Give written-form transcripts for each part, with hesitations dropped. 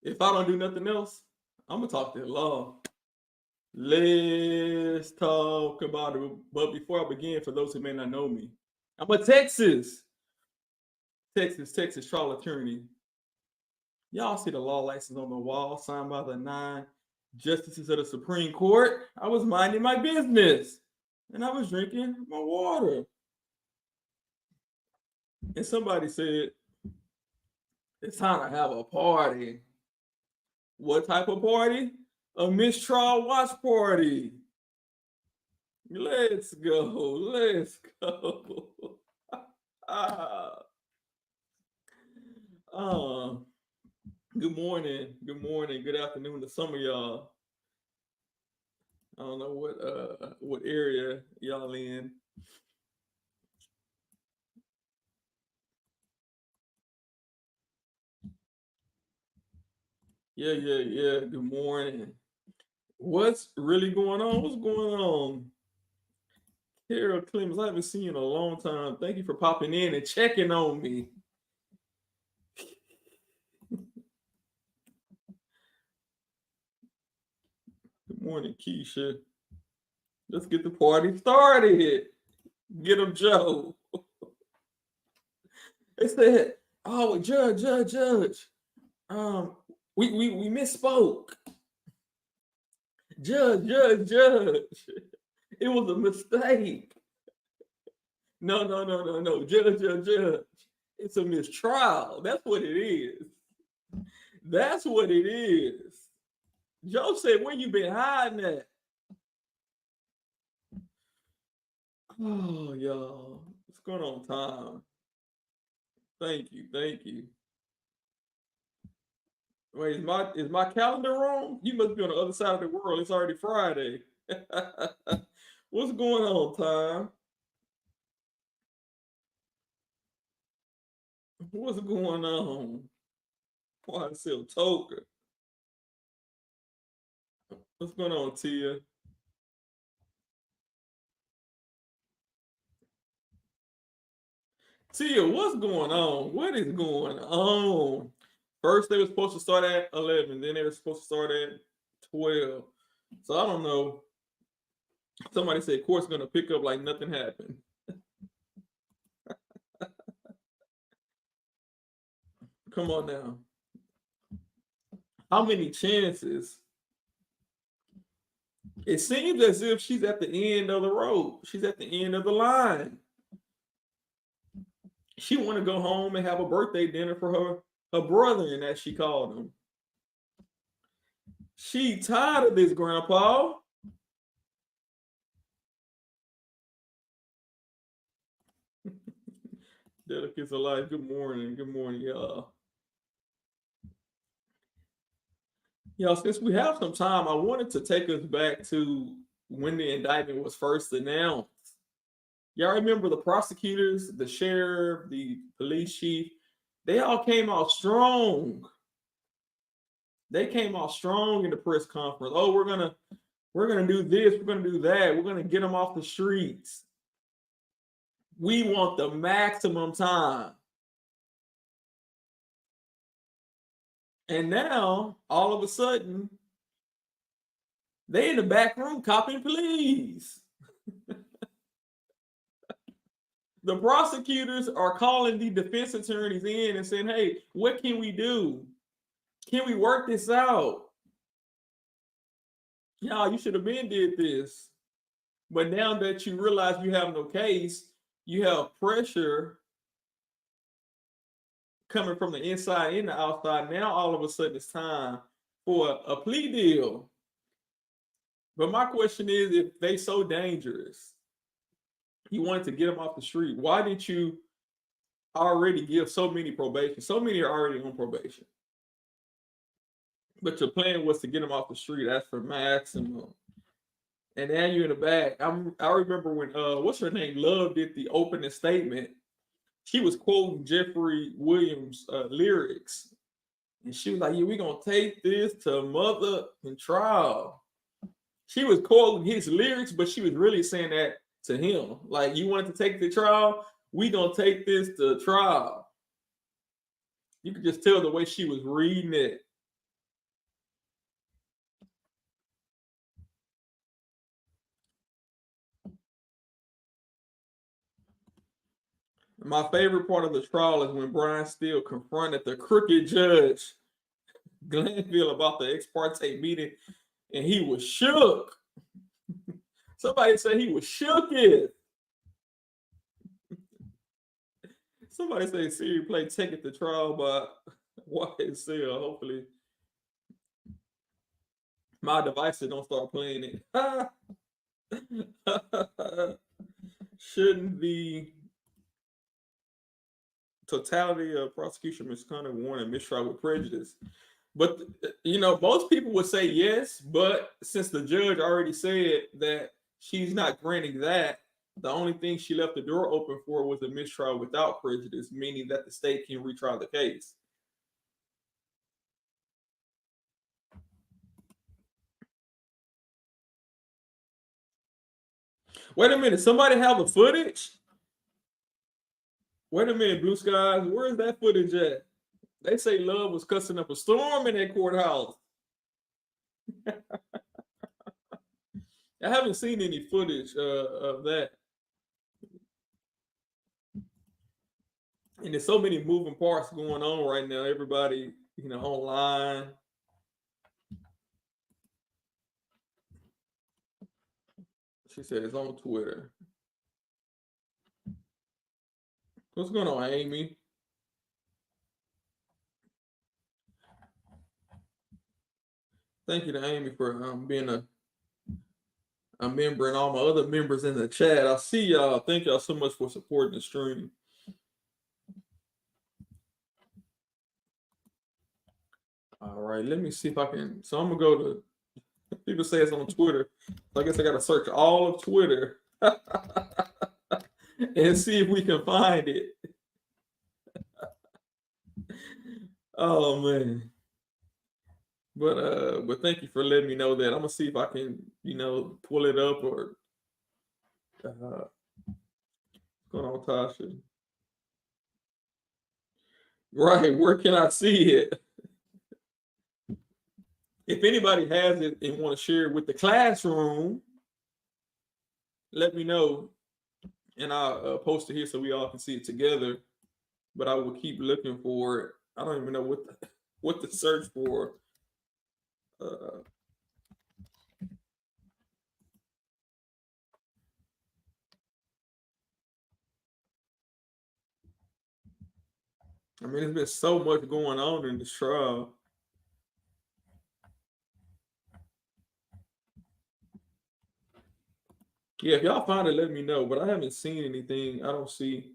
If I don't do nothing else, I'm gonna talk to the law. Let's talk about it. But before I begin, for those who may not know me, I'm a Texas trial attorney. Y'all see the law license on the wall, signed by the 9 justices of the Supreme Court. I was minding my business, and I was drinking my water. And somebody said, it's time to have a party. What type of party? A mistrial watch party. Let's go. Good morning, good afternoon to some of y'all. I don't know what area y'all in. Yeah. Good morning. What's really going on? What's going on? Carol Clemens, I haven't seen you in a long time. Thank you for popping in and checking on me. Good morning, Keisha. Let's get the party started. Get him, Joe. They said, "Oh, Judge. We misspoke. Judge. It was a mistake. No. Judge. It's a mistrial. That's what it is. Joe said, where you been hiding at? Oh, y'all. What's going on, Tom? Thank you. Wait, is my calendar wrong? You must be on the other side of the world. It's already Friday. What's going on, Tom? What's going on? YSL Toker. What's going on, Tia? Tia, what's going on? What is going on? First, they were supposed to start at 11. Then they were supposed to start at 12. So I don't know. Somebody said court's going to pick up like nothing happened. Come on now. How many chances? It seems as if she's at the end of the road. She's at the end of the line. She want to go home and have a birthday dinner for her brother, and as she called him. She tired of this, Grandpa. Delicates alive. Good morning, y'all. Y'all, since we have some time, I wanted to take us back to when the indictment was first announced. Y'all remember the prosecutors, the sheriff, the police chief, they all came out strong. They came out strong in the press conference. Oh, we're gonna do this, we're gonna do that, we're gonna get them off the streets. We want the maximum time. And now, all of a sudden, they in the back room copping pleas. The prosecutors are calling the defense attorneys in and saying, hey, what can we do? Can we work this out? Y'all, you should have been did this. But now that you realize you have no case, you have pressure coming from the inside and the outside. Now, all of a sudden, it's time for a plea deal. But my question is, if they so dangerous, you wanted to get them off the street, why didn't you already give so many probation? So many are already on probation. But your plan was to get them off the street. That's for maximum. And now you're in the back. I remember when, what's her name? Love did the opening statement. She was quoting Jeffrey Williams' lyrics. And she was like, yeah, we're going to take this to mother and trial. She was quoting his lyrics, but she was really saying that to him. Like, you want to take the trial? We going to take this to trial. You could just tell the way she was reading it. My favorite part of the trial is when Brian Steele confronted the crooked judge, Glanville, about the ex parte meeting, and he was shook. Somebody said he was shook. Somebody say Siri play Ticket to Trial by YSL. Hopefully, my devices don't start playing it. Shouldn't the totality of prosecution misconduct warrant a mistrial with prejudice? But most people would say yes, but since the judge already said that she's not granting that, the only thing she left the door open for was a mistrial without prejudice, meaning that the state can retry the case. Wait a minute, somebody have the footage? Wait a minute, Blue Skies, where's that footage at? They say Love was cussing up a storm in that courthouse. I haven't seen any footage of that. And there's so many moving parts going on right now. Everybody, online. She said it's on Twitter. What's going on, Amy? Thank you to Amy for being a member, and all my other members in the chat. I see y'all. Thank y'all so much for supporting the stream. All right, let me see if I can. So I'm gonna go to. People say it's on Twitter. So I guess I gotta search all of Twitter and see if we can find it. Oh man. But thank you for letting me know that. I'm gonna see if I can, pull it up or what's going on, Tasha? Right, where can I see it? If anybody has it and want to share it with the classroom, let me know, and I'll post it here so we all can see it together. But I will keep looking for it. I don't even know what to search for. I mean, there's been so much going on in this trial. Yeah, if y'all find it, let me know. But I haven't seen anything. I don't see.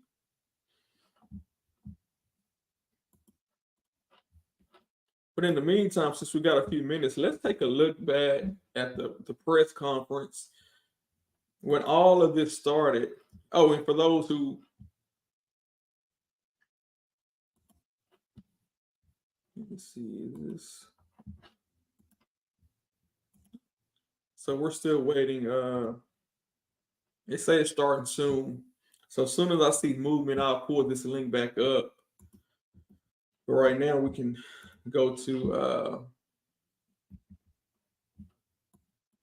But in the meantime, since we got a few minutes, let's take a look back at the press conference when all of this started. Oh, and for those who, let me see this. So we're still waiting. They say it's starting soon. So as soon as I see movement, I'll pull this link back up. But right now we can go to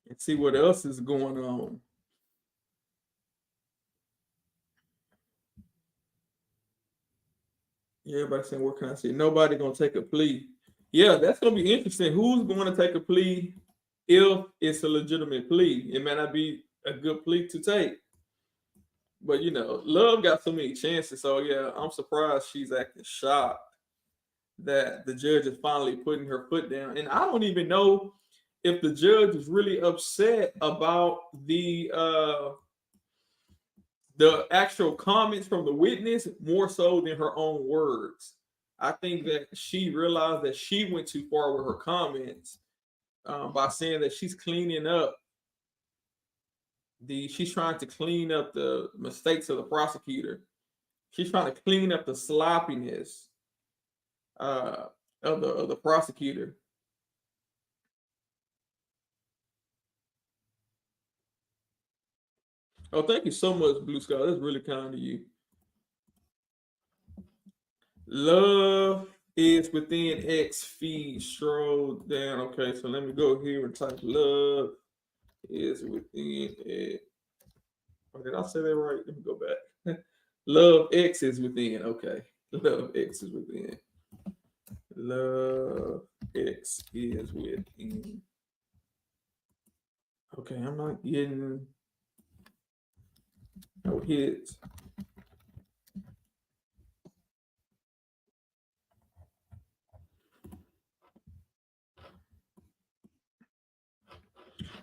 and see what else is going on. Yeah, everybody saying, where can I see it? Nobody gonna take a plea. Yeah, that's gonna be interesting. Who's going to take a plea if it's a legitimate plea? It may not be a good plea to take. But Love got so many chances. So yeah, I'm surprised she's acting shocked that the judge is finally putting her foot down. And I don't even know if the judge is really upset about the actual comments from the witness more so than her own words. I think that she realized that she went too far with her comments by saying that she's cleaning up she's trying to clean up the mistakes of the prosecutor. She's trying to clean up the sloppiness of the prosecutor. Oh, thank you so much, Blue Sky. That's really kind of you. Love is within X feed. Scroll down. Okay, so let me go here and type love is within X. Oh, did I say that right? Let me go back. Love X is within. Okay. Love X is within. Love X is within. Okay, I'm not getting no hits.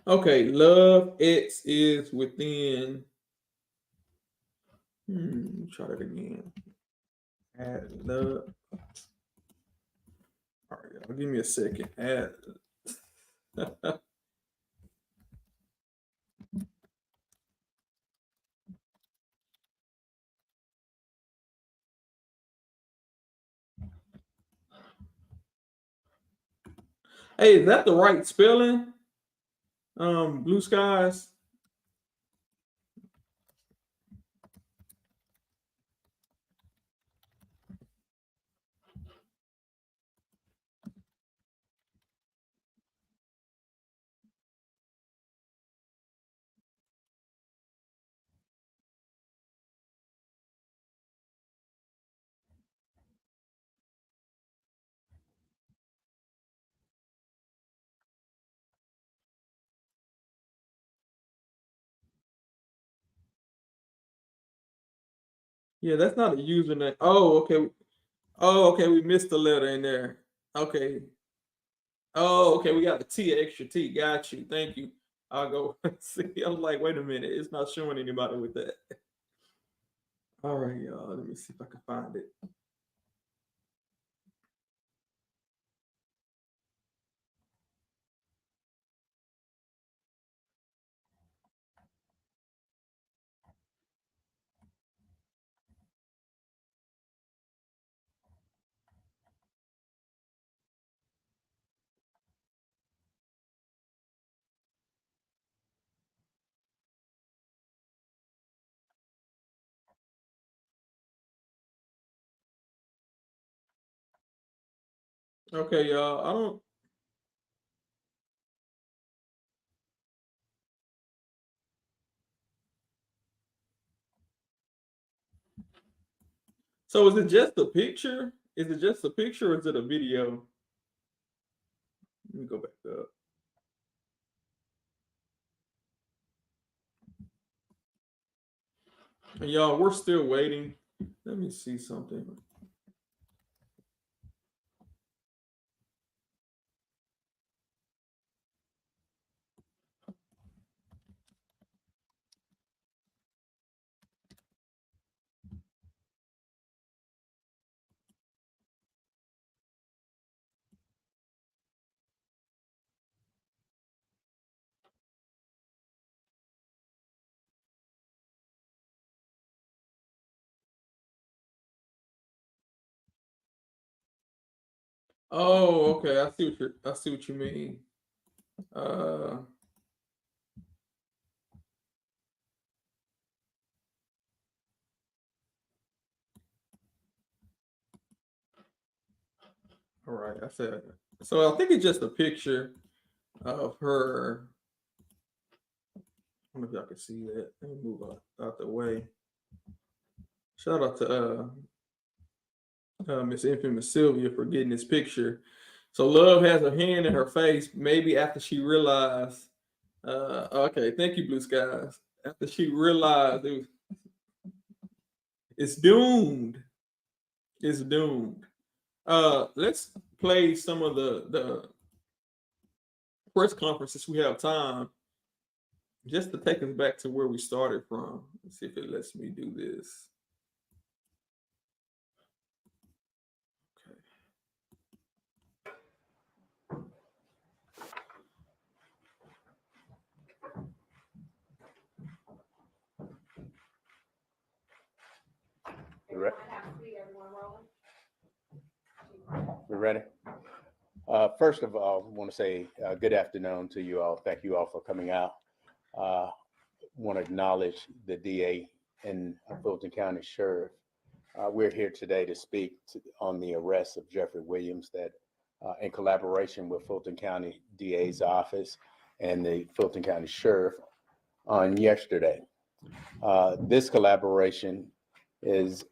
Okay, love X is within. Try that again. Add love. All right, y'all, give me a second. Add. Hey, is that the right spelling? Blue skies. Yeah, that's not a username. Oh, okay. Oh, okay. We missed the letter in there. Okay. Oh, okay. We got the T, extra T. Got you. Thank you. I'll go see. I was like, wait a minute. It's not showing anybody with that. All right, y'all. Let me see if I can find it. Okay, y'all. I don't. So is it just a picture? Is it just a picture or is it a video? Let me go back up. And y'all, we're still waiting. Let me see something. Oh, okay. I see what you mean. All right. I said so. I think it's just a picture of her. I don't know if y'all can see that. Let me move out the way. Shout out to Miss Infamous Sylvia for getting this picture. So Love has her hand in her face, maybe after she realized. Okay, thank you, Blue Skies. After she realized it's doomed. It's doomed. Let's play some of the press conferences we have time, just to take us back to where we started from. Let's see if it lets me do this. We're ready. First of all, I want to say good afternoon to you all. Thank you all for coming out. Want to acknowledge the DA and Fulton County Sheriff. We're here today to speak on the arrest of Jeffrey Williams that in collaboration with Fulton County DA's office and the Fulton County Sheriff on yesterday. This collaboration is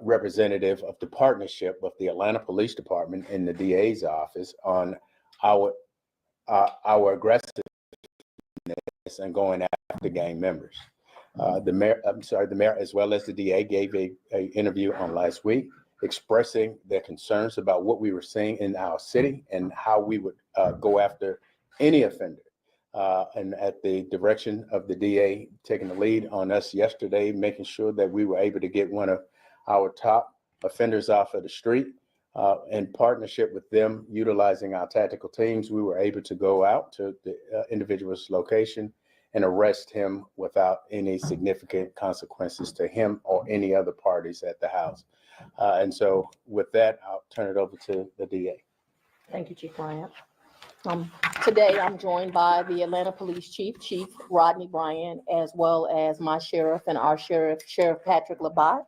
representative of the partnership of the Atlanta Police Department and the DA's office on our aggressiveness and going after gang members. The mayor, as well as the DA, gave a interview on last week expressing their concerns about what we were seeing in our city and how we would go after any offender. And at the direction of the DA taking the lead on us yesterday, making sure that we were able to get one of our top offenders off of the street. In partnership with them, utilizing our tactical teams, we were able to go out to the individual's location and arrest him without any significant consequences to him or any other parties at the house. And so with that, I'll turn it over to the DA. Thank you, Chief Bryant. Today, I'm joined by the Atlanta Police Chief, Chief Rodney Bryant, as well as my sheriff and our sheriff, Sheriff Patrick Labatt.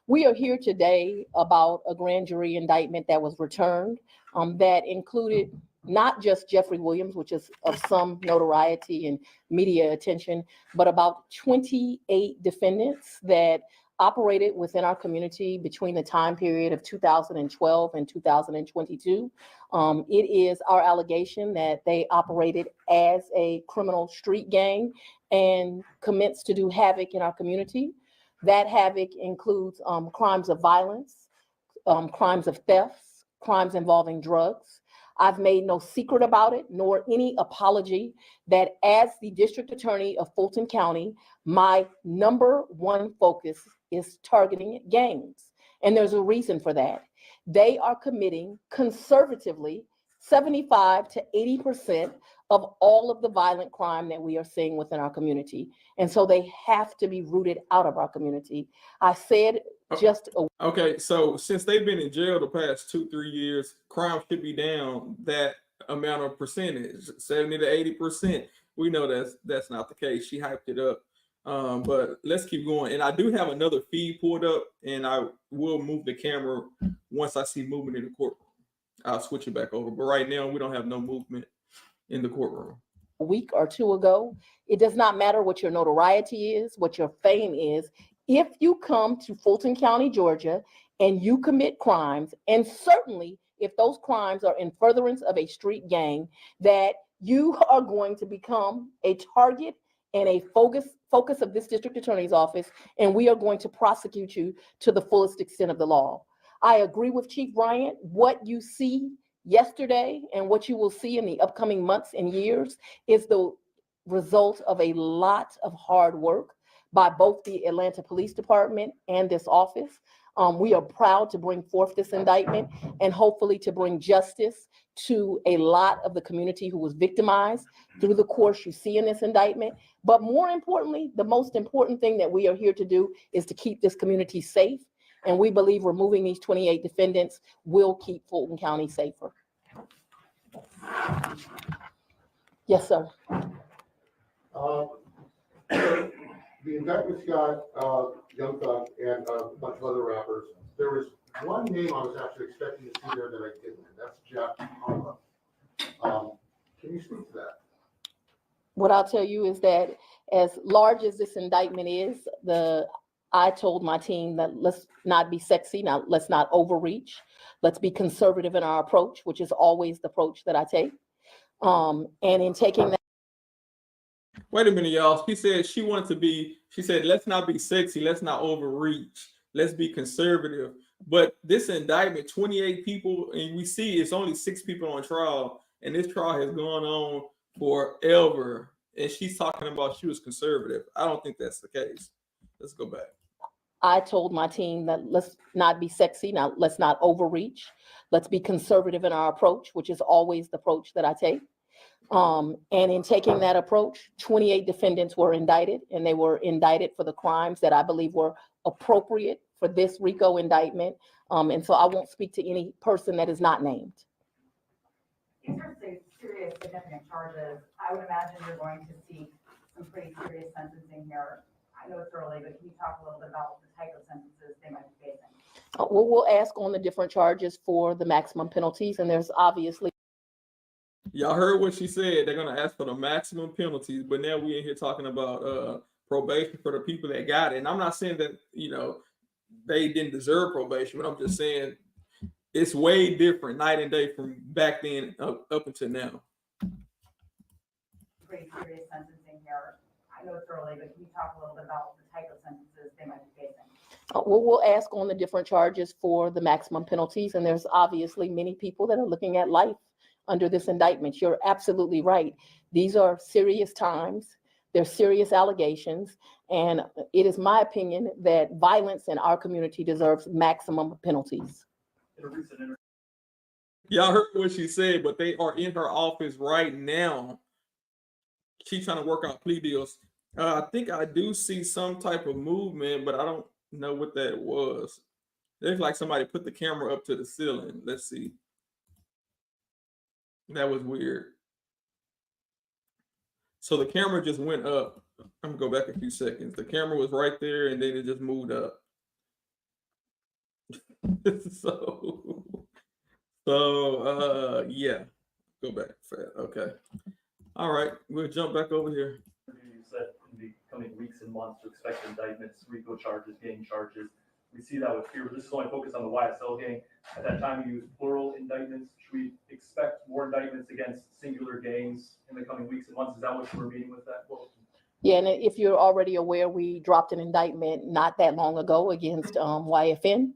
We are here today about a grand jury indictment that was returned that included not just Jeffrey Williams, which is of some notoriety and media attention, but about 28 defendants that operated within our community between the time period of 2012 and 2022. It is our allegation that they operated as a criminal street gang and commenced to do havoc in our community. That havoc includes crimes of violence, crimes of thefts, crimes involving drugs. I've made no secret about it, nor any apology that as the district attorney of Fulton County, my number one focus is targeting gangs. And there's a reason for that. They are committing conservatively 75 to 80% of all of the violent crime that we are seeing within our community. And so they have to be rooted out of our community. I said just okay, so since they've been in jail the past 2-3 years, crime should be down that amount of percentage, 70 to 80%. We know that's not the case. She hyped it up. But let's keep going. And I do have another feed pulled up, and I will move the camera once I see movement in the courtroom. I'll switch it back over. But right now, we don't have no movement in the courtroom. A week or two ago, it does not matter what your notoriety is, what your fame is. If you come to Fulton County, Georgia, and you commit crimes, and certainly if those crimes are in furtherance of a street gang, that you are going to become a target and a focus of this district attorney's office, and we are going to prosecute you to the fullest extent of the law. I agree with Chief Bryant. What you see yesterday and what you will see in the upcoming months and years is the result of a lot of hard work by both the Atlanta Police Department and this office. We are proud to bring forth this indictment and hopefully to bring justice to a lot of the community who was victimized through the course you see in this indictment. But more importantly, the most important thing that we are here to do is to keep this community safe. And we believe removing these 28 defendants will keep Fulton County safer. Yes, sir. The indictment's got Young Thug and a bunch of other rappers. There was one name I was actually expecting to see there that I didn't, and that's Jack Harlow. Can you speak to that? What I'll tell you is that as large as this indictment is, I told my team that let's not be sexy, now let's not overreach. Let's be conservative in our approach, which is always the approach that I take. And in taking that. Wait a minute, y'all. She said she said, let's not be sexy, let's not overreach, let's be conservative. But this indictment, 28 people, and we see it's only 6 people on trial, and this trial has gone on forever. And she's talking about she was conservative. I don't think that's the case. Let's go back. I told my team that let's not be sexy, now let's not overreach. Let's be conservative in our approach, which is always the approach that I take. And in taking that approach, 28 defendants were indicted, and they were indicted for the crimes that I believe were appropriate for this RICO indictment. And so I won't speak to any person that is not named. In terms of serious significant charges, I would imagine you're going to see some pretty serious sentencing here. I know it's early, but can you talk a little bit about the type of sentences they might be facing? Well, we'll ask on the different charges for the maximum penalties, and there's obviously. Y'all heard what she said. They're going to ask for the maximum penalties, but now we're in here talking about probation for the people that got it. And I'm not saying that, they didn't deserve probation, but I'm just saying it's way different night and day from back then up until now. Pretty serious sentencing here. I know it's early, but can you talk a little bit about the type of sentences they might be facing? We'll ask on the different charges for the maximum penalties, and there's obviously many people that are looking at life under this indictment. You're absolutely right. These are serious times. They're serious allegations, and it is my opinion that violence in our community deserves maximum penalties. Y'all heard what she said, but they are in her office right now. She's trying to work out plea deals. I think I do see some type of movement, but I don't know what that was. It's like somebody put the camera up to the ceiling. Let's see. That was weird. So the camera just went up. I'm gonna go back a few seconds. The camera was right there, and then it just moved up. Yeah. Go back. Okay. All right, we'll jump back over here. You said in the coming weeks and months to expect indictments, RICO charges, gang charges. We see that with here. This is only focused on the YSL gang. At that time, you used plural indictments. Should we expect more indictments against singular gangs in the coming weeks and months? Is that what you were meaning with that? Well, Yeah, and if you're already aware, we dropped an indictment not that long ago against YFN.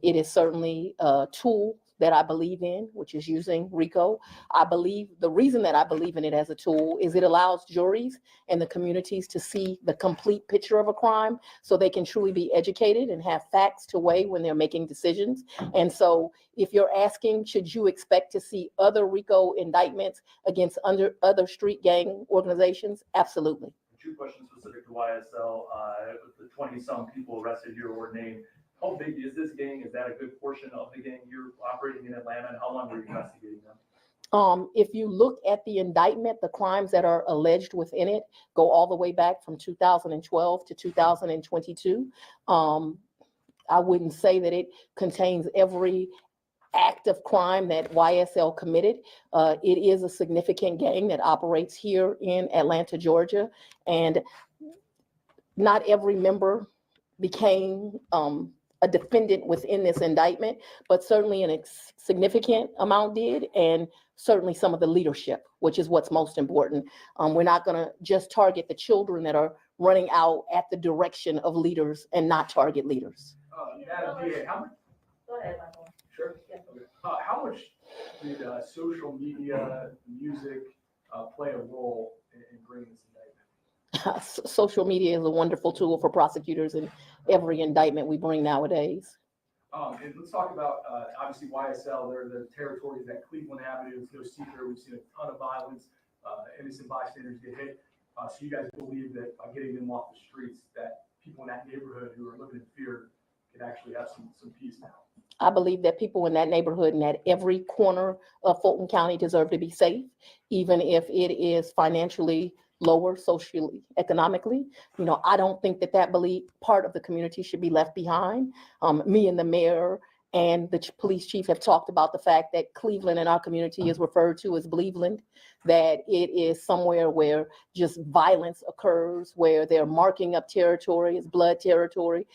It is certainly a tool that I believe in, which is using RICO. I believe the reason that I believe in it as a tool is it allows juries and the communities to see the complete picture of a crime so they can truly be educated and have facts to weigh when they're making decisions. And so if you're asking, should you expect to see other RICO indictments against other street gang organizations? Absolutely. 2 questions specific to YSL. The 20-some people arrested here or named. How big is this gang? Is that a good portion of the gang you're operating in Atlanta? And how long were you investigating them? If you look at the indictment, the crimes that are alleged within it go all the way back from 2012 to 2022. I wouldn't say that it contains every act of crime that YSL committed. It is a significant gang that operates here in Atlanta, Georgia, and not every member became a defendant within this indictment, but certainly a significant amount did, and certainly some of the leadership, which is what's most important. We're not gonna just target the children that are running out at the direction of leaders and not target leaders. Madam DA, how much? Go ahead, Michael. Sure. Okay. How much did social media, music play a role in bringing this indictment? Social media is a wonderful tool for prosecutors in every indictment we bring nowadays. And let's talk about, obviously, YSL. They're the territories that Cleveland Avenue, it's no secret. We've seen a ton of violence, innocent bystanders get hit. So you guys believe that by getting them off the streets, that people in that neighborhood who are living in fear can actually have some peace now? I believe that people in that neighborhood and at every corner of Fulton County deserve to be safe, even if it is financially lower, socially, economically. I don't think that part of the community should be left behind. Me and the mayor and the police chief have talked about the fact that Cleveland in our community is referred to as Bleveland, that it is somewhere where just violence occurs, where they're marking up territory, it's blood territory.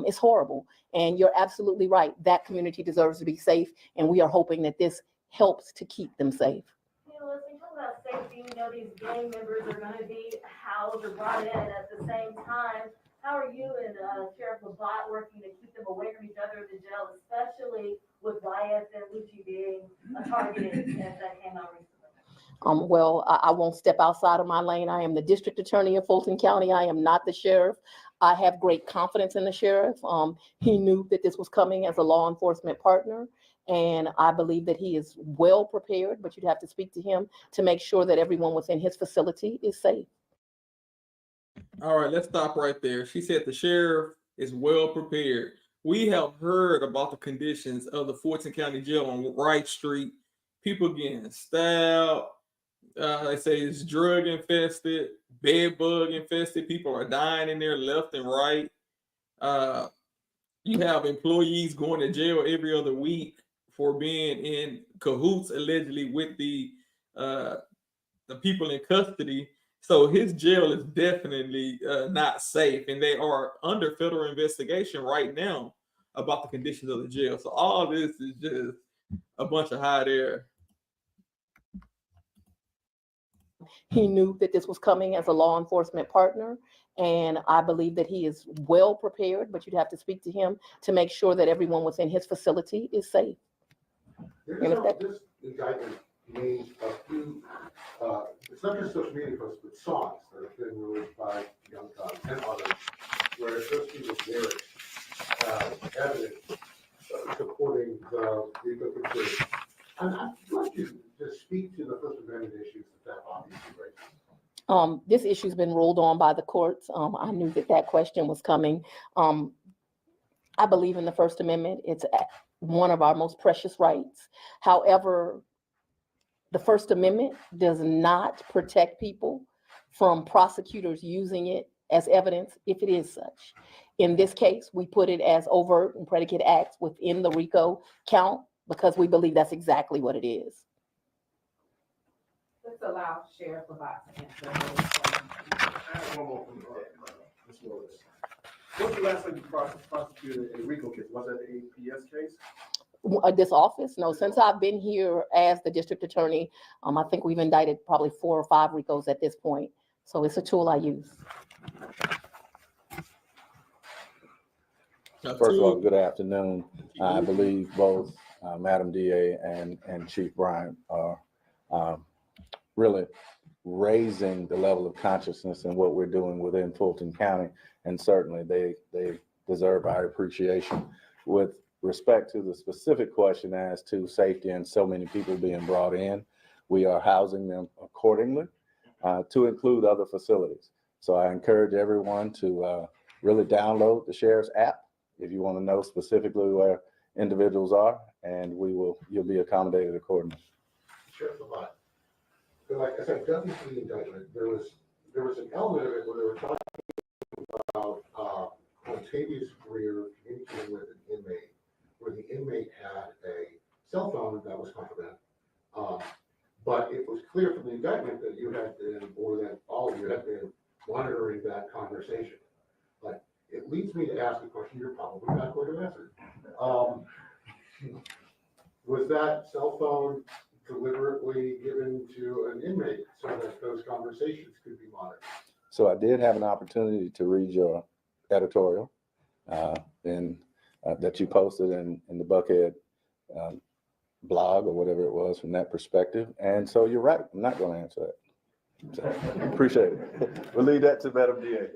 It's horrible. And you're absolutely right. That community deserves to be safe. And we are hoping that this helps to keep them safe. Let's talk about safety. These gang members are going to be housed or brought in at the same time. How are you and Sheriff Labat working to keep them away from each other in the jail, especially with YS and Lucci being targeted as that came out recently? Well, I won't step outside of my lane. I am the district attorney of Fulton County. I am not the sheriff. I have great confidence in the sheriff. He knew that this was coming as a law enforcement partner. And I believe that he is well prepared, but you'd have to speak to him to make sure that everyone within his facility is safe. All right, let's stop right there. She said the sheriff is well prepared. We have heard about the conditions of the Fulton County Jail on Wright Street. People getting stabbed. They say it's drug infested, bed bug infested. People are dying in there left and right. You have employees going to jail every other week for being in cahoots allegedly with the people in custody. So his jail is definitely not safe, and they are under federal investigation right now about the conditions of the jail. So all this is just a bunch of hot air. He knew that this was coming as a law enforcement partner, and I believe that he is well prepared, but you'd have to speak to him to make sure that everyone within his facility is safe. This indictment names a few, it's not just social media posts, but songs that have been released by Young Thug and others, where it goes through the lyrics, evidence supporting the RICO conspiracy. And I'd like you to speak to the First Amendment issues that obviously raises. This issue's been ruled on by the courts. I knew that that question was coming. I believe in the First Amendment. It's one of our most precious rights. However, the First Amendment does not protect people from prosecutors using it as evidence if it is such. In this case, we put it as overt and predicate acts within the RICO count because we believe that's exactly what it is. Let's allow Sheriff Levant to answer. I have one more from Ms. Willis. What's the last time you prosecuted a RICO case? Was that a PS case? This office? No, since I've been here as the district attorney, I think we've indicted probably 4 or 5 RICOs at this point. So it's a tool I use. First of all, good afternoon. I believe both Madam DA and Chief Bryant are really raising the level of consciousness in what we're doing within Fulton County. And certainly they deserve our appreciation. With respect to the specific question as to safety and so many people being brought in, we are housing them accordingly to include other facilities. So I encourage everyone to really download the Sheriff's app if you want to know specifically where individuals are, and you'll be accommodated accordingly. Sheriff Levant. But like I said, during the indictment, there was an element of it where they were talking about Octavia's career communicating with an inmate, where the inmate had a cell phone that was contraband. But it was clear from the indictment that you had been, or that all of you had been monitoring that conversation. But it leads me to ask a question you're probably not going to answer. Was that cell phone deliberately given to an inmate so that those conversations could be monitored? So I did have an opportunity to read your editorial that you posted in the Buckhead blog or whatever it was from that perspective. And so you're right, I'm not going to answer that. So, appreciate it. We'll leave that to Madam DA.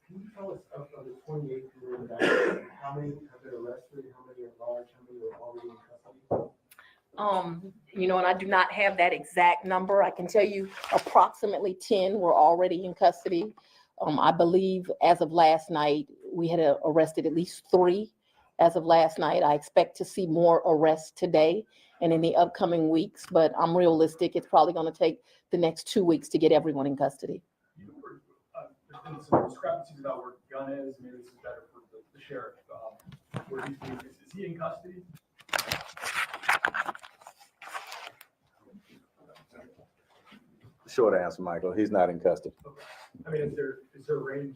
Can you tell us of the 28 who were indicted, how many have been arrested, how many are large, how many are already in custody? And I do not have that exact number. I can tell you approximately 10 were already in custody. I believe as of last night, we had arrested at least 3 as of last night. I expect to see more arrests today and in the upcoming weeks, but I'm realistic. It's probably going to take the next 2 weeks to get everyone in custody. There's been some discrepancies about where Gunn is. Maybe this is better for the sheriff. Where he's being, is he in custody? Short answer, Michael, he's not in custody. Okay. I mean, is there been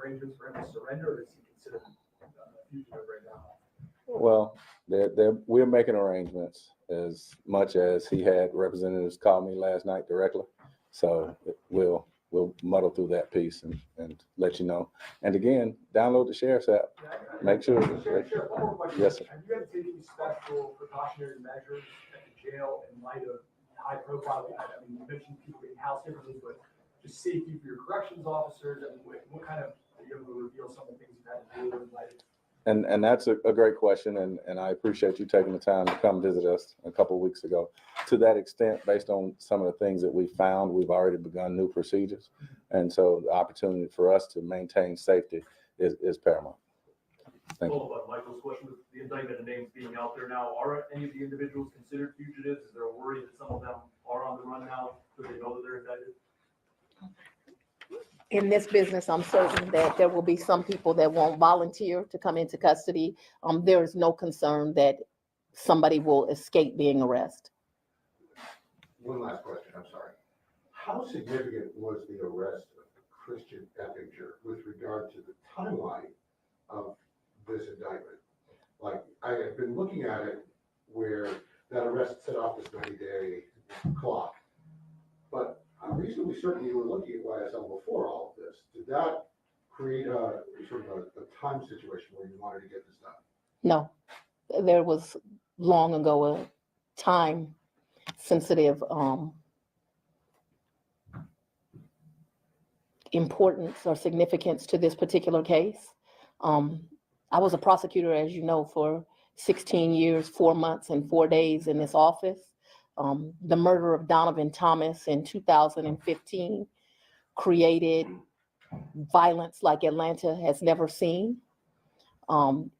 arrangements for him to surrender, or is he considered a fugitive right now? Well, we're making arrangements as much as he had representatives call me last night directly. So we'll muddle through that piece and let you know. And again, download the Sheriff's app. Make sure. Sheriff, one more question. Yes, sir. Have you had to take any special precautionary measures at the jail in light of high profile? I mean, you mentioned people getting housed differently, but just safety for your corrections officers. I mean, what kind of, are you able to reveal some of the things you've had to do in light of? And that's a great question, and I appreciate you taking the time to come visit us a couple of weeks ago. To that extent, based on some of the things that we found, we've already begun new procedures. And so the opportunity for us to maintain safety is paramount. Thank you. Follow up on Michael's question with the indictment and names being out there now. Are any of the individuals considered fugitives? Is there a worry that some of them are on the run now? Do they know that they're indicted? In this business, I'm certain that there will be some people that won't volunteer to come into custody. There is no concern that somebody will escape being arrested. One last question, I'm sorry. how significant was the arrest of Christian Eppinger with regard to the timeline of this indictment? Like, I have been looking at it where that arrest set off this 90-day clock. But I'm reasonably certain you were looking at YSL before all of this. Did that create a sort of a time situation where you wanted to get this done? No, there was long ago a time sensitive importance or significance to this particular case. I was a prosecutor, as you know, for 16 years, 4 months, and 4 days in this office. The murder of Donovan Thomas in 2015 created violence like Atlanta has never seen.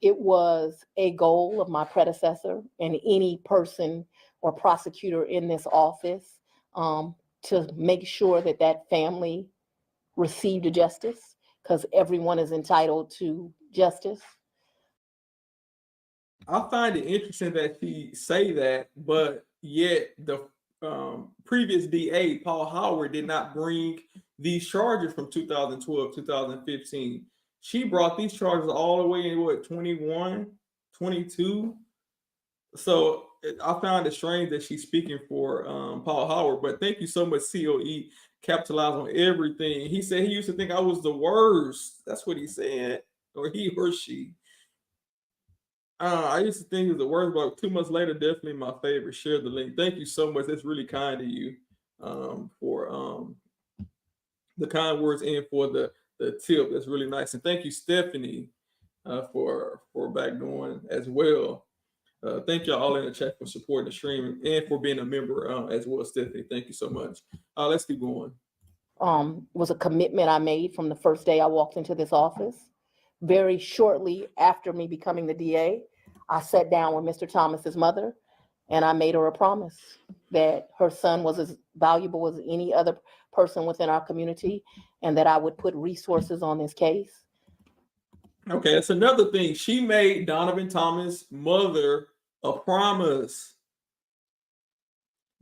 It was a goal of my predecessor and any person or prosecutor in this office to make sure that that family received justice, because everyone is entitled to justice. I find it interesting that she say that, but yet the previous DA, Paul Howard, did not bring these charges from 2012, 2015. She brought these charges all the way in, what, 21, 22? So I found it strange that she's speaking for Paul Howard, but thank you so much, COE. Capitalize on everything. He said he used to think I was the worst. That's what he said, or he or she. I used to think he was the worst, but 2 months later, definitely my favorite. Share the link. Thank you so much. That's really kind of you for the kind words and for the tip. That's really nice. And thank you, Stephanie, for back doing as well. Thank y'all all in the chat for supporting the stream and for being a member as well, Stephanie. Thank you so much. Let's keep going. Was a commitment I made from the first day I walked into this office. Very shortly after me becoming the DA, I sat down with Mr. Thomas's mother and I made her a promise that her son was as valuable as any other person within our community and that I would put resources on this case. Okay, that's another thing. She made Donovan Thomas' mother a promise.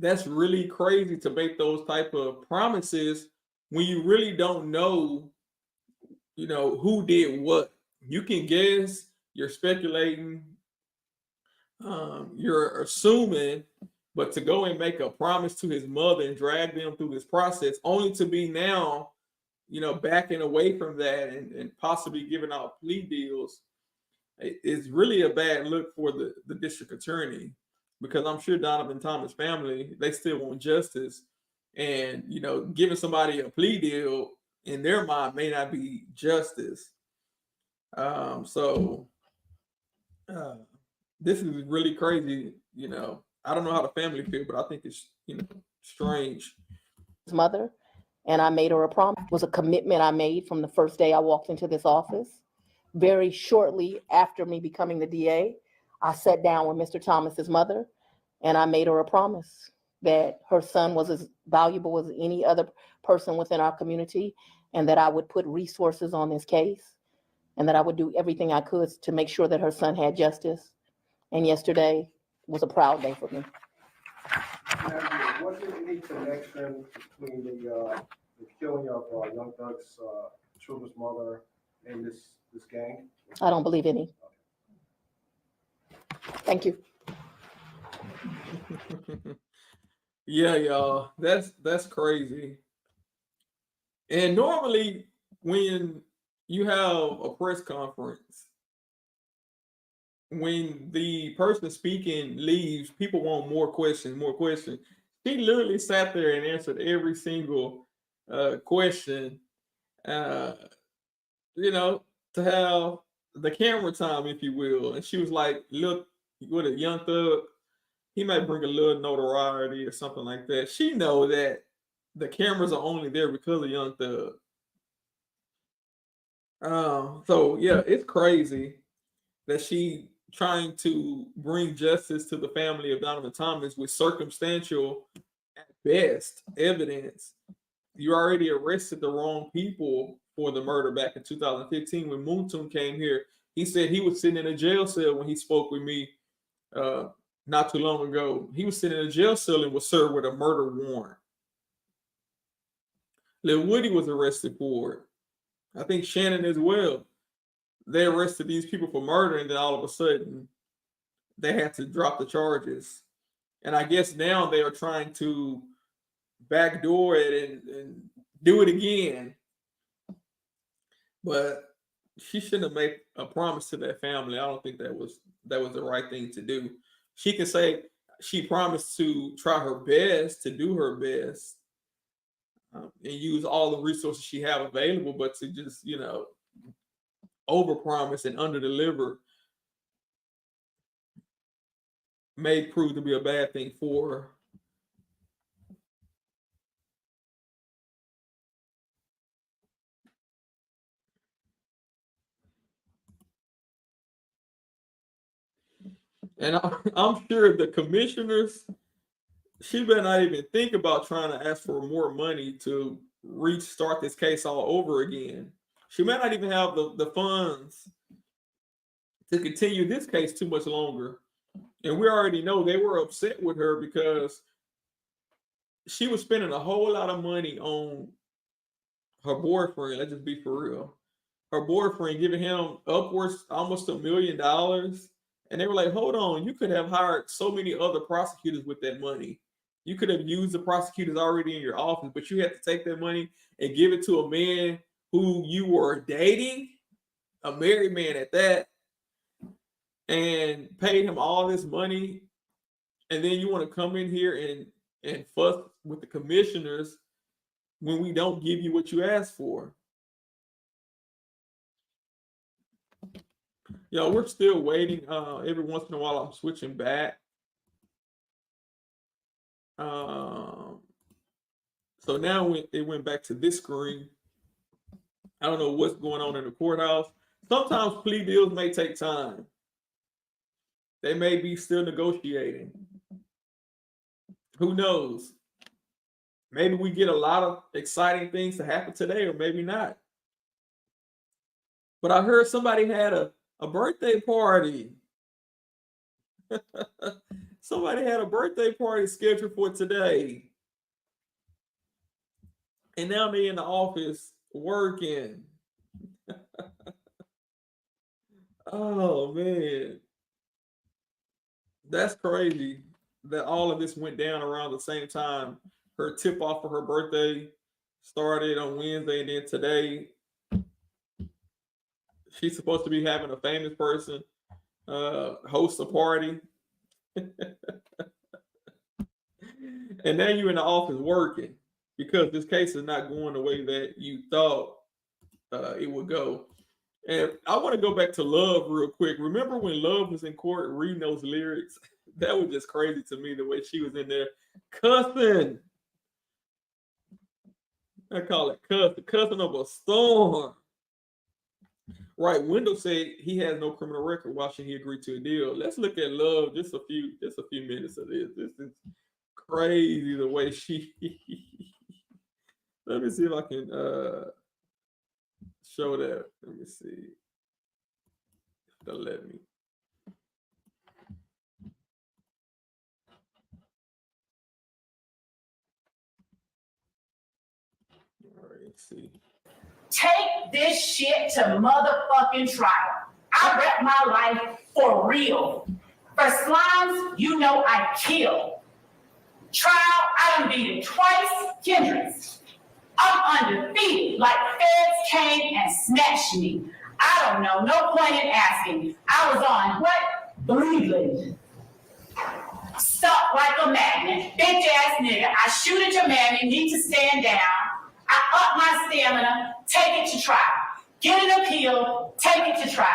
That's really crazy to make those type of promises when you really don't know, who did what. You can guess, you're speculating, you're assuming, but to go and make a promise to his mother and drag them through this process only to be now, backing away from that and possibly giving out plea deals, it's really a bad look for the district attorney, because I'm sure Donovan Thomas' family, they still want justice. And, giving somebody a plea deal in their mind may not be justice. This is really crazy. I don't know how the family feel, but I think it's, strange. His mother, and I made her a promise. Was a commitment I made from the first day I walked into this office. Very shortly after me becoming the DA, I sat down with Mr. Thomas's mother and I made her a promise that her son was as valuable as any other person within our community and that I would put resources on this case and that I would do everything I could to make sure that her son had justice. And yesterday was a proud day for me. Now, was there any connection between the killing of Young Thug's children's mother and this gang? I don't believe any. Thank you. Yeah, y'all, that's crazy. And normally when you have a press conference, when the person speaking leaves, people want more questions. She literally sat there and answered every single question, to have the camera time, if you will. And she was like, look, with a Young Thug, he might bring a little notoriety or something like that. She know that the cameras are only there because of Young Thug. So yeah, it's crazy that she trying to bring justice to the family of Donovan Thomas with circumstantial, at best, evidence. You already arrested the wrong people for the murder back in 2015 when Moontoon came here. He said he was sitting in a jail cell when he spoke with me not too long ago. He was sitting in a jail cell and was served with a murder warrant. Lil Woody was arrested for it. I think Shannon as well. They arrested these people for murder, and then all of a sudden they had to drop the charges. And I guess now they are trying to backdoor it and do it again. But she shouldn't have made a promise to that family. I don't think that was the right thing to do. She can say she promised to try her best, to do her best, and use all the resources she have available, but to just, overpromise and underdeliver may prove to be a bad thing for her. And I'm sure the commissioners, she better not even think about trying to ask for more money to restart this case all over again. She may not even have the funds to continue this case too much longer. And we already know they were upset with her because she was spending a whole lot of money on her boyfriend. Let's just be for real. Her boyfriend, giving him upwards almost $1 million. And they were like, hold on, you could have hired so many other prosecutors with that money. You could have used the prosecutors already in your office, but you had to take that money and give it to a man who you were dating, a married man at that, and paid him all this money. And then you want to come in here and fuss with the commissioners when we don't give you what you asked for. Yo, we're still waiting. Every once in a while, I'm switching back. So now it went back to this screen. I don't know what's going on in the courthouse. Sometimes plea deals may take time. They may be still negotiating. Who knows? Maybe we get a lot of exciting things to happen today, or maybe not. But I heard somebody had a birthday party. Somebody had a birthday party scheduled for today. And now they're in the office working. Oh, man. That's crazy that all of this went down around the same time. Her tip off for her birthday started on Wednesday, and then today she's supposed to be having a famous person host a party. And now you're in the office working because this case is not going the way that you thought it would go. And I want to go back to Love real quick. Remember when Love was in court reading those lyrics? That was just crazy to me, the way she was in there cussing. I call it cussing up a storm. Right, Wendell said he has no criminal record. Why should he agree to a deal? Let's look at Love just a few minutes of this. This is crazy the way she. Let me see if I can show that. Let me see if they'll let me. All right, let's see. Take this shit to motherfucking trial. I rep my life for real. For slimes, you know I kill. Trial, I done beat it twice, Kendricks. I'm undefeated, like feds came and snatched me. I don't know, no point in asking. I was on what? Bleeding. Stuck like a magnet, bitch ass nigga. I shoot at your man, you need to stand down. I up my stamina, take it to trial. Get an appeal, take it to trial.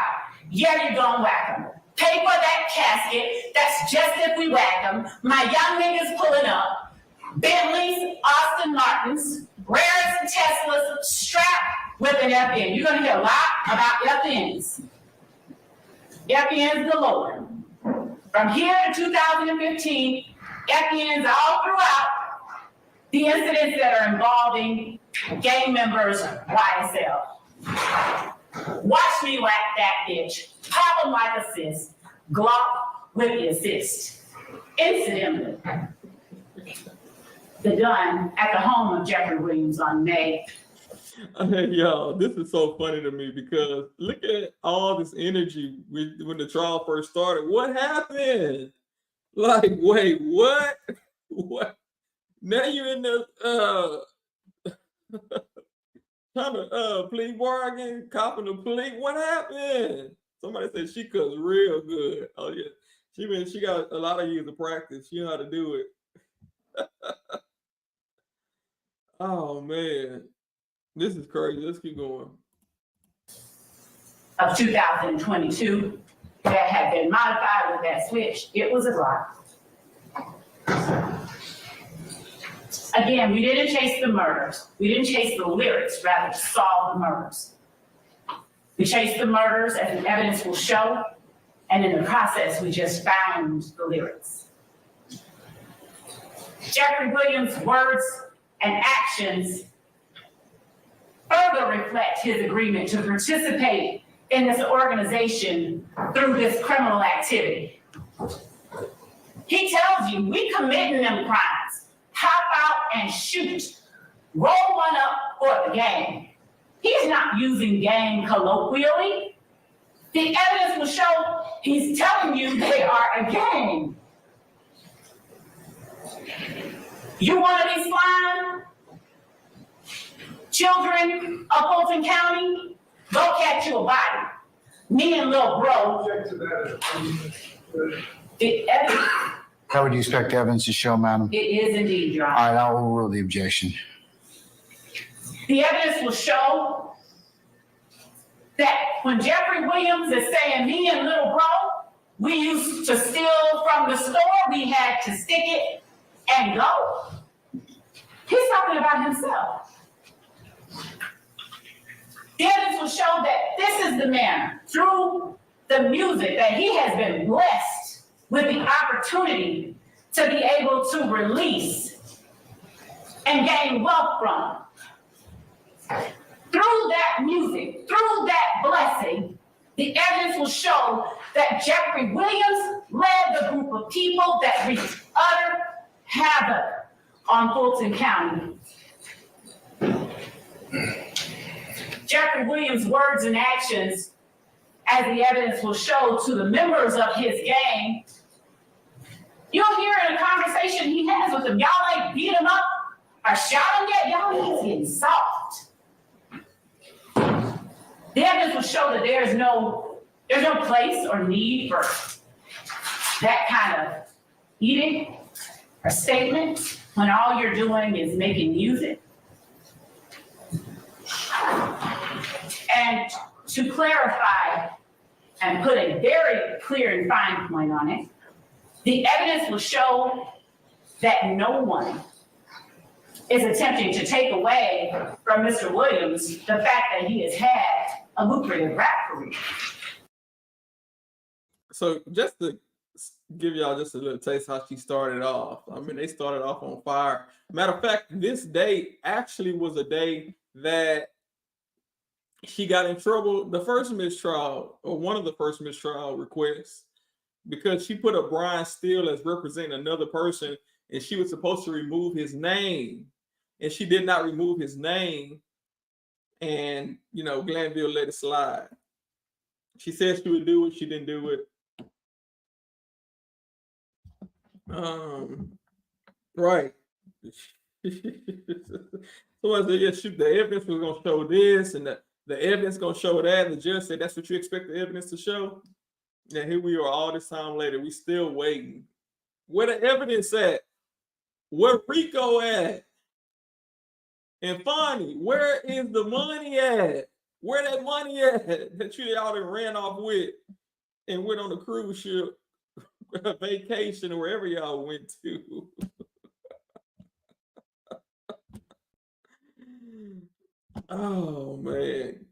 Yeah, you gon' whack 'em. Pay for that casket, that's just if we whack 'em. My young niggas pulling up. Bentleys, Austin Martins, rarest Teslas, strapped with an FN. You're gonna hear a lot about FNs. FNs galore. From here to 2015, FNs all throughout the incidents that are involving gang members, YSL. Watch me whack that bitch. Pop 'em like assist. Glock with the assist. Incidentally, done at the home of Jeffrey Williams on May. I mean, y'all, this is so funny to me because look at all this energy when the trial first started. What happened? Like, wait, what? What? Now you're in the trying to plea bargain, copping the plea. What happened? Somebody said she cooks real good. Oh yeah, she got a lot of years of practice. She know how to do it. Oh man, this is crazy. Let's keep going. Of 2022 that had been modified with that switch, it was a rock. Again, we didn't chase the murders. We didn't chase the lyrics, rather solve the murders. We chased the murders, as the evidence will show, and in the process, we just found the lyrics. Jeffrey Williams' words and actions further reflect his agreement to participate in this organization through this criminal activity. He tells you, we committing them crimes. Hop out and shoot. Roll one up for the gang. He's not using gang colloquially. The evidence will show he's telling you they are a gang. You want to be slime? Children of Fulton County, go catch you a body. Me and Lil Bro. The evidence. How would you expect the evidence to show, madam? It is indeed, Your Honor. All right, I will rule the objection. The evidence will show that when Jeffrey Williams is saying me and Lil Bro, we used to steal from the store, we had to stick it and go. He's talking about himself. The evidence will show that this is the man, through the music, that he has been blessed with the opportunity to be able to release and gain wealth from. Through that music, through that blessing, the evidence will show that Jeffrey Williams led the group of people that wreaked utter havoc on Fulton County. Jeffrey Williams' words and actions, as the evidence will show to the members of his gang, you'll hear in a conversation he has with them, y'all ain't beat him up or shot him yet, y'all he's getting soft. The evidence will show that there's no place or need for that kind of eating or statement when all you're doing is making music. And to clarify and put a very clear and fine point on it, the evidence will show that no one is attempting to take away from Mr. Williams the fact that he has had a lucrative rap career. So just to give y'all just a little taste how she started off. I mean, they started off on fire. Matter of fact, this day actually was a day that she got in trouble, the first mistrial, or one of the first mistrial requests, because she put up Brian Steele as representing another person, and she was supposed to remove his name, and she did not remove his name, and, you know, Glanville let it slide. She said she would do it, she didn't do it. Right. So I said, yeah, shoot, the evidence was gonna show this, and the evidence gonna show that. And the judge said, that's what you expect the evidence to show. And here we are all this time later, we still waiting. Where the evidence at? Where RICO at? And Fonnie, where is the money at? Where that money at that you all done ran off with and went on a cruise ship, a vacation, or wherever y'all went to? Oh man.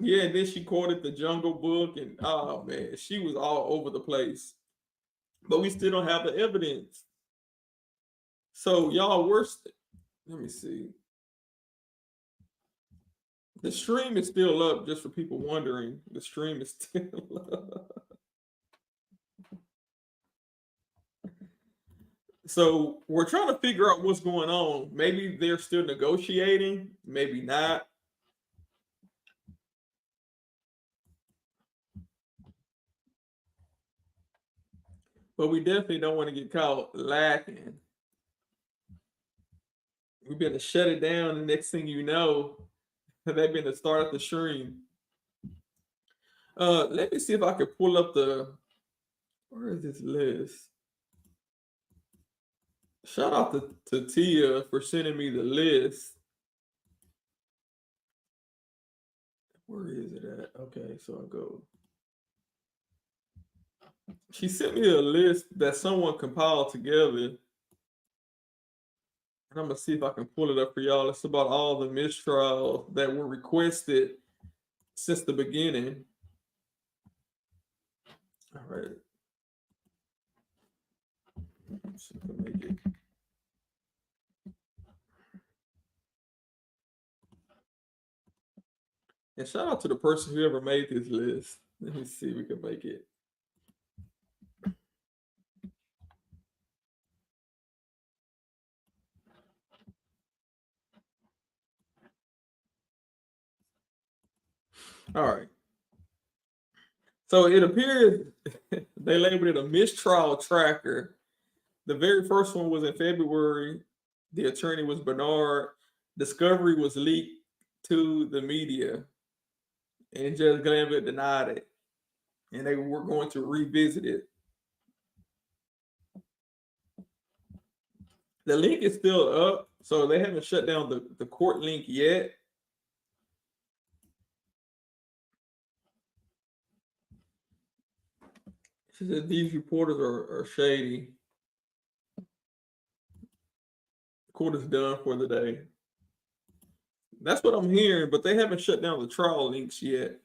Yeah, and then she quoted the Jungle Book, and oh man, she was all over the place. But we still don't have the evidence. So y'all let me see. The stream is still up, just for people wondering. The stream is still up. So we're trying to figure out what's going on. Maybe they're still negotiating, maybe not. But we definitely don't want to get caught lacking. We've been to shut it down. The next thing you know, they've been to start up the stream. Let me see if I can pull up where is this list? Shout out to Tia for sending me the list. Where is it at? Okay, so I'll go. She sent me a list that someone compiled together. And I'm gonna see if I can pull it up for y'all. It's about all the mistrials that were requested since the beginning. All right. Let's see if I can make it. And shout out to the person who ever made this list. Let me see if we can make it. All right. So it appears they labeled it a mistrial tracker. The very first one was in February. The attorney was Bernard. Discovery was leaked to the media, and Judge Glanville denied it. And they were going to revisit it. The link is still up, so they haven't shut down the court link yet. She said these reporters are shady. The court is done for the day. That's what I'm hearing, but they haven't shut down the trial links yet.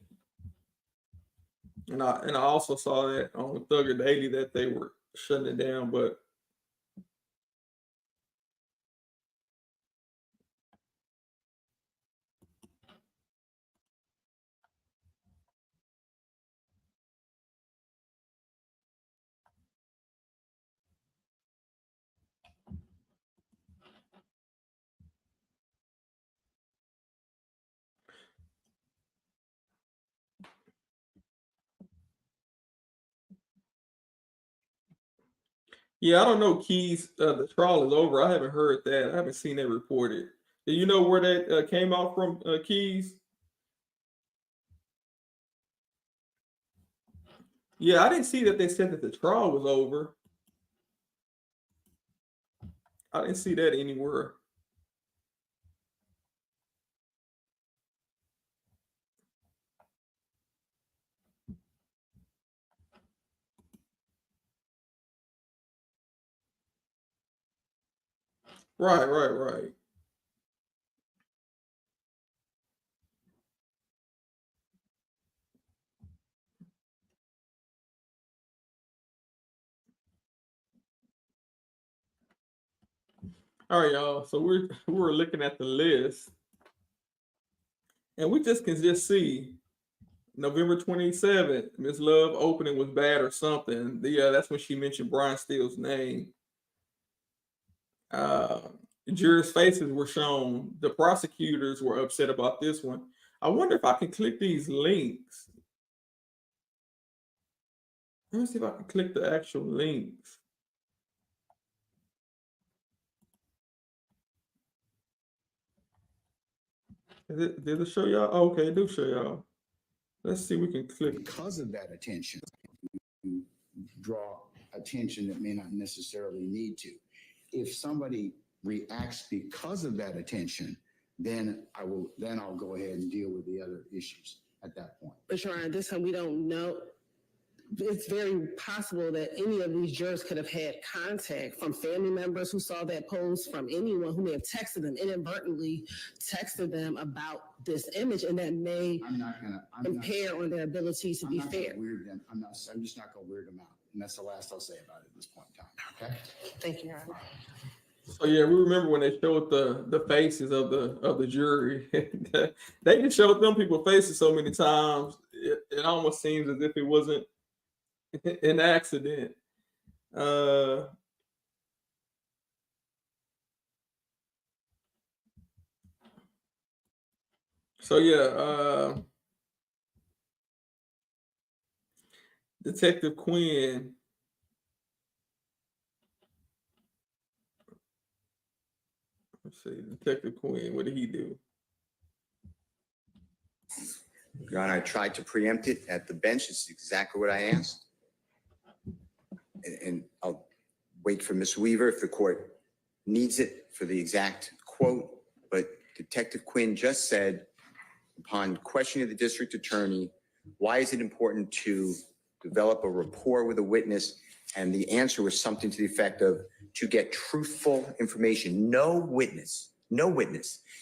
And I also saw that on Thugger Daily that they were shutting it down, but yeah, I don't know, Keys. The trial is over. I haven't heard that. I haven't seen that reported. Do you know where that came out from, Keys? Yeah, I didn't see that they said that the trial was over. I didn't see that anywhere. Right. All right, y'all. So we're looking at the list, and we just can see November 27th, Miss Love opening was bad or something. That's when she mentioned Brian Steele's name. Jurors' faces were shown. The prosecutors were upset about this one. I wonder if I can click these links. Let me see if I can click the actual links. Did it show y'all? Oh, okay, it do show y'all. Let's see if we can click. Because of that attention, you draw attention that may not necessarily need to. If somebody reacts because of that attention, then I'll go ahead and deal with the other issues at that point. But Your Honor, this time we don't know. It's very possible that any of these jurors could have had contact from family members who saw that post, from anyone who may have texted them, inadvertently texted them about this image, and that may impair on their ability to be fair. I'm just not going to weird them out. And that's the last I'll say about it at this point in time. Okay? Thank you, Your Honor. So yeah, we remember when they showed the faces of the jury. They can show them people's faces so many times. It almost seems as if it wasn't an accident. So yeah, Detective Quinn. Let's see, Detective Quinn. What did he do? Your Honor, I tried to preempt it at the bench. It's exactly what I asked. And I'll wait for Ms. Weaver if the court needs it for the exact quote. But Detective Quinn just said, upon questioning the district attorney, why is it important to develop a rapport with a witness? And the answer was something to the effect of, to get truthful information. No witness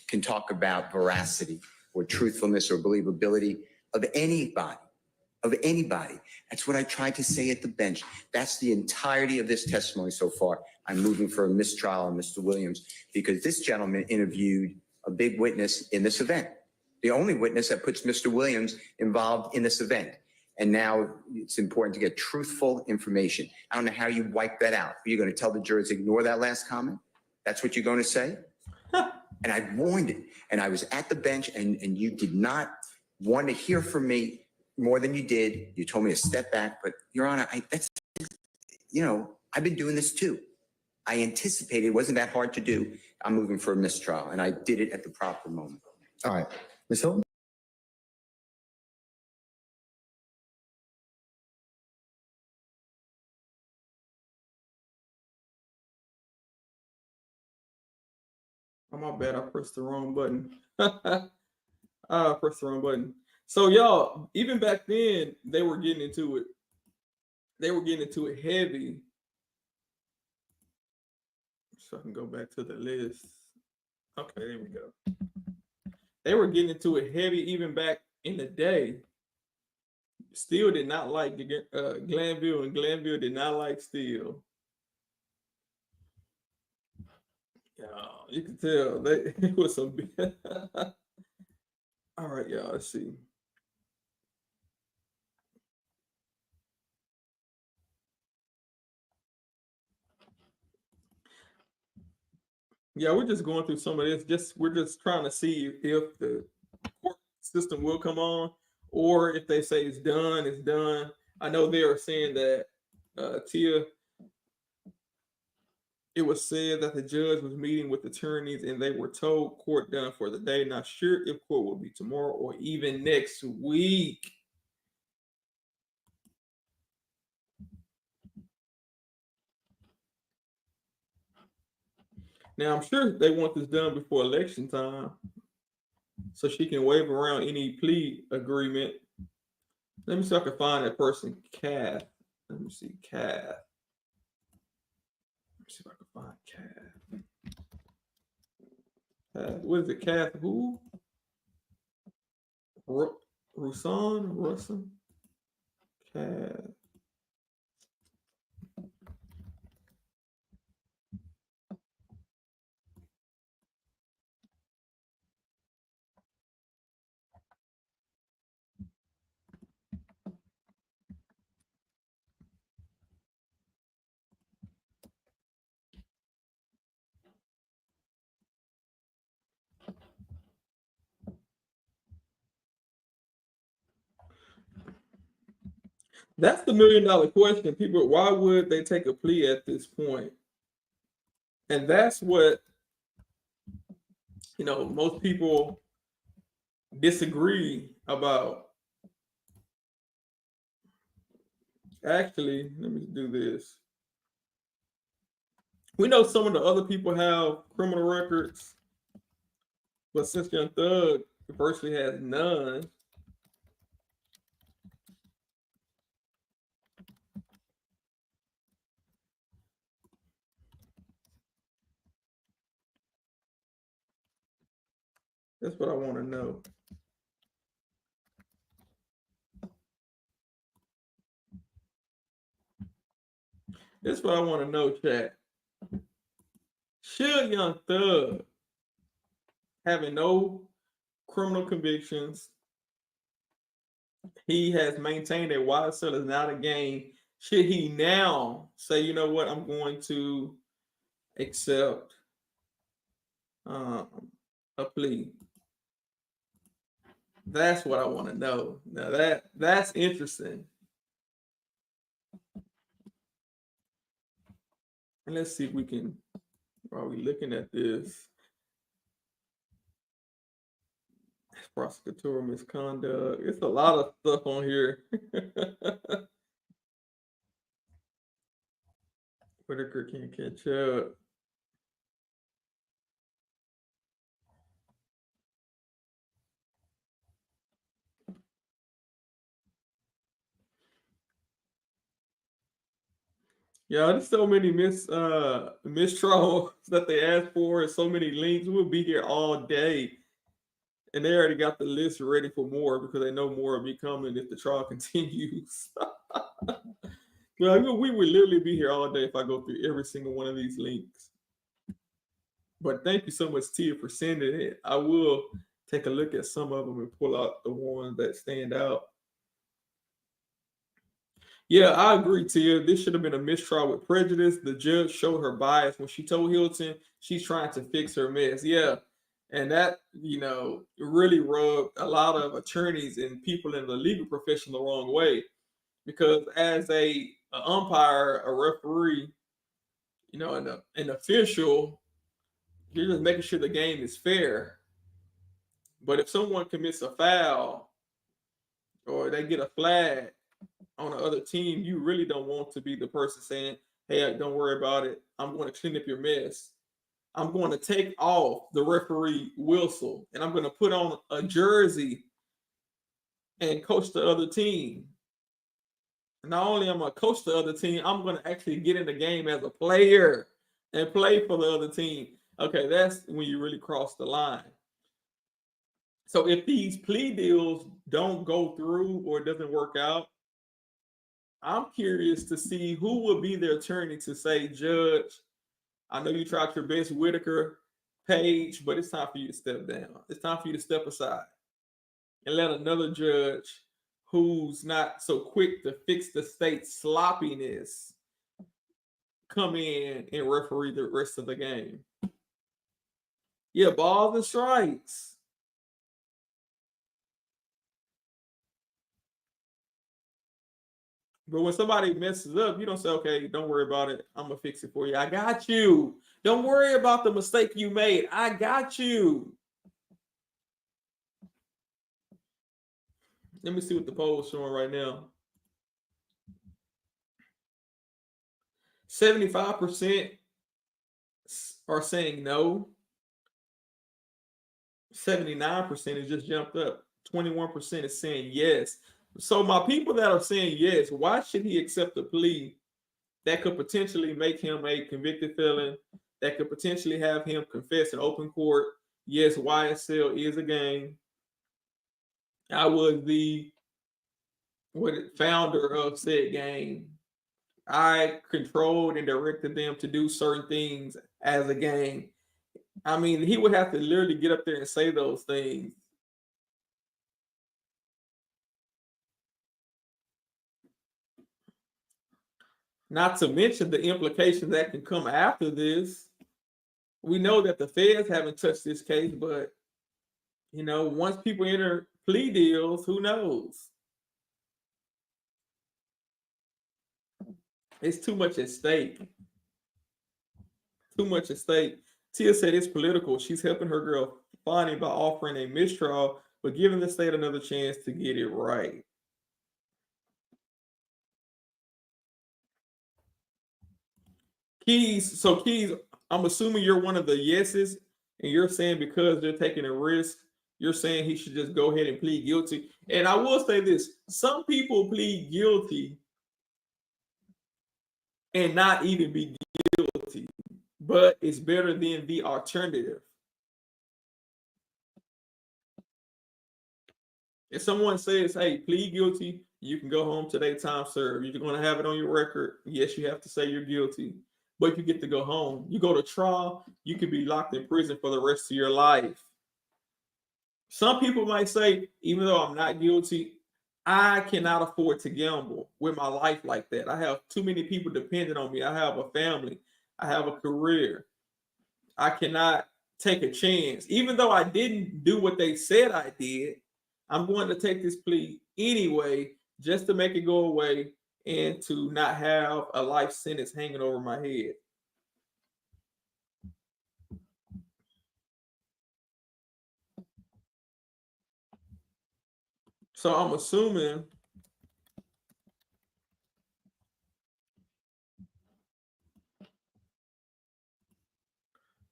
can talk about veracity or truthfulness or believability of anybody. That's what I tried to say at the bench. That's the entirety of this testimony so far. I'm moving for a mistrial on Mr. Williams because this gentleman interviewed a big witness in this event, the only witness that puts Mr. Williams involved in this event. And now it's important to get truthful information. I don't know how you wipe that out. You're going to tell the jurors, ignore that last comment? That's what you're going to say? And I warned it. And I was at the bench and you did not want to hear from me more than you did. You told me to step back, but Your Honor, I've been doing this too. I anticipated it wasn't that hard to do. I'm moving for a mistrial and I did it at the proper moment. All right, Ms. Hilton? Oh, my bad. I pressed the wrong button. I pressed the wrong button. So y'all, even back then, they were getting into it. They were getting into it heavy. So I can go back to the list. Okay, there we go. They were getting into it heavy even back in the day. Steele did not like Glanville, and Glanville did not like Steele. Yeah, you can tell it was some. All right, y'all. Let's see. Yeah, we're just going through some of this. We're just trying to see if the court system will come on, or if they say it's done, it's done. I know they are saying that Tia. It was said that the judge was meeting with attorneys and they were told court done for the day. Not sure if court will be tomorrow or even next week. Now, I'm sure they want this done before election time so she can wave around any plea agreement. Let me see if I can find that person, Kath. Let me see, Kath. Let me see if I can find Kath. What is it, Kath who? Russon? Kath. That's the $1 million question. People, why would they take a plea at this point? And that's what, most people disagree about. Actually, let me do this. We know some of the other people have criminal records, but since Young Thug virtually has none, that's what I want to know. That's what I want to know, chat. Should Young Thug, having no criminal convictions, he has maintained that YSL is not a gang, should he now say, you know what, I'm going to accept a plea? That's what I want to know. Now that's interesting. And let's see if we can, while we looking at this, prosecutorial misconduct. It's a lot of stuff on here. Whitaker can't catch up. Yeah, there's so many mistrials that they asked for, and so many links. We'll be here all day. And they already got the list ready for more because they know more will be coming if the trial continues. Well, we would literally be here all day if I go through every single one of these links. But thank you so much, Tia, for sending it. I will take a look at some of them and pull out the ones that stand out. Yeah, I agree, Tia. This should have been a mistrial with prejudice. The judge showed her bias when she told Hilton she's trying to fix her mess. Yeah. And that, really rubbed a lot of attorneys and people in the legal profession the wrong way. Because as an umpire, a referee, an official, you're just making sure the game is fair. But if someone commits a foul or they get a flag on the other team, you really don't want to be the person saying, hey, don't worry about it. I'm going to clean up your mess. I'm going to take off the referee whistle and I'm going to put on a jersey and coach the other team. Not only am I coach the other team, I'm going to actually get in the game as a player and play for the other team. Okay, that's when you really cross the line. So if these plea deals don't go through or it doesn't work out, I'm curious to see who will be their attorney to say, Judge, I know you tried your best, Whitaker, Paige, but it's time for you to step down. It's time for you to step aside and let another judge who's not so quick to fix the state's sloppiness come in and referee the rest of the game. Yeah, balls and strikes. But when somebody messes up, you don't say, okay, don't worry about it. I'm going to fix it for you. I got you. Don't worry about the mistake you made. I got you. Let me see what the poll is showing right now. 75% are saying no. 79% has just jumped up. 21% is saying yes. So my people that are saying yes, why should he accept a plea that could potentially make him a convicted felon, that could potentially have him confess in open court? Yes, YSL is a gang. I was the founder of said gang. I controlled and directed them to do certain things as a gang. I mean, he would have to literally get up there and say those things. Not to mention the implications that can come after this. We know that the feds haven't touched this case, but once people enter plea deals, who knows? It's too much at stake. Too much at stake. Tia said it's political. She's helping her girl Bonnie by offering a mistrial, but giving the state another chance to get it right. Keys, I'm assuming you're one of the yeses, and you're saying because they're taking a risk, you're saying he should just go ahead and plead guilty. And I will say this, some people plead guilty and not even be guilty, but it's better than the alternative. If someone says, hey, plead guilty, you can go home today, time served. You're going to have it on your record. Yes, you have to say you're guilty, but you get to go home. You go to trial, you could be locked in prison for the rest of your life. Some people might say, even though I'm not guilty, I cannot afford to gamble with my life like that. I have too many people dependent on me. I have a family. I have a career. I cannot take a chance. Even though I didn't do what they said I did, I'm going to take this plea anyway, just to make it go away and to not have a life sentence hanging over my head. So I'm assuming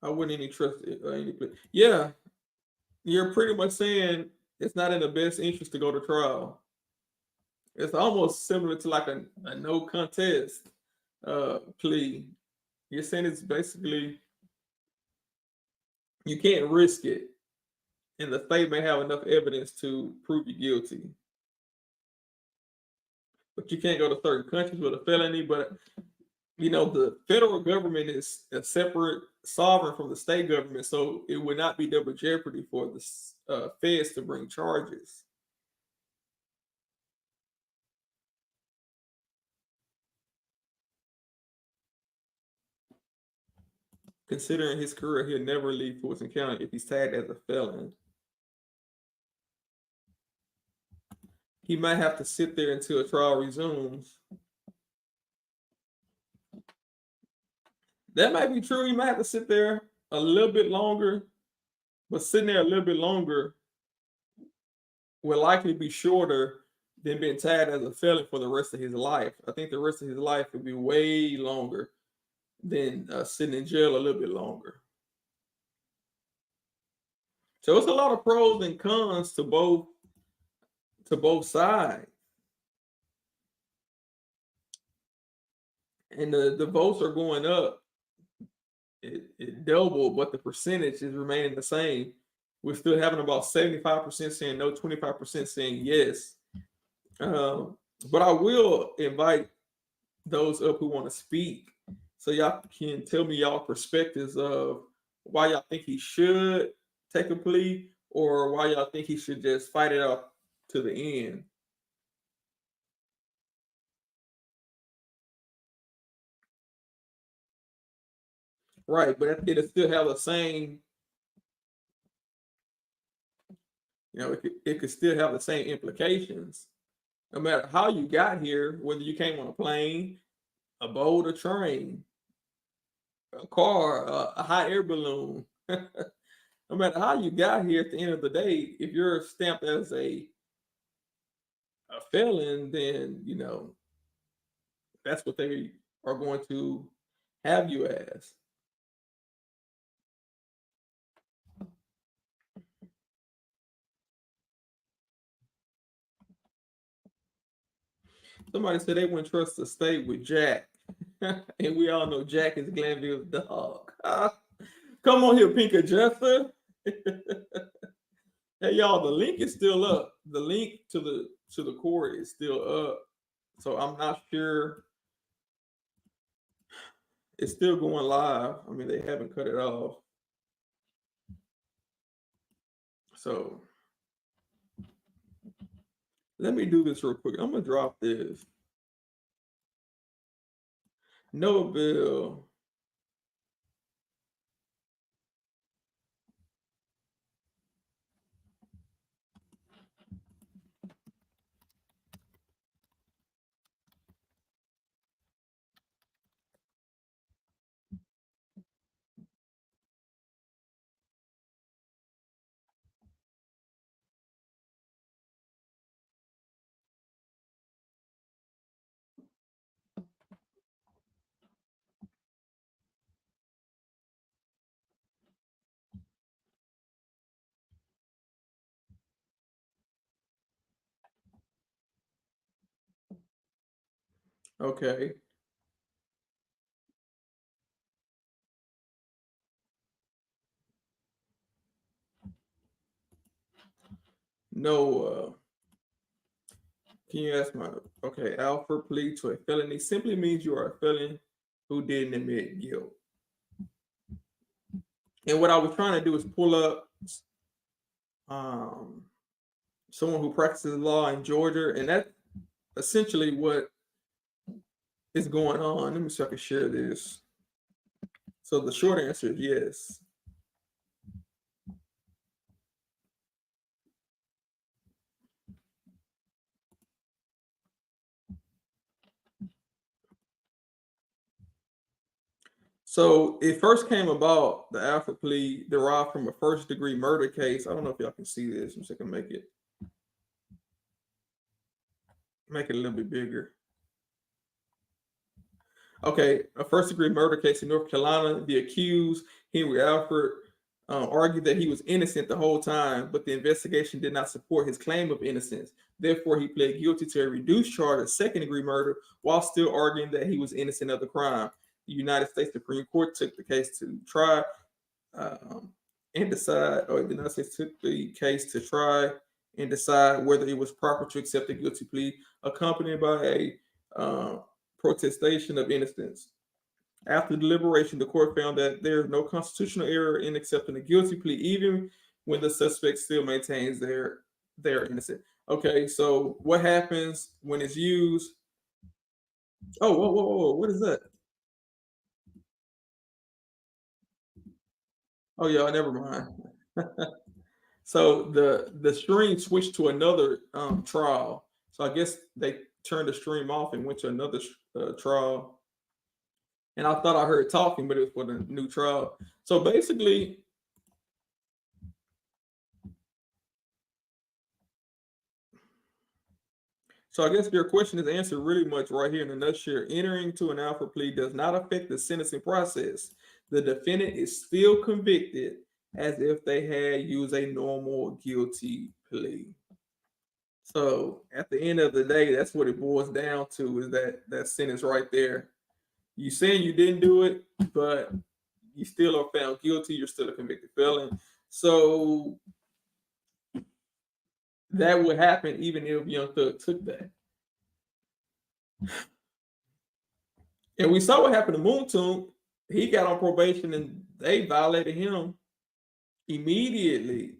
I wouldn't any trust any plea. Yeah, you're pretty much saying it's not in the best interest to go to trial. It's almost similar to like a no contest plea. You're saying it's basically you can't risk it, and the state may have enough evidence to prove you guilty. But you can't go to certain countries with a felony. But you know, the federal government is a separate sovereign from the state government, so it would not be double jeopardy for the feds to bring charges. Considering his career, he'll never leave Fulton County if he's tagged as a felon. He might have to sit there until a trial resumes. That might be true. He might have to sit there a little bit longer, but sitting there a little bit longer will likely be shorter than being tagged as a felon for the rest of his life. I think the rest of his life would be way longer than sitting in jail a little bit longer. So it's a lot of pros and cons to both sides. And the votes are going up. It doubled, but the percentage is remaining the same. We're still having about 75% saying no, 25% saying yes. But I will invite those up who want to speak, so y'all can tell me y'all perspectives of why y'all think he should take a plea, or why y'all think he should just fight it out to the end. Right, but it'll still have the same, you know, it could still have the same implications. No matter how you got here, whether you came on a plane, a boat, a train, a car, a hot air balloon. No matter how you got here, at the end of the day, if you're stamped as a felon, then you know that's what they are going to have you as. Somebody said they wouldn't trust the state with Jack. And we all know Jack is Glanville's dog. Come on here, Pink Adjuster. Hey y'all, the link is still up. The link to the court is still up. So I'm not sure. It's still going live. I mean, they haven't cut it off. So let me do this real quick. I'm gonna drop this. No bill. Okay. No, can you ask my, okay, Alford plea to a felony simply means you are a felon who didn't admit guilt. And what I was trying to do is pull up someone who practices law in Georgia, and that's essentially what is going on. Let me see if I can share this. So the short answer is yes. So it first came about, the Alford plea derived from a first-degree murder case. I don't know if y'all can see this. I'm just gonna make it a little bit bigger. Okay, a first-degree murder case in North Carolina. The accused, Henry Alford, argued that he was innocent the whole time, but the investigation did not support his claim of innocence. Therefore, he pled guilty to a reduced charge of second-degree murder while still arguing that he was innocent of the crime. The United States Supreme Court took the case to try and decide, or the United States took the case to try and decide whether it was proper to accept a guilty plea, accompanied by a protestation of innocence. After deliberation, the court found that there is no constitutional error in accepting a guilty plea, even when the suspect still maintains they're innocent. Okay, so what happens when it's used? Oh, whoa, what is that? Oh yeah, never mind. So the stream switched to another trial. So I guess they turned the stream off and went to another trial. And I thought I heard talking, but it was for the new trial. So basically, so I guess your question is answered really much right here in a nutshell. Entering to an Alford plea does not affect the sentencing process. The defendant is still convicted as if they had used a normal guilty plea. So at the end of the day, that's what it boils down to, is that sentence right there. You saying you didn't do it, but you still are found guilty. You're still a convicted felon. So that would happen even if Young Thug took that. And we saw what happened to Moon Tomb. He got on probation and they violated him immediately.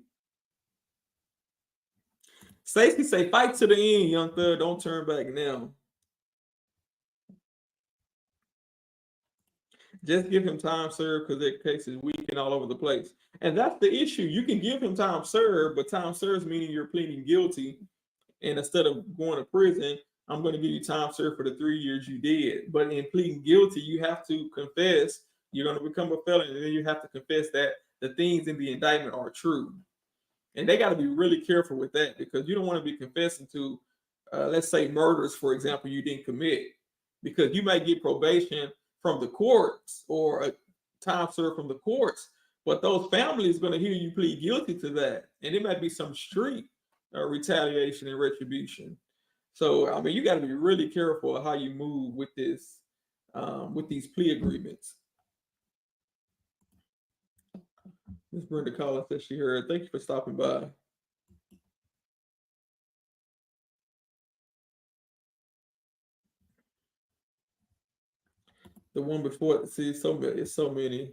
Stacey say, fight to the end, Young Thug. Don't turn back now. Just give him time served, because their case is weak and all over the place. And that's the issue. You can give him time served, but time served meaning you're pleading guilty. And instead of going to prison, I'm going to give you time served for the 3 years you did. But in pleading guilty, you have to confess you're going to become a felon, and then you have to confess that the things in the indictment are true. And they got to be really careful with that, because you don't want to be confessing to, let's say, murders, for example, you didn't commit, because you might get probation from the courts or a time served from the courts, but those families going to hear you plead guilty to that, and it might be some street retaliation and retribution. So I mean, you got to be really careful of how you move with this, with these plea agreements. Miss Brenda Collins says she heard. Thank you for stopping by. The one before, see, it's so many.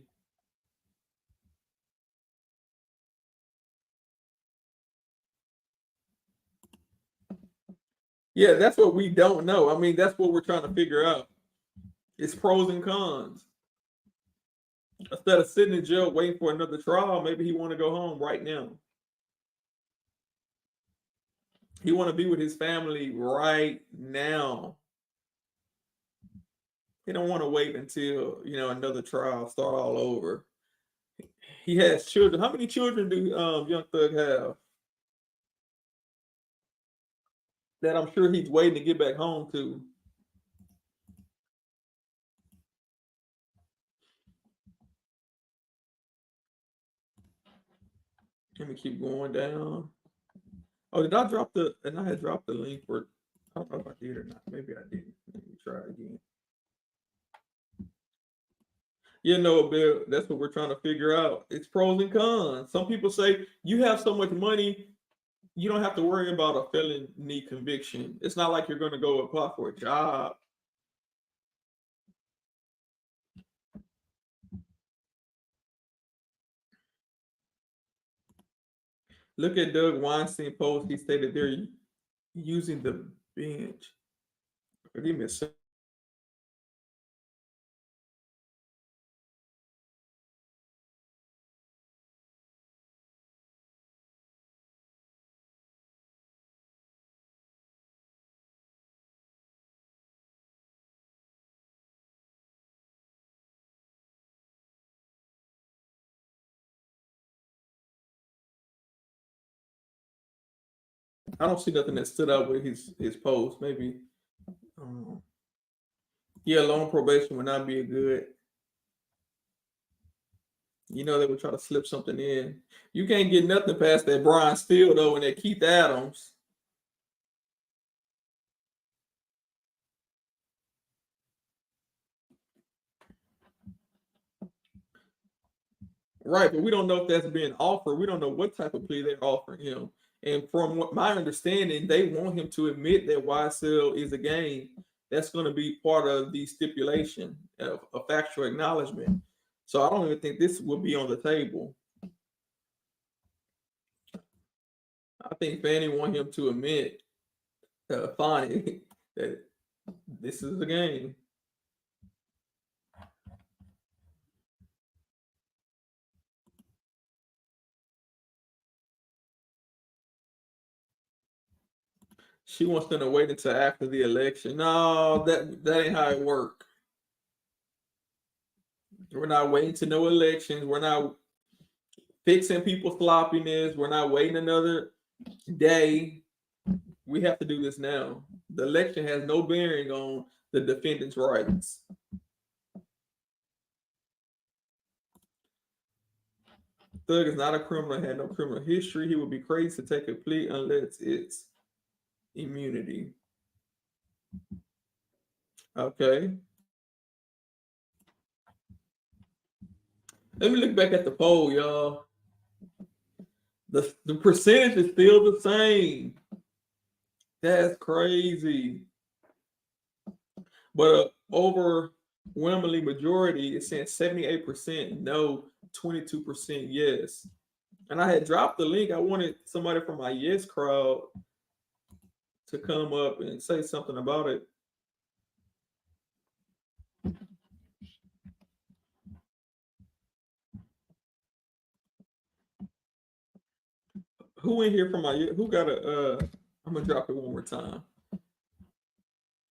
Yeah, that's what we don't know. I mean, that's what we're trying to figure out. It's pros and cons. Instead of sitting in jail waiting for another trial, maybe he want to go home right now. He want to be with his family right now. He don't want to wait until, another trial start all over. He has children. How many children do Young Thug have? That I'm sure he's waiting to get back home to. Let me keep going down. Oh, did I drop the? And I had dropped the link for. I don't know if I did or not. Maybe I didn't. Let me try again. Bill, that's what we're trying to figure out. It's pros and cons. Some people say you have so much money, you don't have to worry about a felony conviction. It's not like you're going to go apply for a job. Look at Doug Weinstein post. He stated they're using the bench. Give me a second. I don't see nothing that stood out with his post. Maybe, yeah, long probation would not be a good. You know, they would try to slip something in. You can't get nothing past that Brian Steele though, and that Keith Adams. Right, but we don't know if that's being offered. We don't know what type of plea they're offering him. And from what my understanding, they want him to admit that YSL is a game. That's going to be part of the stipulation of a factual acknowledgement. So I don't even think this will be on the table. I think Fannie want him to admit, Fonnie, that this is a game. She wants them to wait until after the election. No, that ain't how it works. We're not waiting to no elections. We're not fixing people's sloppiness. We're not waiting another day. We have to do this now. The election has no bearing on the defendant's rights. Thug is not a criminal, had no criminal history. He would be crazy to take a plea unless it's immunity. Okay. Let me look back at the poll, y'all. The percentage is still the same. That's crazy. But overwhelmingly majority is saying 78% no, 22% yes. And I had dropped the link. I wanted somebody from my yes crowd to come up and say something about it. Who in here from my who got a I'm gonna drop it one more time.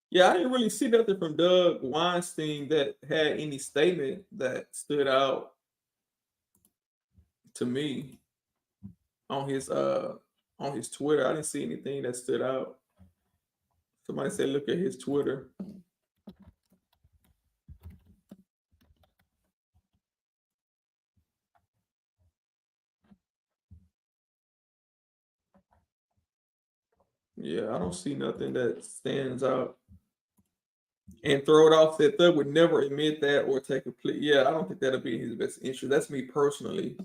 Yeah, I didn't really see nothing from Doug Weinstein that had any statement that stood out to me on his Twitter. I didn't see anything that stood out. Somebody said look at his Twitter. Yeah, I don't see nothing that stands out. And throw it off that Thug would never admit that or take a plea. Yeah, I don't think that'll be in his best interest. That's me personally.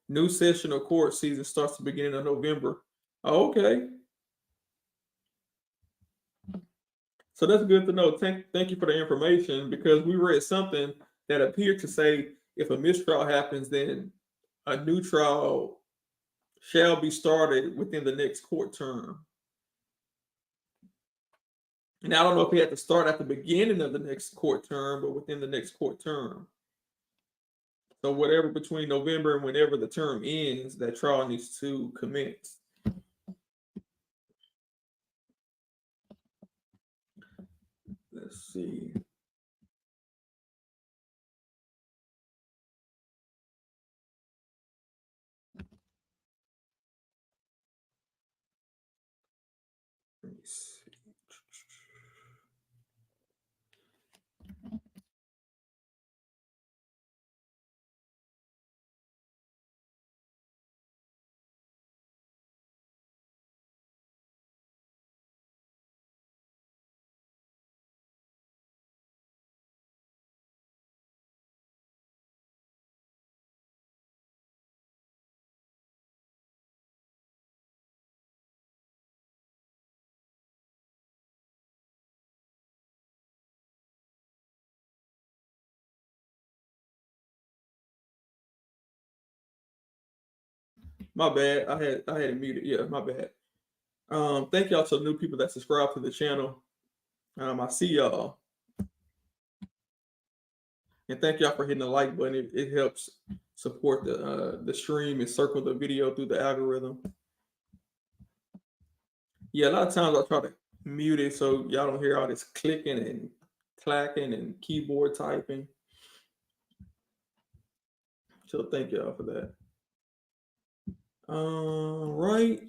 New session of court season starts the beginning of November. Oh, okay. So that's good to know. Thank you for the information because we read something that appeared to say if a mistrial happens, then a new trial shall be started within the next court term. And I don't know if he had to start at the beginning of the next court term, but within the next court term. So whatever between November and whenever the term ends, that trial needs to commence. Let's see. Let me see. My bad. I had it muted. Yeah, my bad. Thank y'all to the new people that subscribe to the channel. I see y'all. And thank y'all for hitting the like button. It helps support the stream and circle the video through the algorithm. Yeah, a lot of times I try to mute it so y'all don't hear all this clicking and clacking and keyboard typing. So thank y'all for that. Right.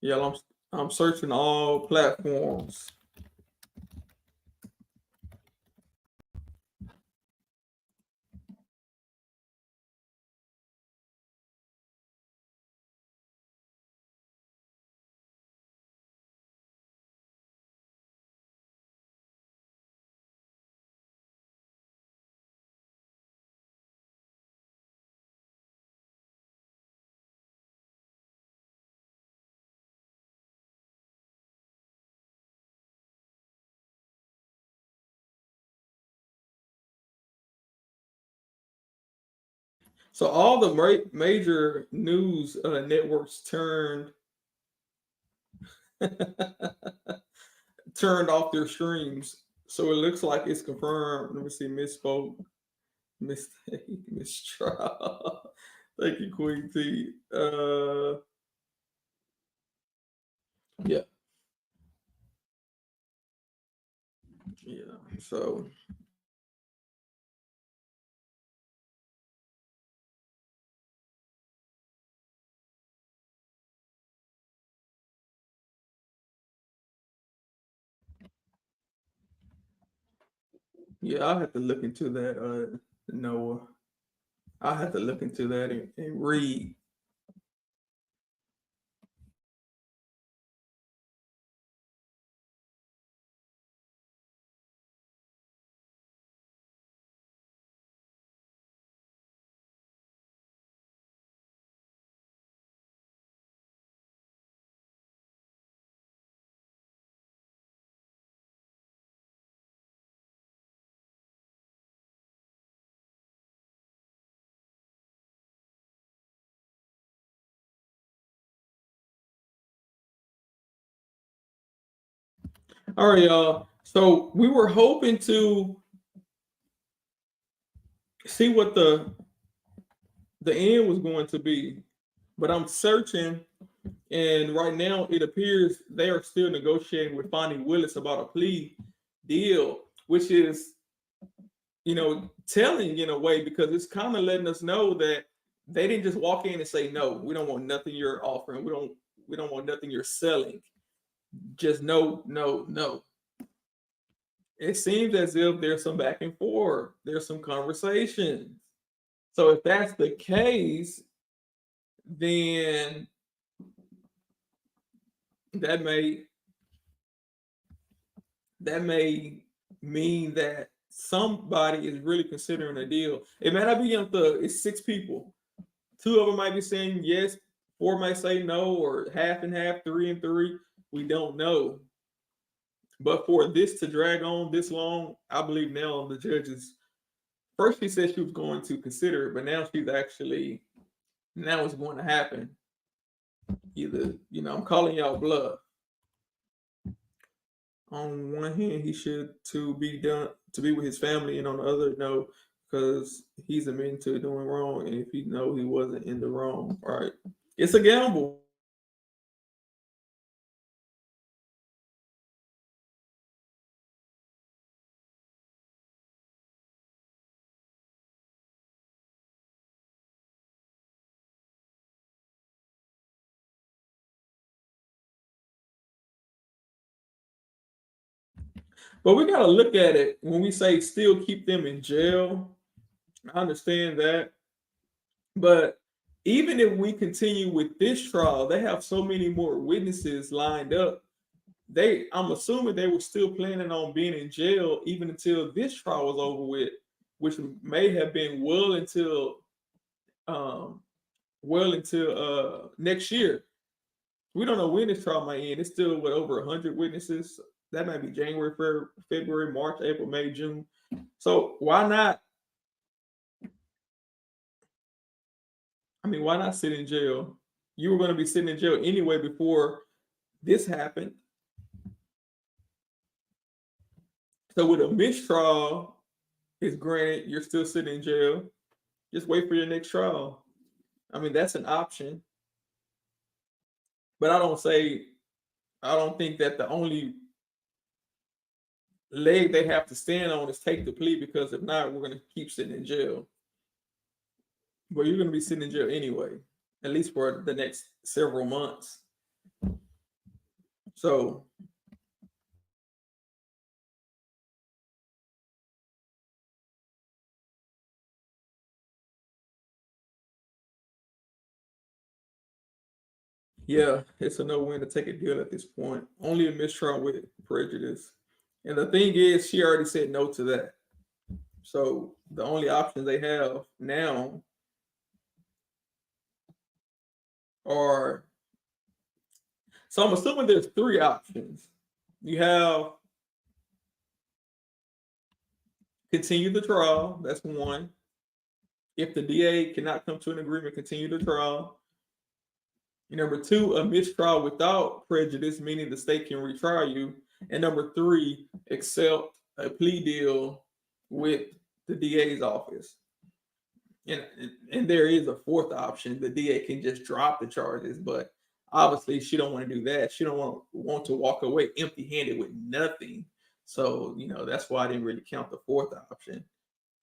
Yeah, I'm searching all platforms. So all the major news networks turned turned off their streams. So it looks like it's confirmed. Let me see. Misspoke. Mistake. Mistrial. Thank you, Queen T. Yeah. Yeah. So yeah, I'll have to look into that, Noah. I'll have to look into that and read. All right, y'all. So we were hoping to see what the end was going to be, but I'm searching, and right now it appears they are still negotiating with Fonnie Willis about a plea deal, which is, telling in a way, because it's kind of letting us know that they didn't just walk in and say, no, we don't want nothing you're offering. We don't want nothing you're selling. Just no, no, no. It seems as if there's some back and forth. There's some conversations. So if that's the case, then that may mean that somebody is really considering a deal. It may not be it's 6 people. 2 of them might be saying yes, 4 might say no, or half and half, 3 and 3. We don't know. But for this to drag on this long, I believe now the judges. First, she said she was going to consider it, but now now it's going to happen. Either, I'm calling y'all bluff. On one hand, he should to be with his family, and on the other, no, because he's admitting to doing wrong, and if he know he wasn't in the wrong, right? It's a gamble. But we got to look at it when we say still keep them in jail. I understand that. But even if we continue with this trial, they have so many more witnesses lined up. I'm assuming they were still planning on being in jail even until this trial was over with, which may have been well until next year. We don't know when this trial might end. It's still over 100 witnesses. That might be January, February, March, April, May, June. So why not? Why not sit in jail? You were going to be sitting in jail anyway before this happened. So with a mistrial is granted, you're still sitting in jail. Just wait for your next trial. That's an option. But I don't think that the only leg they have to stand on is take the plea, because if not, we're going to keep sitting in jail. Well, you're going to be sitting in jail anyway, at least for the next several months. So, yeah, it's a no-win to take a deal at this point. Only a mistrial with prejudice. And the thing is, she already said no to that. So the only options they have now are, so I'm assuming there's three options. You have continue the trial, that's one. If the DA cannot come to an agreement, continue the trial. Number two, a mistrial without prejudice, meaning the state can retry you. And number three, accept a plea deal with the DA's office. And there is a fourth option. The DA can just drop the charges, but obviously she don't want to do that. She don't want to walk away empty-handed with nothing. So, that's why I didn't really count the fourth option.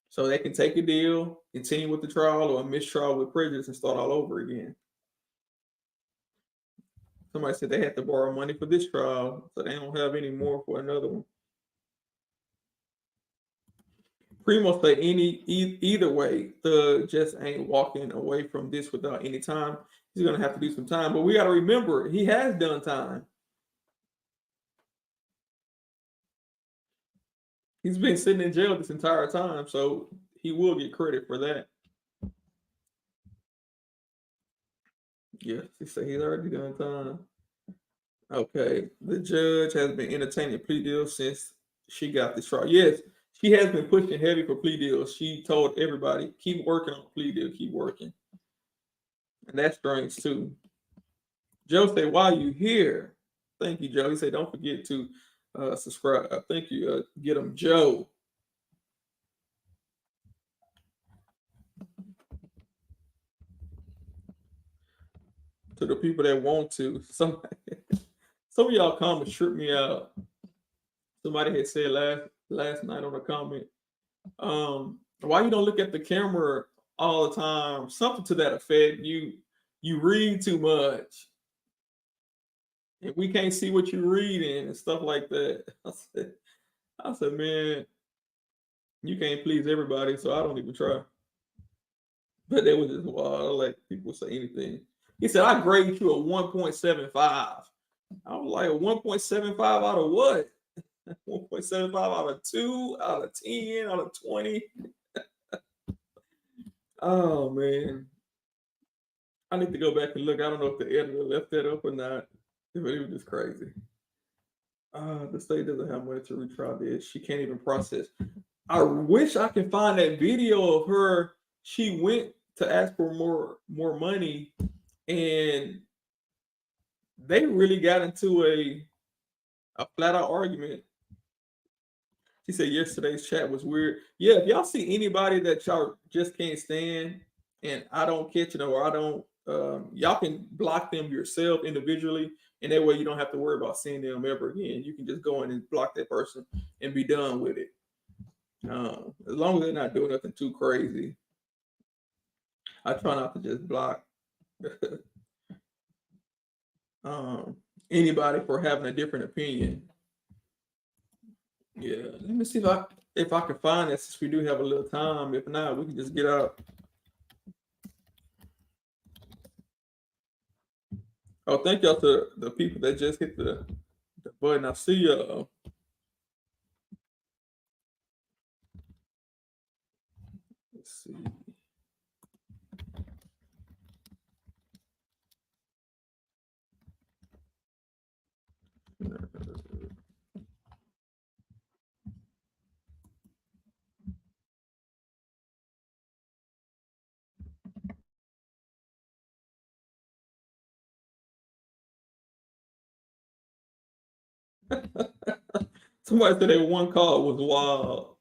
So they can take a deal, continue with the trial, or a mistrial with prejudice and start all over again. Somebody said they had to borrow money for this trial, so they don't have any more for another one. Primo say either way, Thug just ain't walking away from this without any time. He's gonna have to do some time, but we got to remember he has done time. He's been sitting in jail this entire time, so he will get credit for that. Yes, he said he's already done time. Okay, the judge has been entertaining plea deals since she got this trial. Yes, she has been pushing heavy for plea deals. She told everybody, keep working on plea deal, keep working. And that's strange too. Joe said, why are you here? Thank you, Joe. He said, don't forget to subscribe. Thank you. Get him, Joe. To the people that want to. Some of y'all comments trip me out. Somebody had said last night on a comment, why you don't look at the camera all the time? Something to that effect. You read too much. And we can't see what you're reading and stuff like that. I said, man, you can't please everybody, so I don't even try. But that was just wild. Like people say anything. He said, I grade you a 1.75. I was like, a 1.75 out of what? 1.75 out of 2, out of 10, out of 20. Oh man. I need to go back and look. I don't know if the editor left that up or not. But it was just crazy. The state doesn't have money to retry this. She can't even process. I wish I could find that video of her. She went to ask for more money, and they really got into a flat out argument. She said yesterday's chat was weird. Yeah, if y'all see anybody that y'all just can't stand, and I don't catch it or I don't, y'all can block them yourself individually, and that way you don't have to worry about seeing them ever again. You can just go in and block that person and be done with it. As long as they're not doing nothing too crazy. I try not to just block anybody for having a different opinion. Yeah, let me see if I can find it since we do have a little time. If not, we can just get out. Oh, thank y'all to the people that just hit the button. I see y'all. Let's see. Somebody said that one call was wild.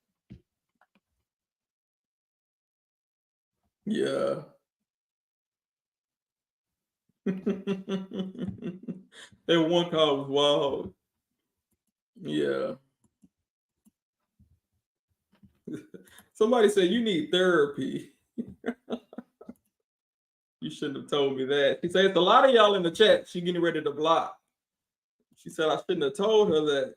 Yeah. That one call was wild. Yeah. Somebody said you need therapy. You shouldn't have told me that. She said, it's a lot of y'all in the chat. She getting ready to block. She said, I shouldn't have told her that.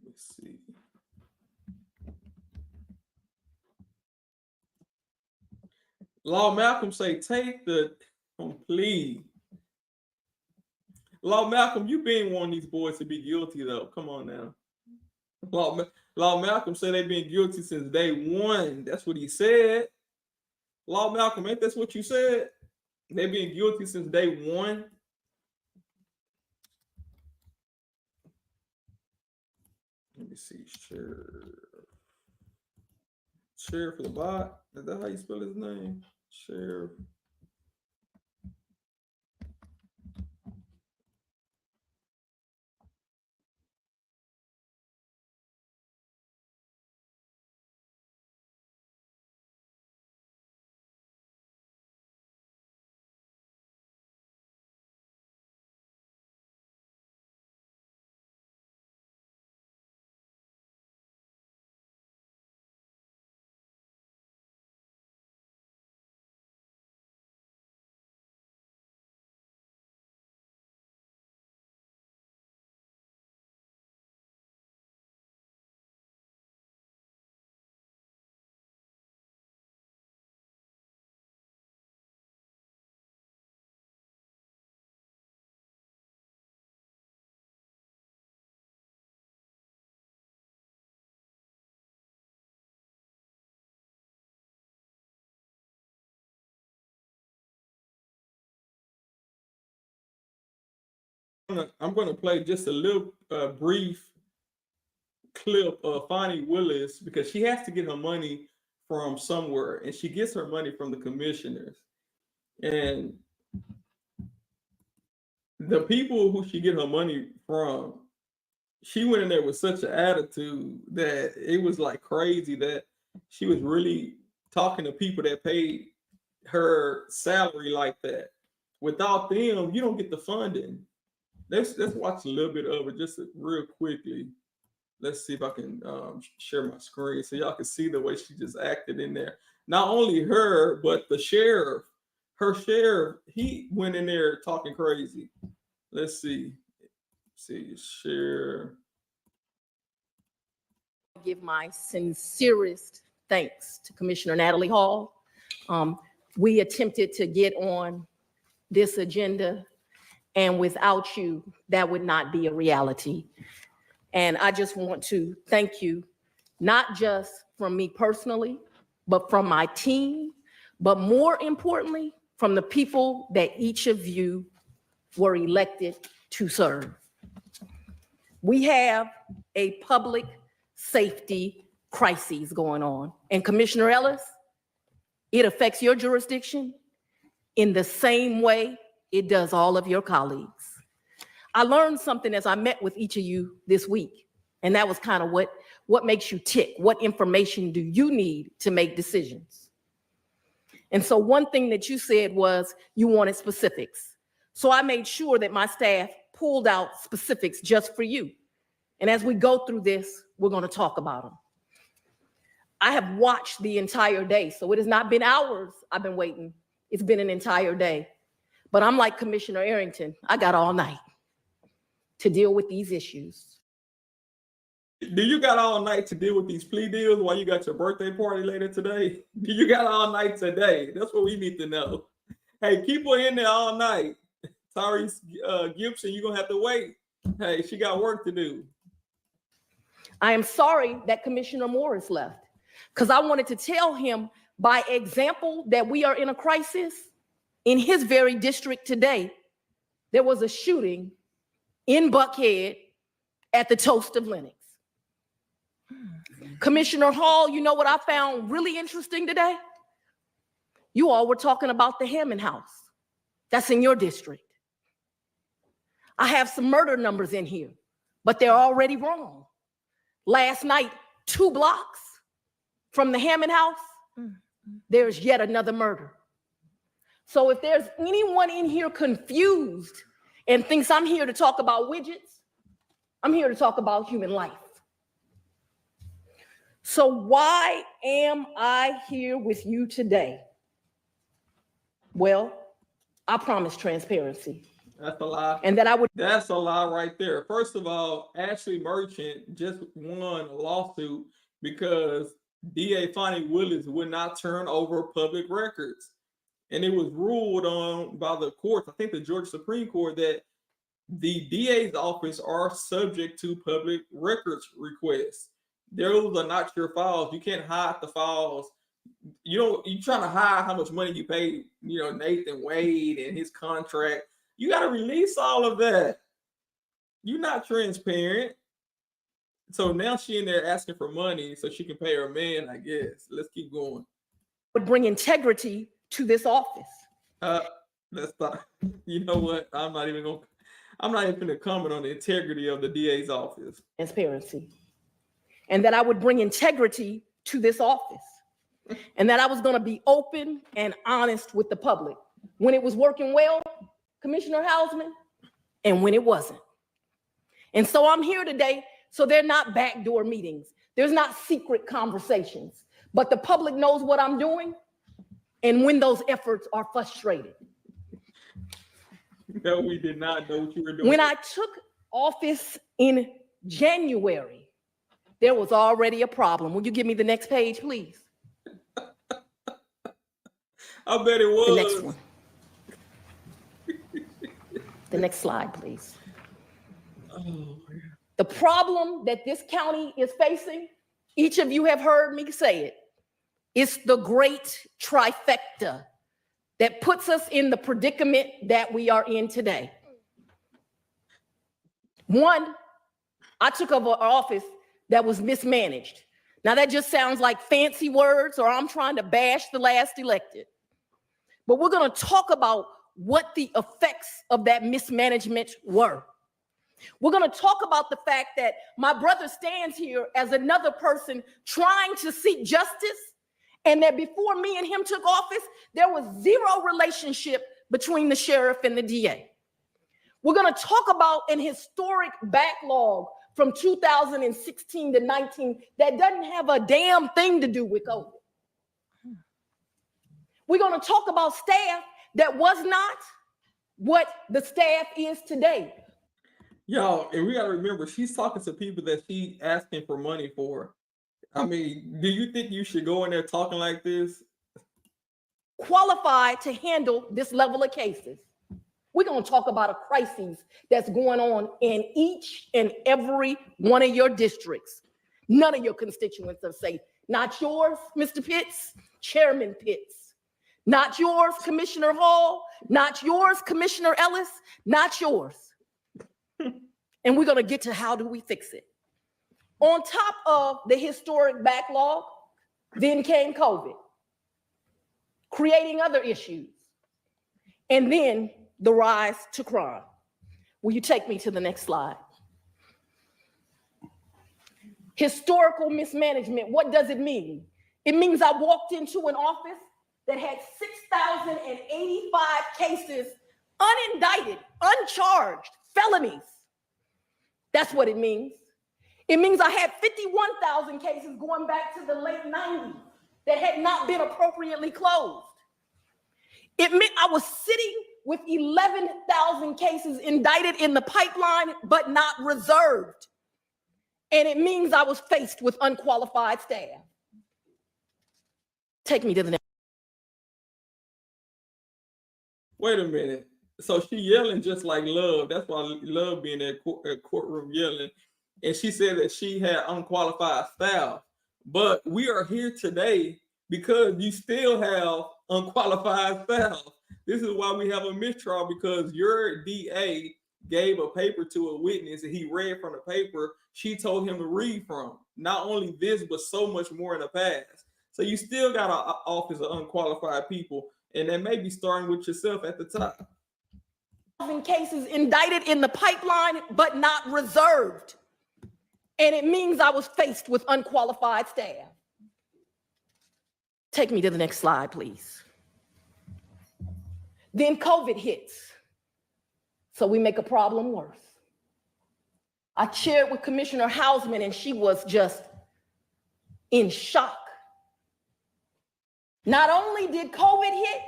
Let's see. Law Malcolm say, take the plea. Law Malcolm, you been wanting these boys to be guilty though. Come on now. Law Malcolm said they've been guilty since day one. That's what he said. Law Malcolm, ain't that's what you said? They've been guilty since day one. Let me see. Sheriff of the bot. Is that how you spell his name? Sheriff. I'm gonna play just a little brief clip of Fonnie Willis because she has to get her money from somewhere, and she gets her money from the commissioners. And the people who she get her money from, she went in there with such an attitude that it was like crazy that she was really talking to people that paid her salary like that. Without them, you don't get the funding. Let's watch a little bit of it just real quickly. Let's see if I can share my screen so y'all can see the way she just acted in there. Not only her, but the sheriff. Her sheriff, he went in there talking crazy. Let's see. Share. Give my sincerest thanks to Commissioner Natalie Hall. We attempted to get on this agenda, and without you, that would not be a reality. And I just want to thank you, not just from me personally, but from my team, but more importantly, from the people that each of you were elected to serve. We have a public safety crisis going on. And Commissioner Ellis, it affects your jurisdiction in the same way it does all of your colleagues. I learned something as I met with each of you this week, and that was kind of what makes you tick. What information do you need to make decisions? And so one thing that you said was you wanted specifics. So I made sure that my staff pulled out specifics just for you. And as we go through this, we're going to talk about them. I have watched the entire day, so it has not been hours I've been waiting. It's been an entire day. But I'm like Commissioner Arrington. I got all night to deal with these issues. Do you got all night to deal with these plea deals while you got your birthday party later today? Do you got all night today? That's what we need to know. Hey, keep her in there all night. Tyrese Gibson, you're going to have to wait. Hey, she got work to do. I am sorry that Commissioner Morris left, because I wanted to tell him by example that we are in a crisis. In his very district today, there was a shooting in Buckhead at the Toast of Lenox. Commissioner Hall, you know what I found really interesting today? You all were talking about the Hammond House. That's in your district. I have some murder numbers in here, but they're already wrong. Last night, 2 blocks from the Hammond House, there's yet another murder. So if there's anyone in here confused and thinks I'm here to talk about widgets, I'm here to talk about human life. So why am I here with you today? Well, I promise transparency. That's a lie. And that I would. That's a lie right there. First of all, Ashley Merchant just won a lawsuit because DA Fonnie Willis would not turn over public records. And it was ruled on by the courts, I think the Georgia Supreme Court, that the DA's office are subject to public records requests. Those are not your files. You can't hide the files. You're trying to hide how much money you paid, Nathan Wade and his contract. You got to release all of that. You're not transparent. So now she in there asking for money so she can pay her man, I guess. Let's keep going. Would bring integrity to this office. Let's stop. You know what? I'm not even gonna comment on the integrity of the DA's office. Transparency. And that I would bring integrity to this office. And that I was going to be open and honest with the public when it was working well, Commissioner Hausman, and when it wasn't. And so I'm here today, so they're not backdoor meetings. There's not secret conversations, but the public knows what I'm doing and when those efforts are frustrated. No, we did not know what you were doing. When I took office in January, there was already a problem. Will you give me the next page, please? I bet it was. The next one. The next slide, please. Oh, the problem that this county is facing, each of you have heard me say it, it's the great trifecta that puts us in the predicament that we are in today. One, I took over an office that was mismanaged. Now that just sounds like fancy words, or I'm trying to bash the last elected. But we're going to talk about what the effects of that mismanagement were. We're going to talk about the fact that my brother stands here as another person trying to seek justice, and that before me and him took office, there was zero relationship between the sheriff and the DA. We're going to talk about an historic backlog from 2016 to 19 that doesn't have a damn thing to do with COVID. We're going to talk about staff that was not what the staff is today. Y'all, and we got to remember, she's talking to people that she's asking for money for. I mean, do you think you should go in there talking like this? Qualified to handle this level of cases. We're going to talk about a crisis that's going on in each and every one of your districts. None of your constituents are safe. Not yours, Mr. Pitts, Chairman Pitts. Not yours, Commissioner Hall. Not yours, Commissioner Ellis. Not yours. And we're going to get to how do we fix it. On top of the historic backlog, then came COVID, creating other issues, and then the rise to crime. Will you take me to the next slide? Historical mismanagement, what does it mean? It means I walked into an office that had 6,085 cases, unindicted, uncharged, felonies. That's what it means. It means I had 51,000 cases going back to the late 90s that had not been appropriately closed. It meant I was sitting with 11,000 cases indicted in the pipeline, but not reserved. And it means I was faced with unqualified staff. Take me to the next. Wait a minute. So she yelling just like Love. That's why Love being in that courtroom yelling. And she said that she had unqualified staff. But we are here today because you still have unqualified staff. This is why we have a mistrial, because your DA gave a paper to a witness and he read from the paper she told him to read from. Not only this, but so much more in the past. So you still got an office of unqualified people, and that may be starting with yourself at the top. Cases indicted in the pipeline, but not reserved. And it means I was faced with unqualified staff. Take me to the next slide, please. Then COVID hits. So we make a problem worse. I shared with Commissioner Hausman and she was just in shock. Not only did COVID hit,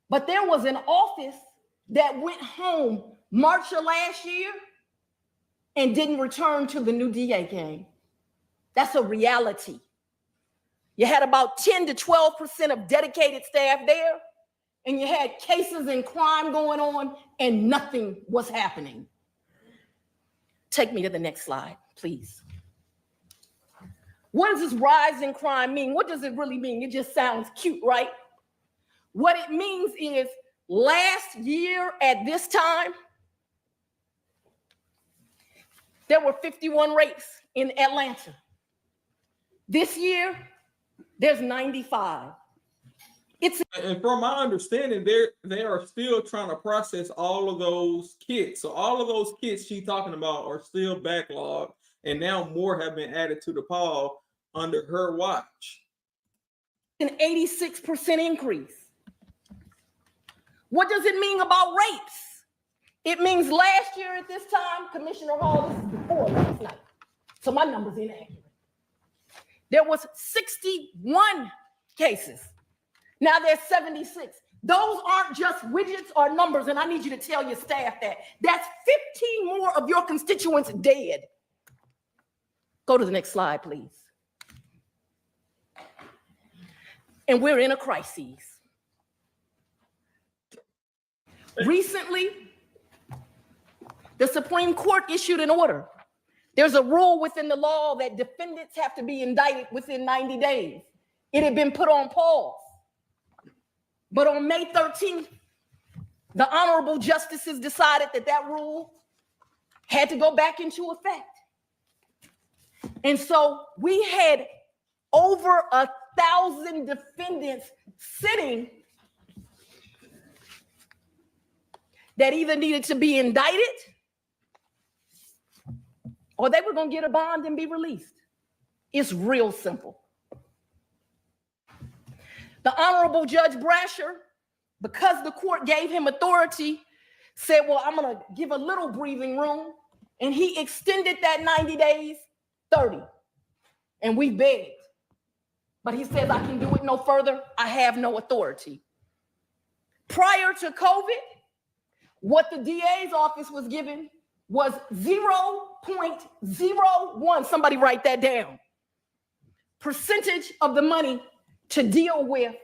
but there was an office that went home March of last year and didn't return till the new DA came. That's a reality. You had about 10 to 12% of dedicated staff there, and you had cases and crime going on, and nothing was happening. Take me to the next slide, please. What does this rise in crime mean? What does it really mean? It just sounds cute, right? What it means is last year at this time, there were 51 rapes in Atlanta. This year, there's 95. And from my understanding, they are still trying to process all of those kits. So all of those kits she's talking about are still backlogged, and now more have been added to the pile under her watch. An 86% increase. What does it mean about rapes? It means last year at this time, Commissioner Hall, this is before last night, so my number's inaccurate. There was 61 cases. Now there's 76. Those aren't just widgets or numbers, and I need you to tell your staff that. That's 15 more of your constituents dead. Go to the next slide, please. And we're in a crisis. Recently, the Supreme Court issued an order. There's a rule within the law that defendants have to be indicted within 90 days. It had been put on pause. But on May 13th, the honorable justices decided that that rule had to go back into effect. And so we had over 1,000 defendants sitting that either needed to be indicted or they were going to get a bond and be released. It's real simple. The Honorable Judge Brasher, because the court gave him authority, said, well, I'm going to give a little breathing room. And he extended that 90 days, 30. And we begged. But he says, I can do it no further. I have no authority. Prior to COVID, what the DA's office was given was 0.01, somebody write that down, percentage of the money to deal with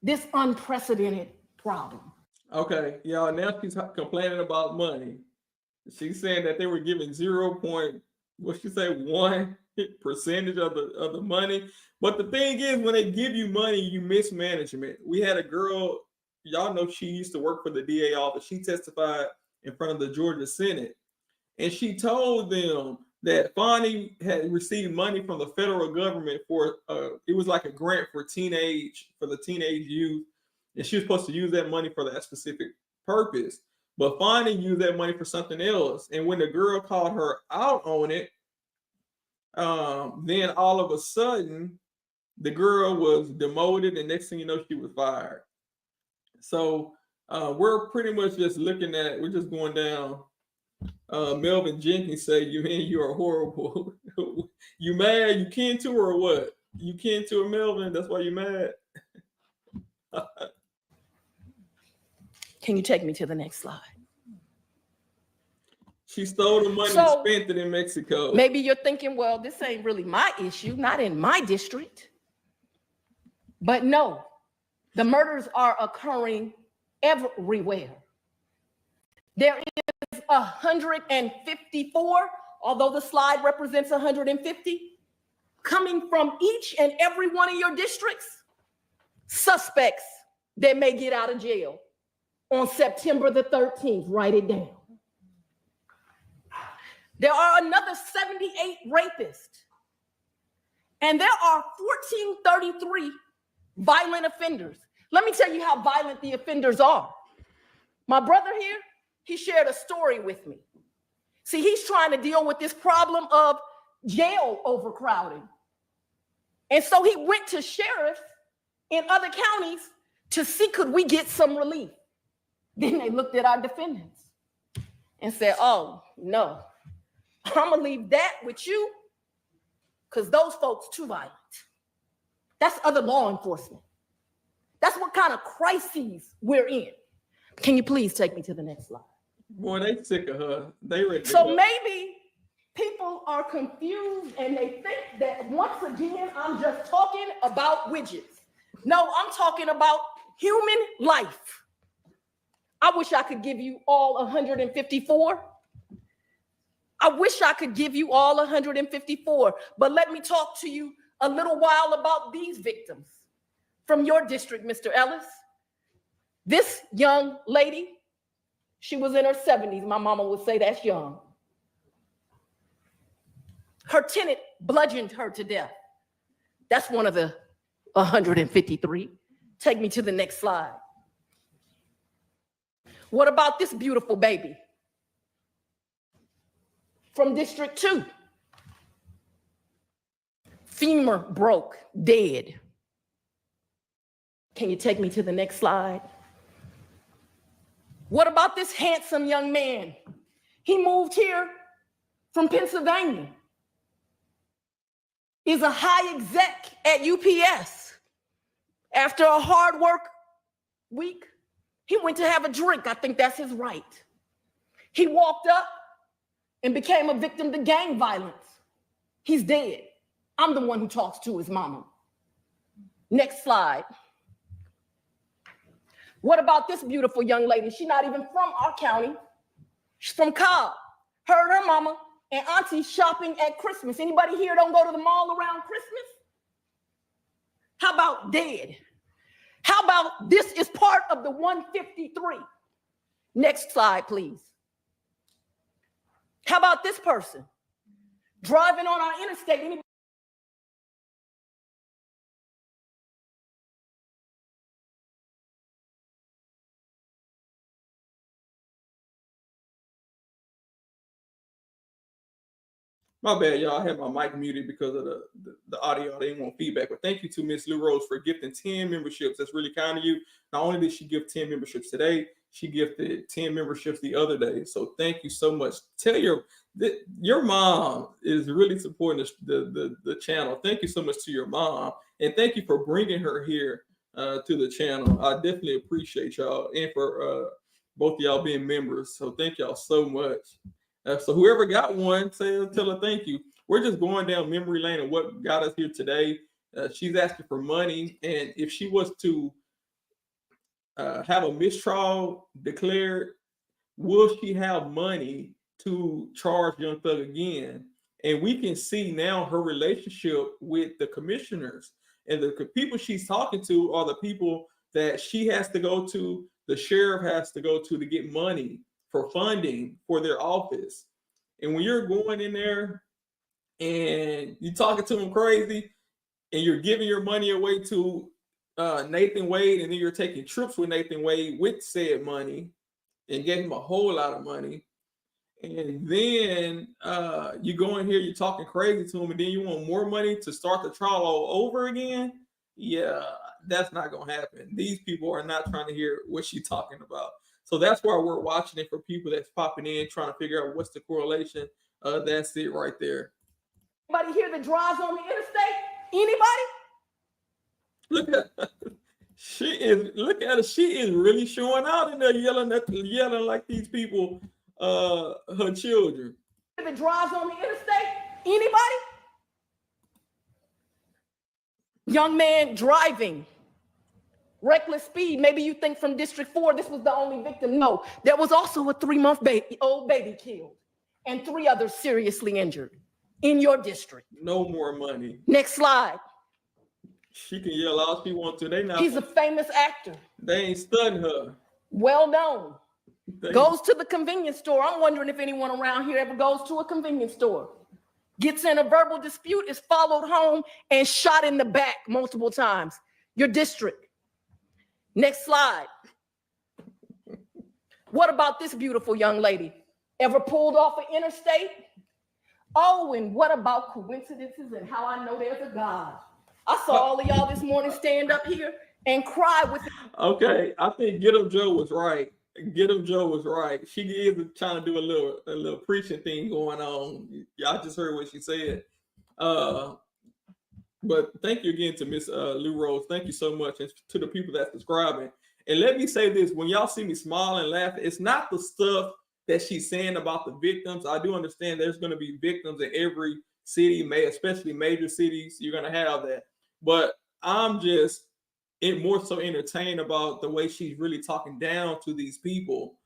this unprecedented problem. Okay, y'all, now she's complaining about money. She's saying that they were giving 1% of the money. But the thing is, when they give you money, you mismanagement. We had a girl, y'all know she used to work for the DA office. She testified in front of the Georgia Senate. And she told them that Fonnie had received money from the federal government for, it was like a grant for the teenage youth. And she was supposed to use that money for that specific purpose. But Fonnie used that money for something else. And when the girl called her out on it, then all of a sudden, the girl was demoted, and next thing you know, she was fired. So we're pretty much just looking at, we're just going down. Melvin Jenkins say, you are horrible. You mad? You kin to her or what? You kin to her, Melvin? That's why you mad? Can you take me to the next slide? She stole the money and spent it in Mexico. Maybe you're thinking, well, this ain't really my issue, not in my district. But no, the murders are occurring everywhere. There is 154, although the slide represents 150, coming from each and every one of your districts, suspects that may get out of jail on September the 13th. Write it down. There are another 78 rapists, and there are 1,433 violent offenders. Let me tell you how violent the offenders are. My brother here, he shared a story with me. See, he's trying to deal with this problem of jail overcrowding. And so he went to sheriffs in other counties to see could we get some relief. Then they looked at our defendants and said, oh, no, I'm gonna leave that with you because those folks too violent. That's other law enforcement. That's what kind of crises we're in. Can you please take me to the next slide? Boy, they sick of her. They ready to So go. maybe people are confused and they think that once again, I'm just talking about widgets. No, I'm talking about human life. I wish I could give you all 154. I wish I could give you all 154, but let me talk to you a little while about these victims from your district, Mr. Ellis. This young lady, she was in her 70s. My mama would say that's young. Her tenant bludgeoned her to death. That's one of the 153. Take me to the next slide. What about this beautiful baby from District 2? Femur broke, dead. Can you take me to the next slide? What about this handsome young man? He moved here from Pennsylvania. He's a high exec at UPS. After a hard work week, he went to have a drink. I think that's his right. He walked up and became a victim to gang violence. He's dead. I'm the one who talks to his mama. Next slide. What about this beautiful young lady? She's not even from our county. She's from Cobb. Her and her mama and auntie shopping at Christmas. Anybody here don't go to the mall around Christmas? How about dead? How about this is part of the 153? Next slide, please. How about this person? Driving on our interstate. Anybody? My bad, y'all. I had my mic muted because of the audio. I didn't want feedback. But thank you to Miss Lou Rose for gifting 10 memberships. That's really kind of you. Not only did she give 10 memberships today, she gifted 10 memberships the other day. So thank you so much. Tell your mom is really supporting the channel. Thank you so much to your mom. And thank you for bringing her here to the channel. I definitely appreciate y'all and for both of y'all being members. So thank y'all so much. So whoever got one, tell her thank you. We're just going down memory lane of what got us here today. She's asking for money, and if she was to have a mistrial declared, will she have money to charge Young Thug again? And we can see now her relationship with the commissioners, and the people she's talking to are the people that she has to go to, the sheriff has to go to get money for funding for their office. And when you're going in there and you're talking to them crazy and you're giving your money away to Nathan Wade, and then you're taking trips with Nathan Wade with said money and getting him a whole lot of money, and then you go in here, you're talking crazy to him, and then you want more money to start the trial all over again, yeah, that's not going to happen. These people are not trying to hear what she's talking about. So that's why we're watching it for people that's popping in, trying to figure out what's the correlation. That's it right there. Anybody here that drives on the interstate? Anybody? Look at her. Look at her. She is really showing out in there, yelling like these people, her children. That drives on the interstate? Anybody? Young man driving. Reckless speed. Maybe you think from District 4, this was the only victim. No, there was also a 3-month old baby killed and 3 others seriously injured in your district. No more money. Next slide. She can yell all she wants to. He's a famous actor. They ain't studying her. Well known. Goes to the convenience store. I'm wondering if anyone around here ever goes to a convenience store. Gets in a verbal dispute, is followed home and shot in the back multiple times. Your district. Next slide. What about this beautiful young lady? Ever pulled off an interstate? Oh, and what about coincidences and how I know there's a God? I saw all of y'all this morning stand up here and cry with Okay, I think Get 'em Joe was right. Get 'em Joe was right. She is trying to do a little preaching thing going on. Y'all just heard what she said. But thank you again to Miss Lou Rose. Thank you so much, and to the people that's subscribing. And let me say this: when y'all see me smile and laugh, it's not the stuff that she's saying about the victims. I do understand there's going to be victims in every city, especially major cities. You're going to have that. But I'm just more so entertained about the way she's really talking down to these people,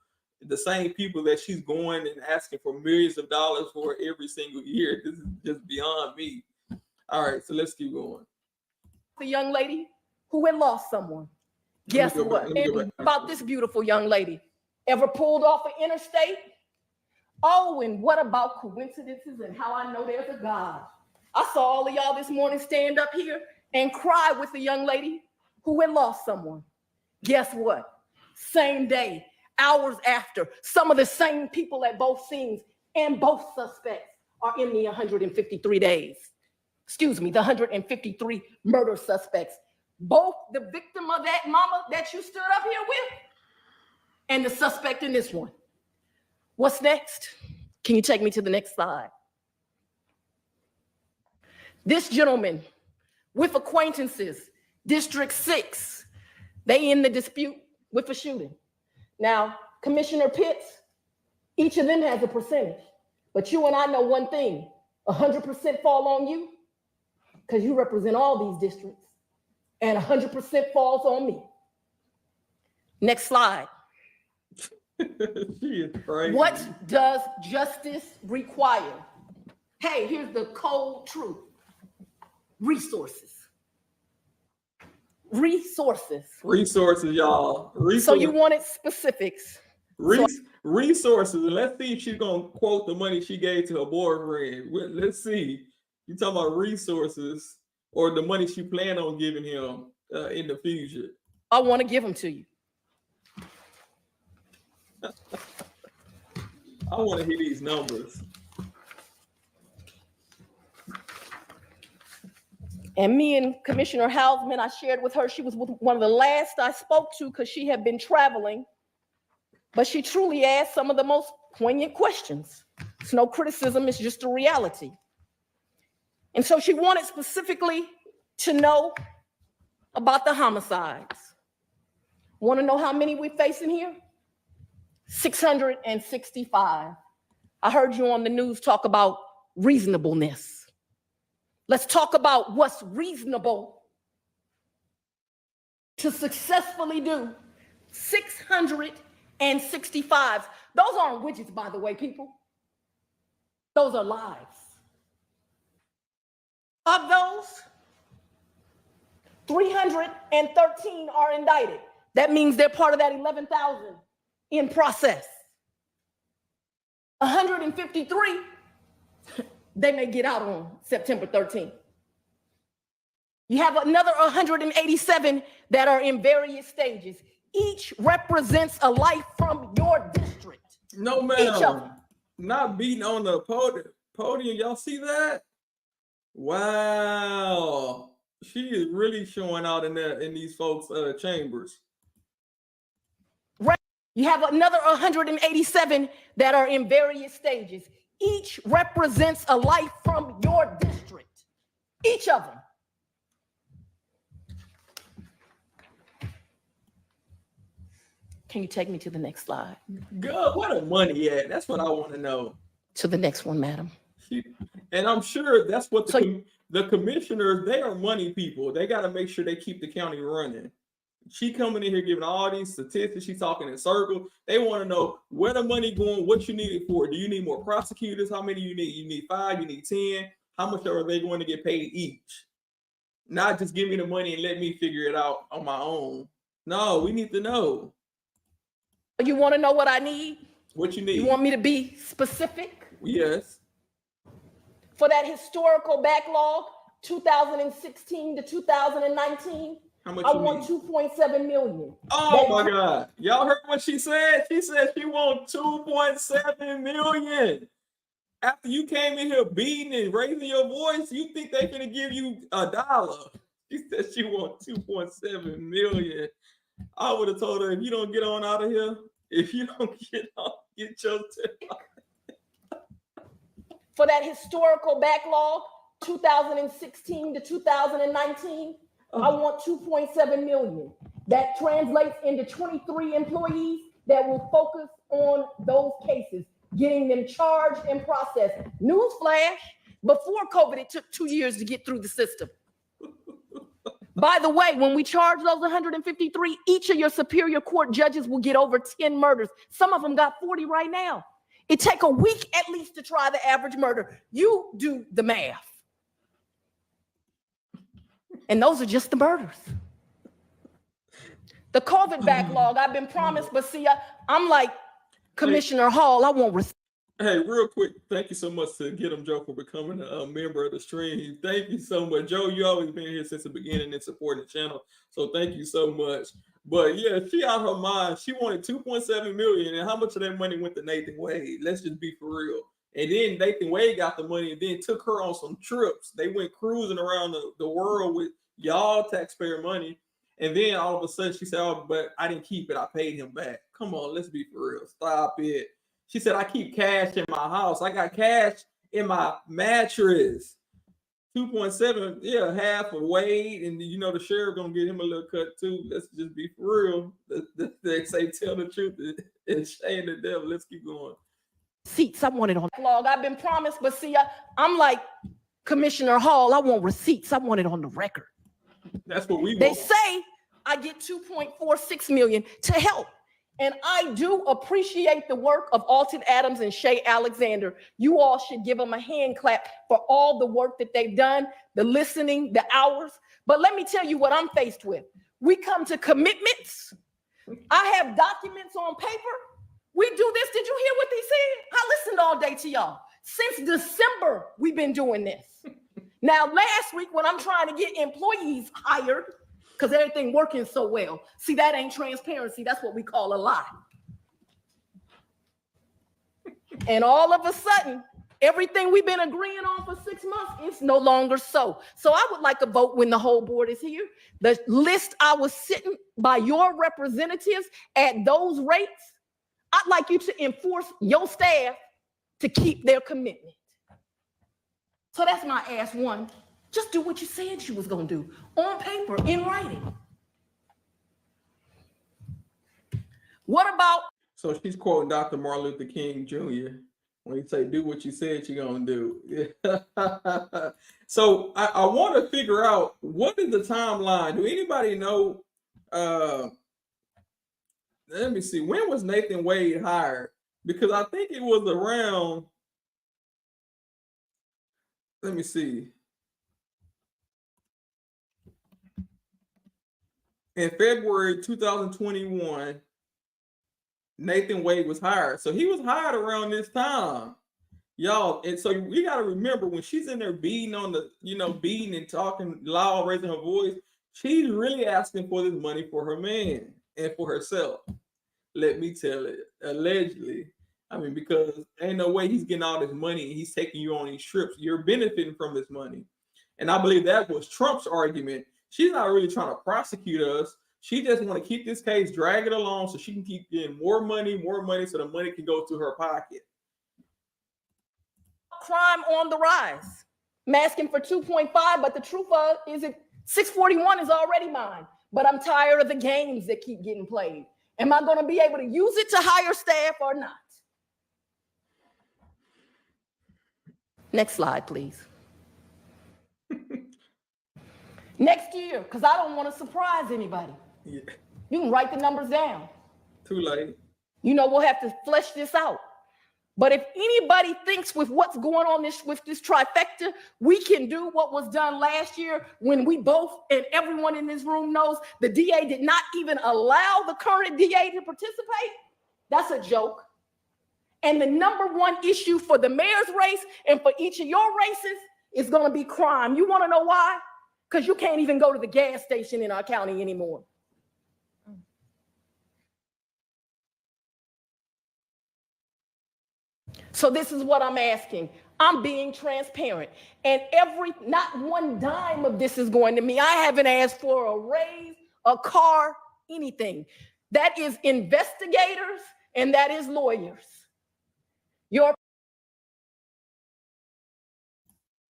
the same people that she's going and asking for millions of dollars for every single year. This is just beyond me. All right, so let's keep going. the young lady who had lost someone. Guess what? About this beautiful young lady. Ever pulled off an interstate? Oh, and what about coincidences and how I know there's a God? I saw all of y'all this morning stand up here and cry with the young lady who had lost someone. Guess what? Same day, hours after, some of the same people at both scenes and both suspects are in the 153 days. Excuse me, the 153 murder suspects. Both the victim of that mama that you stood up here with and the suspect in this one. What's next? Can you take me to the next slide? This gentleman with acquaintances, District 6, they in the dispute with a shooting. Now, Commissioner Pitts, each of them has a percentage, but you and I know one thing, 100% fall on you because you represent all these districts, and 100% falls on me. Next slide. She is crazy. What does justice require? Hey, here's the cold truth. Resources. Resources. Resources, y'all. So you wanted specifics. Resources. And let's see if she's going to quote the money she gave to her boyfriend. Let's see. You talking about resources or the money she planned on giving him in the future? I want to give them to you. I want to hear these numbers. And me and Commissioner Hausman, I shared with her, she was one of the last I spoke to because she had been traveling, but she truly asked some of the most poignant questions. It's no criticism, it's just a reality. And so she wanted specifically to know about the homicides. Want to know how many we're facing here? 665. I heard you on the news talk about reasonableness. Let's talk about what's reasonable to successfully do 665. Those aren't widgets, by the way, people. Those are lives. Of those, 313 are indicted. That means they're part of that 11,000 in process. 153, they may get out on September 13th. You have another 187 that are in various stages. Each represents a life from your district. No, ma'am. Not beating on the podium. Y'all see that? Wow. She is really showing out in these folks' chambers. You have another 187 that are in various stages. Each represents a life from your district. Each of them. Can you take me to the next slide? Good. Where the money at? That's what I want to know. To the next one, madam. And I'm sure that's what the commissioners, they are money people. They got to make sure they keep the county running. She coming in here giving all these statistics. She's talking in circles. They want to know where the money going, what you need it for. Do you need more prosecutors? How many you need? You need 5, you need 10. How much are they going to get paid each? Not just give me the money and let me figure it out on my own. No, we need to know. You want to know what I need? What you need? You want me to be specific? Yes. For that historical backlog, 2016 to 2019, how much I want 2.7 million. Oh my God. Y'all heard what she said? She said she wants 2.7 million. After you came in here beating and raising your voice, you think they're going to give you $1. She said she wants 2.7 million. I would have told her, if you don't get on out of here, if you don't get on, get your For that historical backlog, 2016 to 2019, I want 2.7 million. That translates into 23 employees that will focus on those cases, getting them charged and processed. Newsflash, before COVID, it took 2 years to get through the system. By the way, when we charge those 153, each of your superior court judges will get over 10 murders. Some of them got 40 right now. It take a week at least to try the average murder. You do the math. And those are just the murders. The COVID backlog, I've been promised, but see, I'm like Commissioner Hall, I want respect. Hey, real quick, thank you so much to Get 'em Joe for becoming a member of the stream. Thank you so much. Joe, you always been here since the beginning and supporting the channel. So thank you so much. But yeah, she out her mind. She wanted 2.7 million. And how much of that money went to Nathan Wade? Let's just be for real. And then Nathan Wade got the money and then took her on some trips. They went cruising around the world with y'all taxpayer money. And then all of a sudden she said, oh, but I didn't keep it. I paid him back. Come on, let's be for real. Stop it. She said, I keep cash in my house. I got cash in my mattress. 2.7, yeah, half of Wade. And you know, the sheriff gonna get him a little cut too. Let's just be for real. They say tell the truth and shame the devil. Let's keep going. Receipts, I want it on log. I've been promised, but see, I'm like Commissioner Hall, I want receipts. I want it on the record. That's what we want. They say I get 2.46 million to help. And I do appreciate the work of Alton Adams and Shay Alexander. You all should give them a hand clap for all the work that they've done, the listening, the hours. But let me tell you what I'm faced with. We come to commitments. I have documents on paper. We do this. Did you hear what they said? I listened all day to y'all. Since December, we've been doing this. Now, last week when I'm trying to get employees hired, because everything working so well. See, that ain't transparency. That's what we call a lie. And all of a sudden, everything we've been agreeing on for 6 months, it's no longer so. So I would like a vote when the whole board is here. The list I was sitting by your representatives at those rates, I'd like you to enforce your staff to keep their commitment. So that's my ask one. Just do what you said you was gonna do on paper, in writing. What about? So she's quoting Dr. Martin Luther King Jr. when he say, do what you said you're gonna do. So I want to figure out, what is the timeline? Do anybody know? Let me see. When was Nathan Wade hired? Because I think it was around, let me see. In February 2021, Nathan Wade was hired. So he was hired around this time, y'all. And so we got to remember, when she's in there beating on the, beating and talking loud, raising her voice, she's really asking for this money for her man and for herself. Let me tell it, allegedly. I mean, because ain't no way he's getting all this money and he's taking you on these trips. You're benefiting from this money. And I believe that was Trump's argument. She's not really trying to prosecute us. She just want to keep this case, drag it along so she can keep getting more money so the money can go to her pocket. Crime on the rise. I'm asking for 2.5, but the truth is it 641 is already mine. But I'm tired of the games that keep getting played. Am I going to be able to use it to hire staff or not? Next slide, please. Next year, because I don't want to surprise anybody. Yeah. You can write the numbers down. Too late. We'll have to flesh this out. But if anybody thinks with what's going on with this trifecta, we can do what was done last year, when we both, and everyone in this room knows, the DA did not even allow the current DA to participate, that's a joke. And the number one issue for the mayor's race and for each of your races is going to be crime. You want to know why? Because you can't even go to the gas station in our county anymore. So this is what I'm asking. I'm being transparent. And not one dime of this is going to me. I haven't asked for a raise, a car, anything. That is investigators and that is lawyers.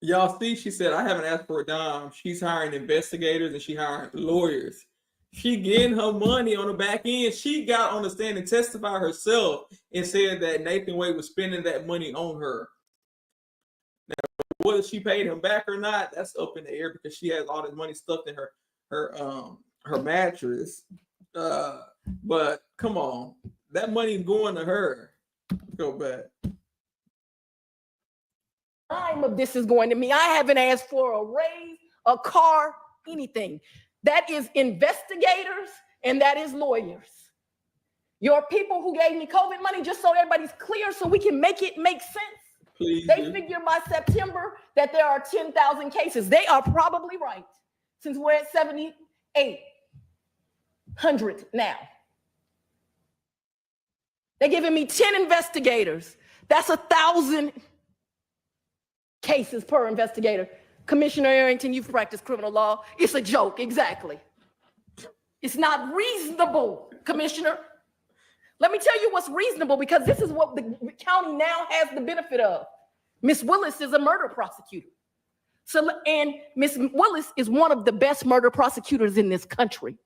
Y'all see, she said, I haven't asked for a dime. She's hiring investigators and she hiring lawyers. She getting her money on the back end. She got on the stand and testified herself and said that Nathan Wade was spending that money on her. Now, whether she paid him back or not, that's up in the air because she has all this money stuffed in her mattress. But come on, that money's going to her. Go back. Time of this is going to me. I haven't asked for a raise, a car, anything. That is investigators and that is lawyers. Your people who gave me COVID money, just so everybody's clear, so we can make it make sense. Please They do. figure by September that there are 10,000 cases. They are probably right, since we're at 7,800 now. They're giving me 10 investigators. That's 1,000 cases per investigator. Commissioner Arrington, you've practiced criminal law. It's a joke, exactly. It's not reasonable, Commissioner. Let me tell you what's reasonable, because this is what the county now has the benefit of. Miss Willis is a murder prosecutor. And Miss Willis is one of the best murder prosecutors in this country.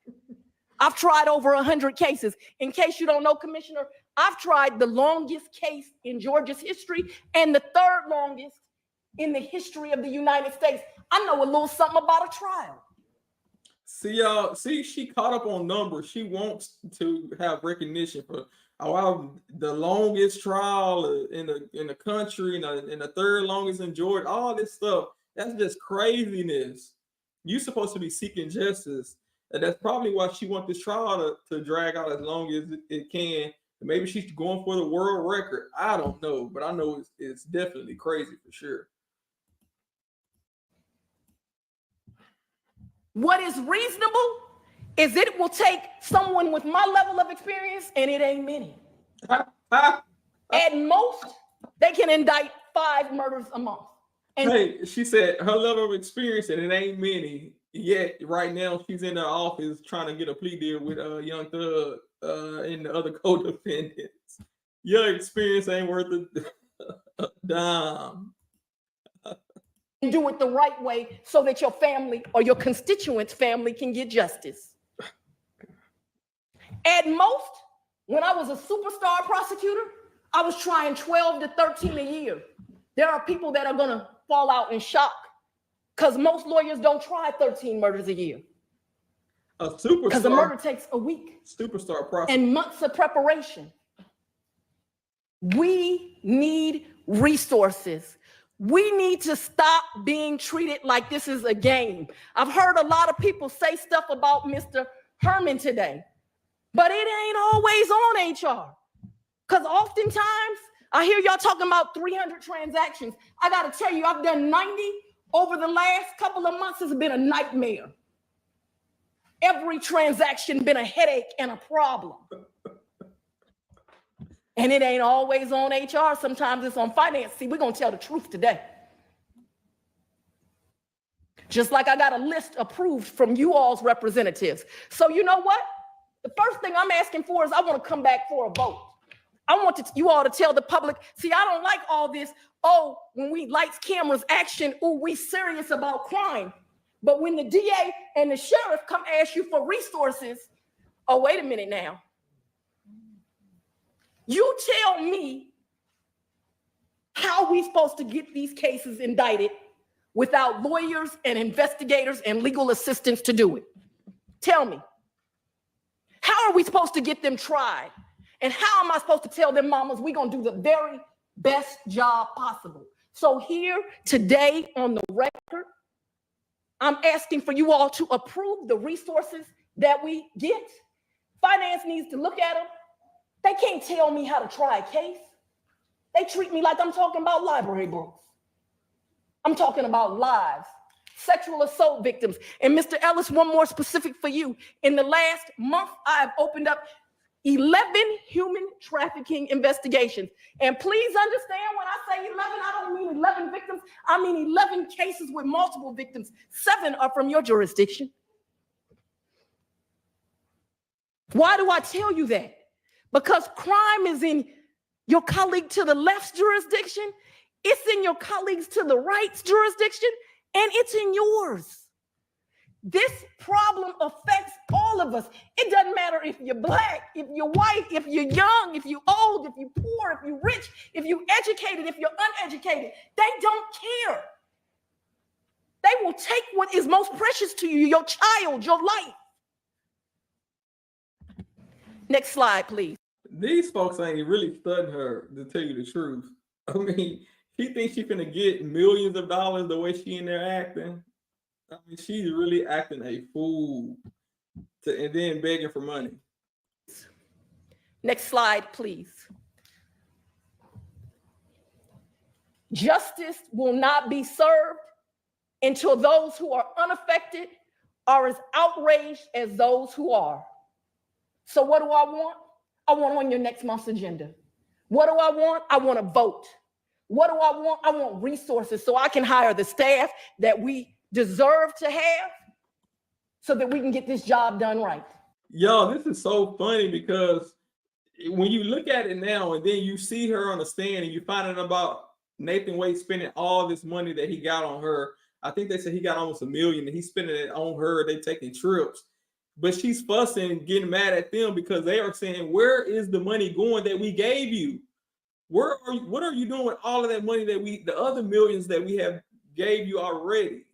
I've tried over 100 cases. In case you don't know, Commissioner, I've tried the longest case in Georgia's history and the third longest in the history of the United States. I know a little something about a trial. See, y'all, she caught up on numbers. She wants to have recognition for the longest trial in the country, and the third longest in Georgia, all this stuff. That's just craziness. You're supposed to be seeking justice. And that's probably why she wants this trial to drag out as long as it can. Maybe she's going for the world record. I don't know, but I know it's definitely crazy for sure. What is reasonable is it will take someone with my level of experience, and it ain't many. At most, they can indict 5 murders a month. And hey, she said her level of experience, and it ain't many. Yet right now she's in her office trying to get a plea deal with Young Thug and the other co-defendants. Your experience ain't worth a dime. do it the right way so that your family or your constituents' family can get justice. At most, when I was a superstar prosecutor, I was trying 12 to 13 a year. There are people that are gonna fall out in shock because most lawyers don't try 13 murders a year. A superstar. Because a murder takes a week. Superstar prosecutor. And months of preparation. We need resources. We need to stop being treated like this is a game. I've heard a lot of people say stuff about Mr. Herman today, but it ain't always on HR. Because oftentimes, I hear y'all talking about 300 transactions. I got to tell you, I've done 90 over the last couple of months. It's been a nightmare. Every transaction been a headache and a problem. And it ain't always on HR. Sometimes it's on finance. See, we're going to tell the truth today. Just like I got a list approved from you all's representatives. So you know what? The first thing I'm asking for is I want to come back for a vote. I want you all to tell the public, see, I don't like all this, oh, when we lights, cameras, action, oh, we serious about crime. But when the DA and the sheriff come ask you for resources, oh, wait a minute now. You tell me how we supposed to get these cases indicted without lawyers and investigators and legal assistants to do it. Tell me. How are we supposed to get them tried? And how am I supposed to tell them mamas we're going to do the very best job possible? So here today on the record, I'm asking for you all to approve the resources that we get. Finance needs to look at them. They can't tell me how to try a case. They treat me like I'm talking about library books. I'm talking about lives, sexual assault victims. And Mr. Ellis, one more specific for you. In the last month, I've opened up 11 human trafficking investigations. And please understand, when I say 11, I don't mean 11 victims. I mean 11 cases with multiple victims. 7 are from your jurisdiction. Why do I tell you that? Because crime is in your colleague to the left's jurisdiction, it's in your colleagues to the right's jurisdiction, and it's in yours. This problem affects all of us. It doesn't matter if you're black, if you're white, if you're young, if you're old, if you're poor, if you're rich, if you're educated, if you're uneducated. They don't care. They will take what is most precious to you, your child, your life. Next slide, please. These folks ain't really studying her, to tell you the truth. I mean, she thinks she's gonna get millions of dollars the way she in there acting. I mean, she's really acting a fool and then begging for money. Next slide, please. Justice will not be served until those who are unaffected are as outraged as those who are. So what do I want? I want on your next month's agenda. What do I want? I want a vote. What do I want? I want resources so I can hire the staff that we deserve to have so that we can get this job done right. Yo, this is so funny because when you look at it now and then you see her on the stand and you find out about Nathan Wade spending all this money that he got on her. I think they said he got almost $1 million and he's spending it on her. They taking trips. But she's fussing and getting mad at them because they are saying, where is the money going that we gave you? What are you doing with all of that money that the other millions that we have gave you already?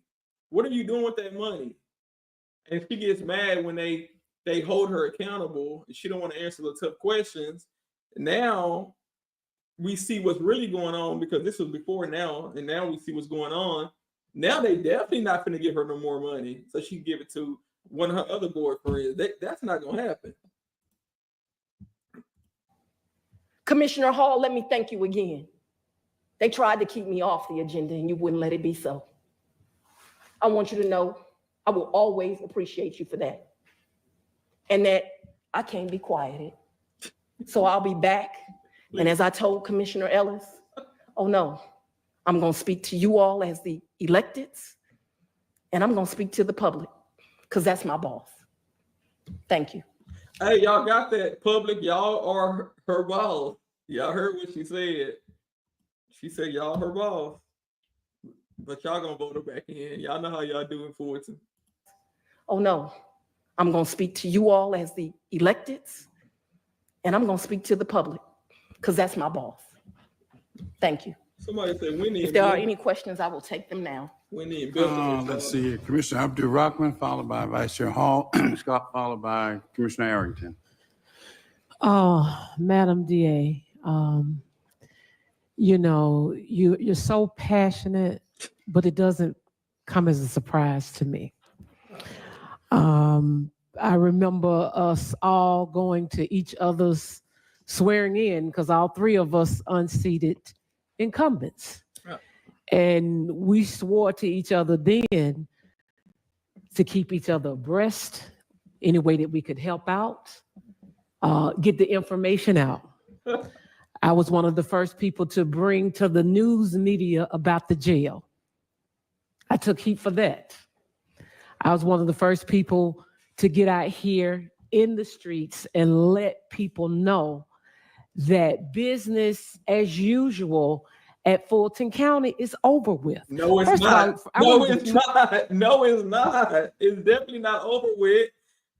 What are you doing with that money? And she gets mad when they hold her accountable. She don't want to answer the tough questions. Now we see what's really going on because this was before now, and now we see what's going on. Now they definitely not going to give her no more money, so she can give it to one of her other boyfriends. That's not going to happen. Commissioner Hall, let me thank you again. They tried to keep me off the agenda and you wouldn't let it be so. I want you to know I will always appreciate you for that. And that I can't be quieted. So I'll be back. And as I told Commissioner Ellis, oh no, I'm going to speak to you all as the electeds, and I'm going to speak to the public because that's my boss. Thank you. Hey, y'all got that? Public, y'all are her boss. Y'all heard what she said. She said y'all her boss. But y'all gonna vote her back in. Y'all know how y'all doing, Fulton. Oh no, I'm gonna speak to you all as the electeds, and I'm gonna speak to the public because that's my boss. Thank you. Somebody said Winnie. If there are any questions, I will take them now. Winnie and Bill. Let's see, Commissioner Abdul Rockman, followed by Vice Chair Hall, Scott, followed by Commissioner Arrington. Madam DA, you know, you're so passionate, but it doesn't come as a surprise to me. I remember us all going to each other's swearing in because all 3 of us unseated incumbents. Yeah. And we swore to each other then to keep each other abreast any way that we could help out, get the information out. I was one of the first people to bring to the news media about the jail. I took heat for that. I was one of the first people to get out here in the streets and let people know that business as usual at Fulton County is over with. No, it's not. No, it's not. No, it's not. It's definitely not over with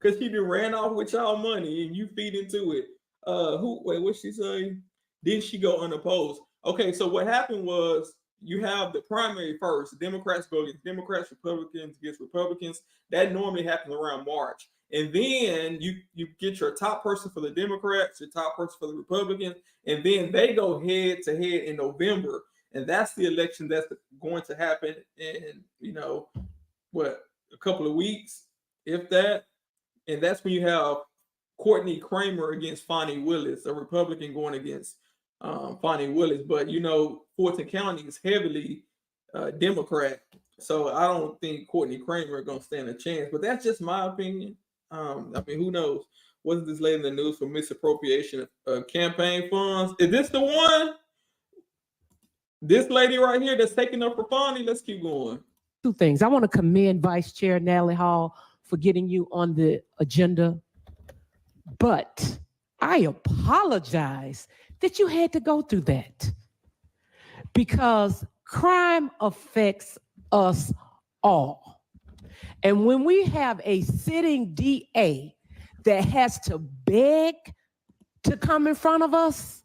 because she been ran off with y'all money and you feed into it. What'd she say? Didn't she go unopposed? Okay, so what happened was you have the primary first. Democrats go against Democrats, Republicans against Republicans. That normally happens around March. And then you get your top person for the Democrats, your top person for the Republicans, and then they go head to head in November. And that's the election that's going to happen in, a couple of weeks, if that. And that's when you have Courtney Kramer against Fonnie Willis, a Republican going against Fonnie Willis. But, Fulton County is heavily Democrat. So I don't think Courtney Kramer is going to stand a chance. But that's just my opinion. Who knows? wasn't this lady in the news for misappropriation of campaign funds? Is this the one? This lady right here that's taking up for funding? Let's keep going. Two things. I want to commend Vice Chair Natalie Hall for getting you on the agenda, but I apologize that you had to go through that, because crime affects us all. And when we have a sitting DA that has to beg to come in front of us,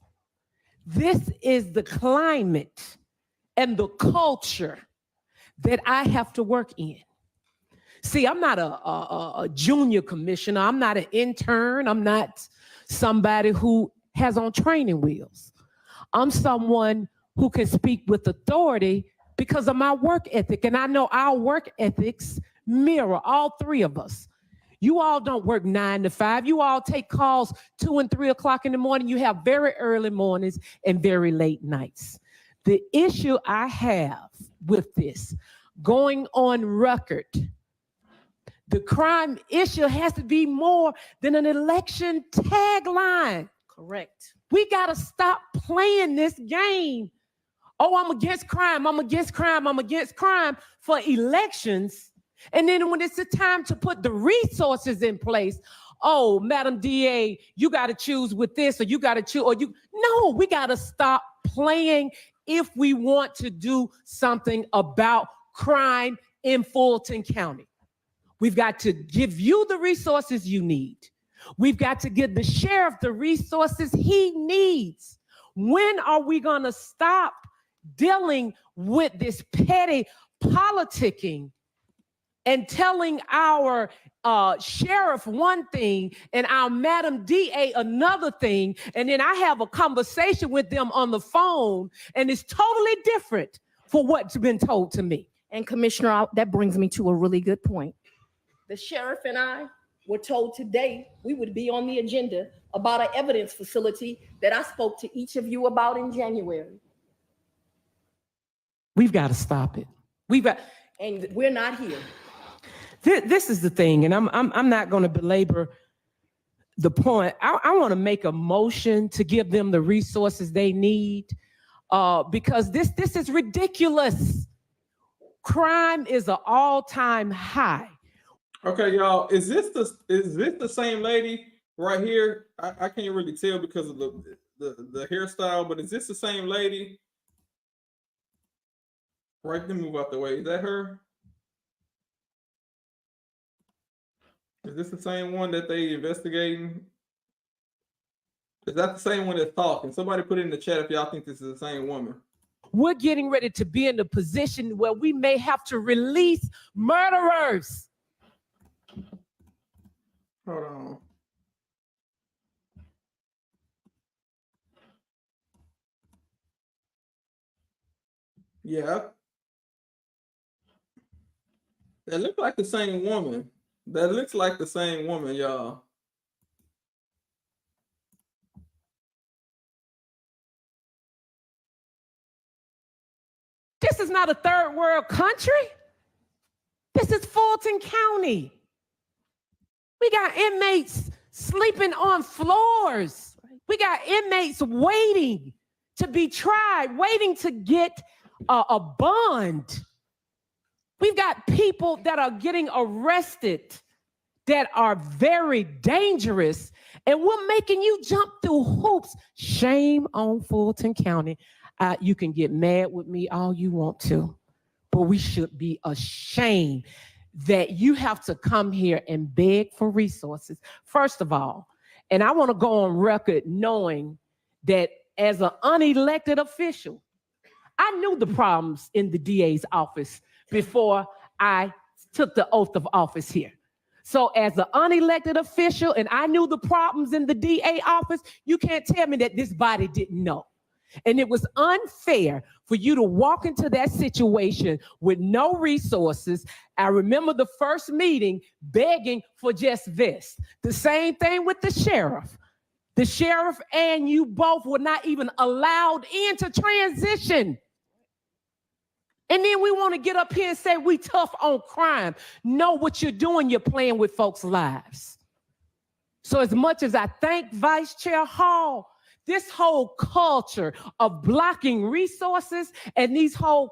this is the climate and the culture that I have to work in. See, I'm not a junior commissioner. I'm not an intern. I'm not somebody who has on training wheels. I'm someone who can speak with authority because of my work ethic. And I know our work ethics mirror all three of us. You all don't work 9 to 5. You all take calls 2 and 3 o'clock in the morning. You have very early mornings and very late nights. The issue I have with this, going on record, the crime issue has to be more than an election tagline. Correct. We got to stop playing this game. Oh, I'm against crime. I'm against crime. I'm against crime for elections. And then when it's the time to put the resources in place, oh, Madam DA, you got to choose with this, or you got to choose, or you. No, we got to stop playing if we want to do something about crime in Fulton County. We've got to give you the resources you need. We've got to give the sheriff the resources he needs. When are we going to stop dealing with this petty politicking and telling our sheriff one thing and our Madam DA another thing, and then I have a conversation with them on the phone and it's totally different for what's been told to me? And Commissioner, that brings me to a really good point. The sheriff and I were told today we would be on the agenda about an evidence facility that I spoke to each of you about in January. We've got to stop it. And we're not here. This is the thing, and I'm not going to belabor the point. I want to make a motion to give them the resources they need, because this is ridiculous. Crime is an all-time high. Okay, y'all, is this the same lady right here? I can't really tell because of the hairstyle, but is this the same lady? Right, then move out the way. Is that her? Is this the same one that they investigating? Is that the same one that's talking? Somebody put it in the chat if y'all think this is the same woman. We're getting ready to be in a position where we may have to release murderers. Hold on. Yeah. That looks like the same woman. That looks like the same woman, y'all. This is not a third world country. This is Fulton County. We got inmates sleeping on floors. We got inmates waiting to be tried, waiting to get a bond. We've got people that are getting arrested that are very dangerous, and we're making you jump through hoops. Shame on Fulton County. You can get mad with me all you want to, but we should be ashamed that you have to come here and beg for resources. First of all, and I want to go on record knowing that as an unelected official, I knew the problems in the DA's office before I took the oath of office here. So as an unelected official, and I knew the problems in the DA office, you can't tell me that this body didn't know. And it was unfair for you to walk into that situation with no resources. I remember the first meeting begging for just this. The same thing with the sheriff. The sheriff and you both were not even allowed into transition. And then we want to get up here and say we tough on crime. Know what you're doing, you're playing with folks' lives. So as much as I thank Vice Chair Hall, this whole culture of blocking resources and this whole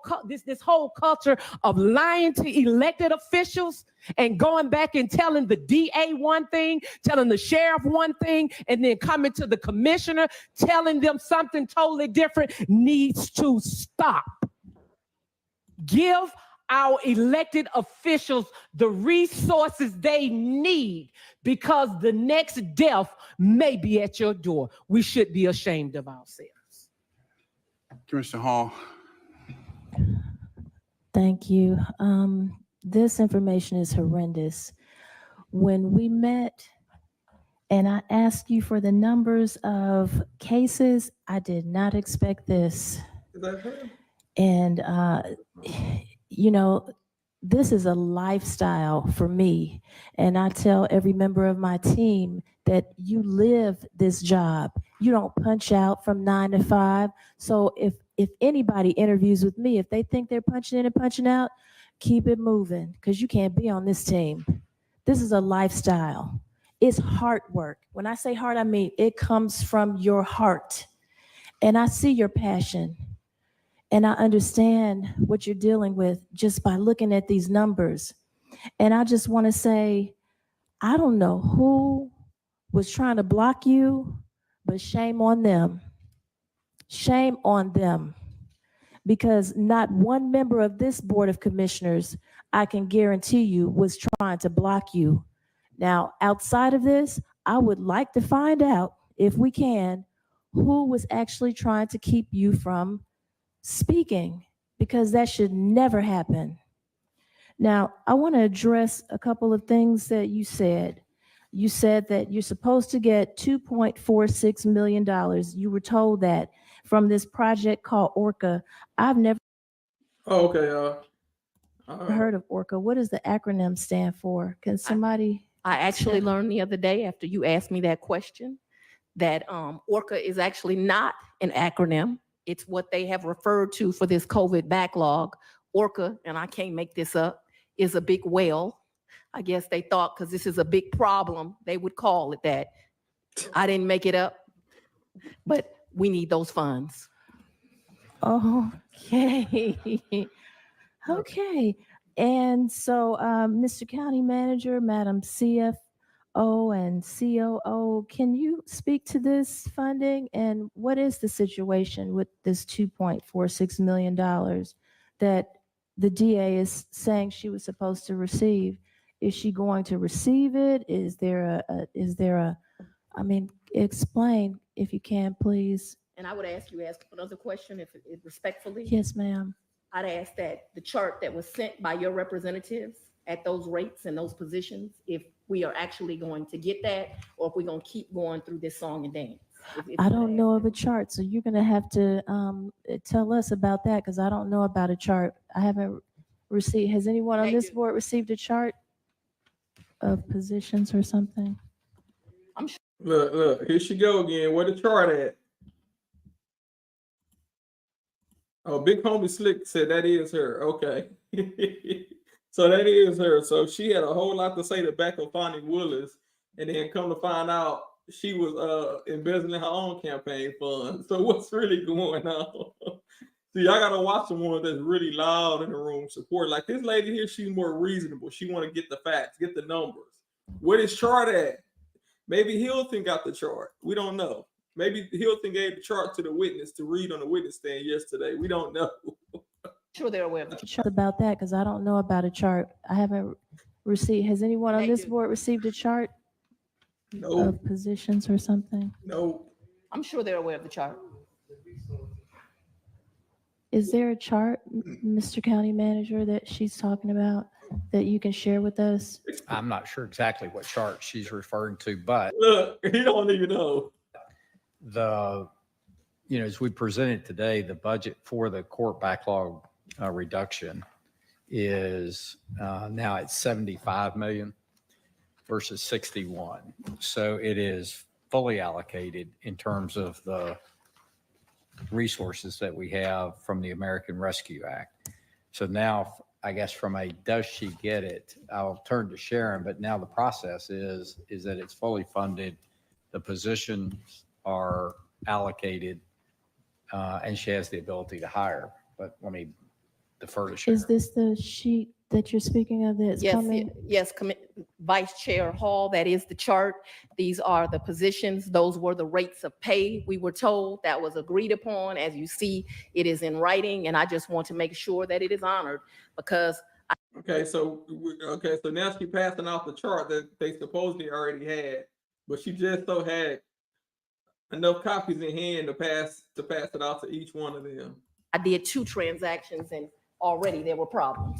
culture of lying to elected officials and going back and telling the DA one thing, telling the sheriff one thing, and then coming to the commissioner, telling them something totally different needs to stop. Give our elected officials the resources they need, because the next death may be at your door. We should be ashamed of ourselves. Commissioner Hall. Thank you. This information is horrendous. When we met and I asked you for the numbers of cases, I did not expect this. Is that her? And, you know, this is a lifestyle for me. And I tell every member of my team that you live this job. You don't punch out from 9 to 5. So if anybody interviews with me, if they think they're punching in and punching out, keep it moving, because you can't be on this team. This is a lifestyle. It's heart work. When I say heart, I mean it comes from your heart. And I see your passion. And I understand what you're dealing with just by looking at these numbers. And I just want to say, I don't know who was trying to block you, but shame on them. Shame on them. Because not one member of this Board of Commissioners, I can guarantee you, was trying to block you. Now, outside of this, I would like to find out, if we can, who was actually trying to keep you from speaking, because that should never happen. Now, I want to address a couple of things that you said. You said that you're supposed to get $2.46 million. You were told that from this project called ORCA. I've never heard of ORCA. What does the acronym stand for? Can somebody? I actually learned the other day after you asked me that question that ORCA is actually not an acronym. It's what they have referred to for this COVID backlog. ORCA, and I can't make this up, is a big whale. I guess they thought because this is a big problem, they would call it that. I didn't make it up, but we need those funds. Okay. Okay. And so, Mr. County Manager, Madam CFO and COO, can you speak to this funding? And what is the situation with this $2.46 million that the DA is saying she was supposed to receive? Is she going to receive it? Is there I mean, explain if you can, please. And I would ask another question if respectfully. Yes, ma'am. I'd ask that the chart that was sent by your representatives at those rates and those positions, if we are actually going to get that, or if we're going to keep going through this song and dance. I don't know of a chart, so you're going to have to tell us about that, because I don't know about a chart. I haven't received. Has anyone on this board received a chart of positions or something? I'm sure. Look, here she go again. Where the chart at? Oh, Big Homie Slick said that is her. Okay. So that is her. So she had a whole lot to say to back up Fonnie Willis, and then come to find out she was embezzling her own campaign funds. So what's really going on? See, I gotta watch the one that's really loud in the room support. Like this lady here, she's more reasonable. She want to get the facts, get the numbers. Where is chart at? Maybe Hilton got the chart. We don't know. Maybe Hilton gave the chart to the witness to read on the witness stand yesterday. We don't know. Sure, they're aware of the chart about that, because I don't know about a chart. I haven't received. Has anyone on this board received a chart of positions or something? No. I'm sure they're aware of the chart. Is there a chart, Mr. County Manager, that she's talking about that you can share with us? I'm not sure exactly what chart she's referring to, but look, he don't even know. As we presented today, the budget for the court backlog reduction is now at 75 million versus 61. So it is fully allocated in terms of the resources that we have from the American Rescue Act. So now I guess from a does she get it, I'll turn to Sharon, but now the process is that it's fully funded. The positions are allocated and she has the ability to hire. But let me defer to Sharon. Is this the sheet that you're speaking of that's Yes, coming? yes, Vice Chair Hall, that is the chart. These are the positions. Those were the rates of pay we were told that was agreed upon. As you see, it is in writing, and I just want to make sure that it is honored because. Okay, so now she's passing out the chart that they supposedly already had, but she just so had enough copies in hand to pass it out to each one of them. I did 2 transactions and already there were problems.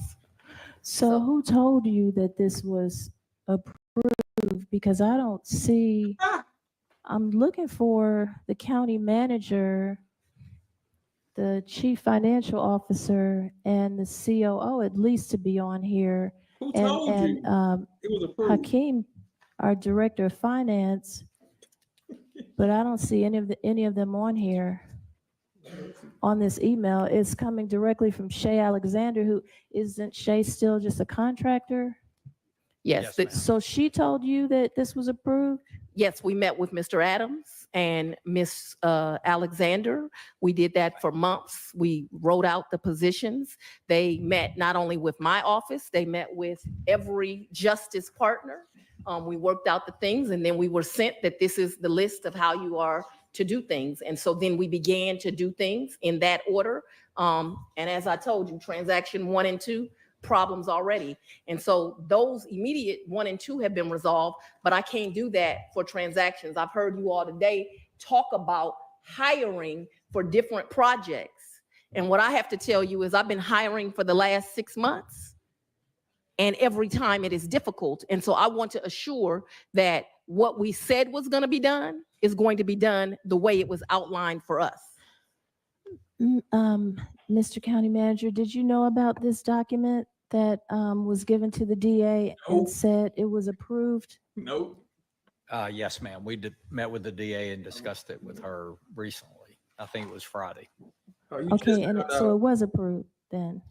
So who told you that this was approved? Because I don't see, I'm looking for the county manager, the chief financial officer, and the COO at least to be on here. Who told you it was approved? Hakeem, our director of finance, but I don't see any of them on here. On this email, it's coming directly from Shay Alexander, who isn't Shay still just a contractor? Yes, So she told you that this was approved? yes, we met with Mr. Adams and Miss Alexander. We did that for months. We wrote out the positions. They met not only with my office, they met with every justice partner. We worked out the things, and then we were sent that this is the list of how you are to do things. And so then we began to do things in that order. And as I told you, transaction 1 and 2, problems already. And so those immediate 1 and 2 have been resolved, but I can't do that for transactions. I've heard you all today talk about hiring for different projects. And what I have to tell you is I've been hiring for the last 6 months. And every time it is difficult. And so I want to assure that what we said was going to be done is going to be done the way it was outlined for us. Mr. County Manager, did you know about this document that was given to the DA and said it was approved? Nope. Yes, ma'am. We met with the DA and discussed it with her recently. I think it was Friday. Okay, and so it was approved then?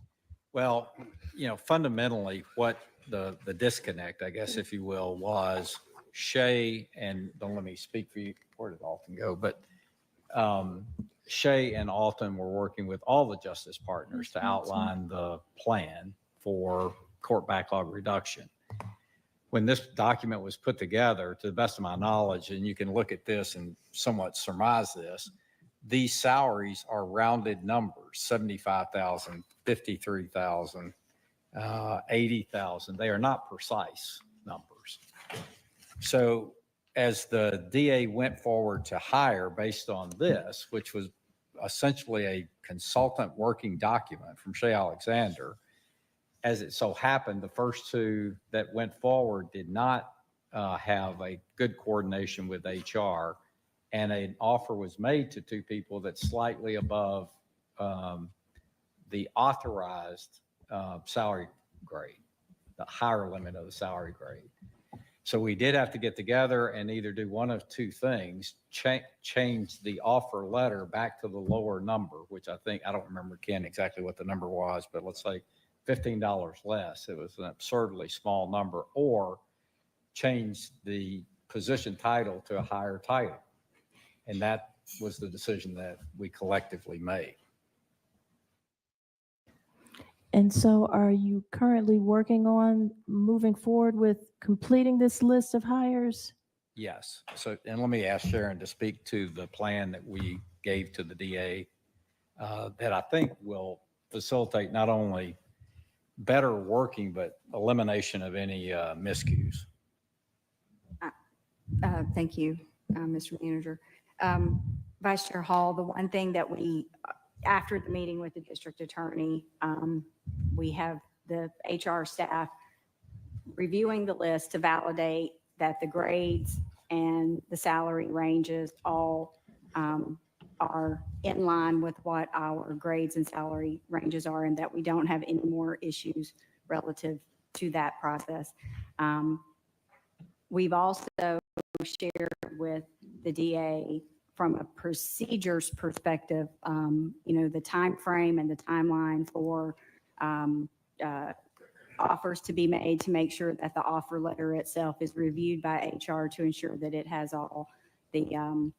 Well, fundamentally what the disconnect, I guess, if you will, was Shay and don't let me speak for you. Where did Alton go? But Shay and Alton were working with all the justice partners to outline the plan for court backlog reduction. When this document was put together, to the best of my knowledge, and you can look at this and somewhat surmise this, these salaries are rounded numbers, 75,000, 53,000, 80,000. They are not precise numbers. So as the DA went forward to hire based on this, which was essentially a consultant working document from Shay Alexander, as it so happened, the first 2 that went forward did not have a good coordination with HR, and an offer was made to 2 people that's slightly above the authorized salary grade, the higher limit of the salary grade. So we did have to get together and either do one of 2 things, change the offer letter back to the lower number, which I don't remember, Ken, exactly what the number was, but let's say $15 less. It was an absurdly small number, or change the position title to a higher title. And that was the decision that we collectively made. And so are you currently working on moving forward with completing this list of hires? Yes. So, and let me ask Sharon to speak to the plan that we gave to the DA that I think will facilitate not only better working, but elimination of any miscues. Thank you, Mr. Manager. Vice Chair Hall, the one thing that we, after the meeting with the district attorney, we have the HR staff reviewing the list to validate that the grades and the salary ranges all are in line with what our grades and salary ranges are, and that we don't have any more issues relative to that process. We've also shared with the DA from a procedures perspective, the time frame and the timeline for offers to be made to make sure that the offer letter itself is reviewed by HR to ensure that it has all the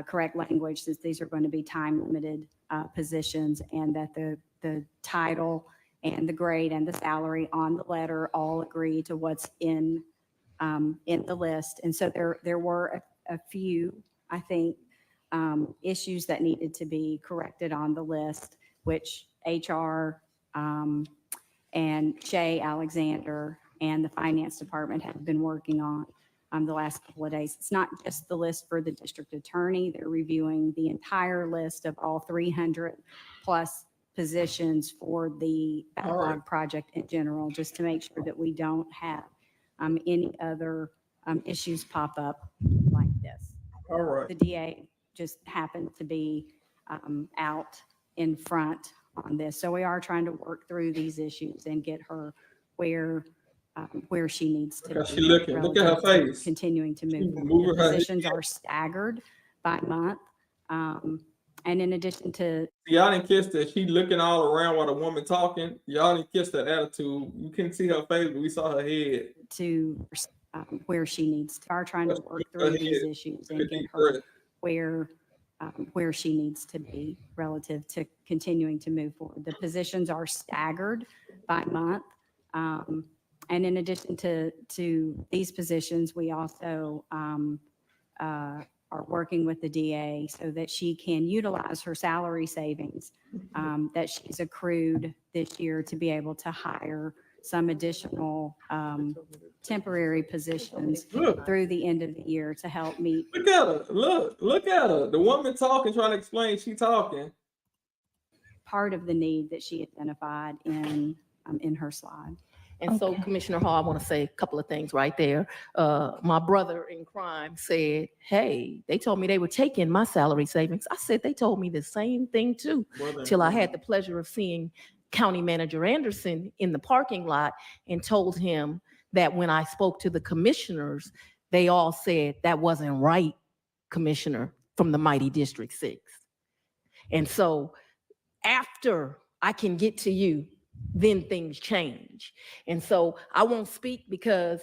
correct language, since these are going to be time-limited positions, and that the title and the grade and the salary on the letter all agree to what's in the list. And so there were a few, I think, issues that needed to be corrected on the list, which HR and Shay Alexander and the finance department have been working on the last couple of days. It's not just the list for the district attorney. They're reviewing the entire list of all 300 plus positions for the backlog project in general, just to make sure that we don't have any other issues pop up like this. All right. The DA just happened to be out in front on this. So we are trying to work through these issues and get her where she needs to be. She looking. Look at her relative to face. Continuing to move. moving forward. The her positions are staggered by month. And in addition to Y'all didn't kiss that. She looking all around while the woman talking. Y'all didn't kiss that attitude. You couldn't see her face, but we saw her head. to where she needs to, are trying to work Go through these ahead. issues and Good get deep her breath. where she needs to be relative to continuing to move forward. The positions are staggered by month. And in addition to these positions, we also are working with the DA so that she can utilize her salary savings that she's accrued this year to be able to hire some additional temporary positions through the end of the year to help meet. Look at her. Look at her. The woman talking, trying to explain she talking. Part of the need that she identified in her slide. And so, Commissioner Hall, I want to say a couple of things right there. My brother in crime said, hey, they told me they were taking my salary savings. I said, they told me the same thing too, till I had the pleasure of seeing County Manager Anderson in the parking lot and told him that when I spoke to the commissioners, they all said that wasn't right, Commissioner, from the mighty District 6. And so after I can get to you, then things change. And so I won't speak because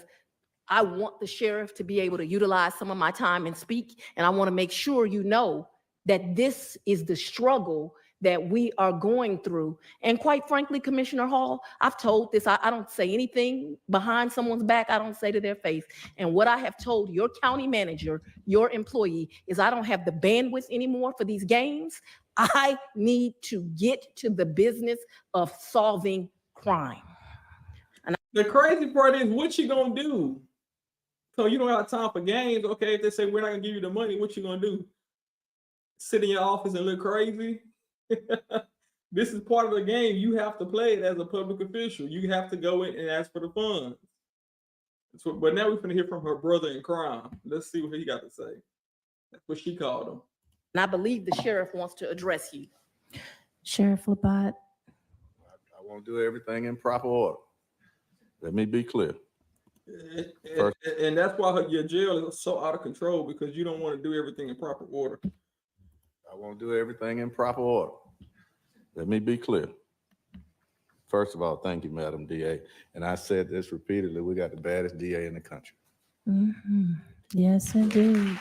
I want the sheriff to be able to utilize some of my time and speak. And I want to make sure you know that this is the struggle that we are going through. And quite frankly, Commissioner Hall, I've told this, I don't say anything behind someone's back. I don't say to their face. And what I have told your county manager, your employee, is I don't have the bandwidth anymore for these games. I need to get to the business of solving crime. The crazy part is, what you gonna do? So you don't have time for games. Okay, if they say we're not gonna give you the money, what you gonna do? Sit in your office and look crazy? This is part of the game. You have to play it as a public official. You have to go in and ask for the funds. So, but now we're gonna hear from her brother in crime. Let's see what he got to say. That's what she called him. And I believe the sheriff wants to address you. Sheriff Labatt. I want to do everything in proper order. Let me be clear. And that's why your jail is so out of control, because you don't want to do everything in proper order. I want to do everything in proper order. Let me be clear. First of all, thank you, Madam DA. And I said this repeatedly, we got the baddest DA in the country. Mm-hmm. Yes, indeed.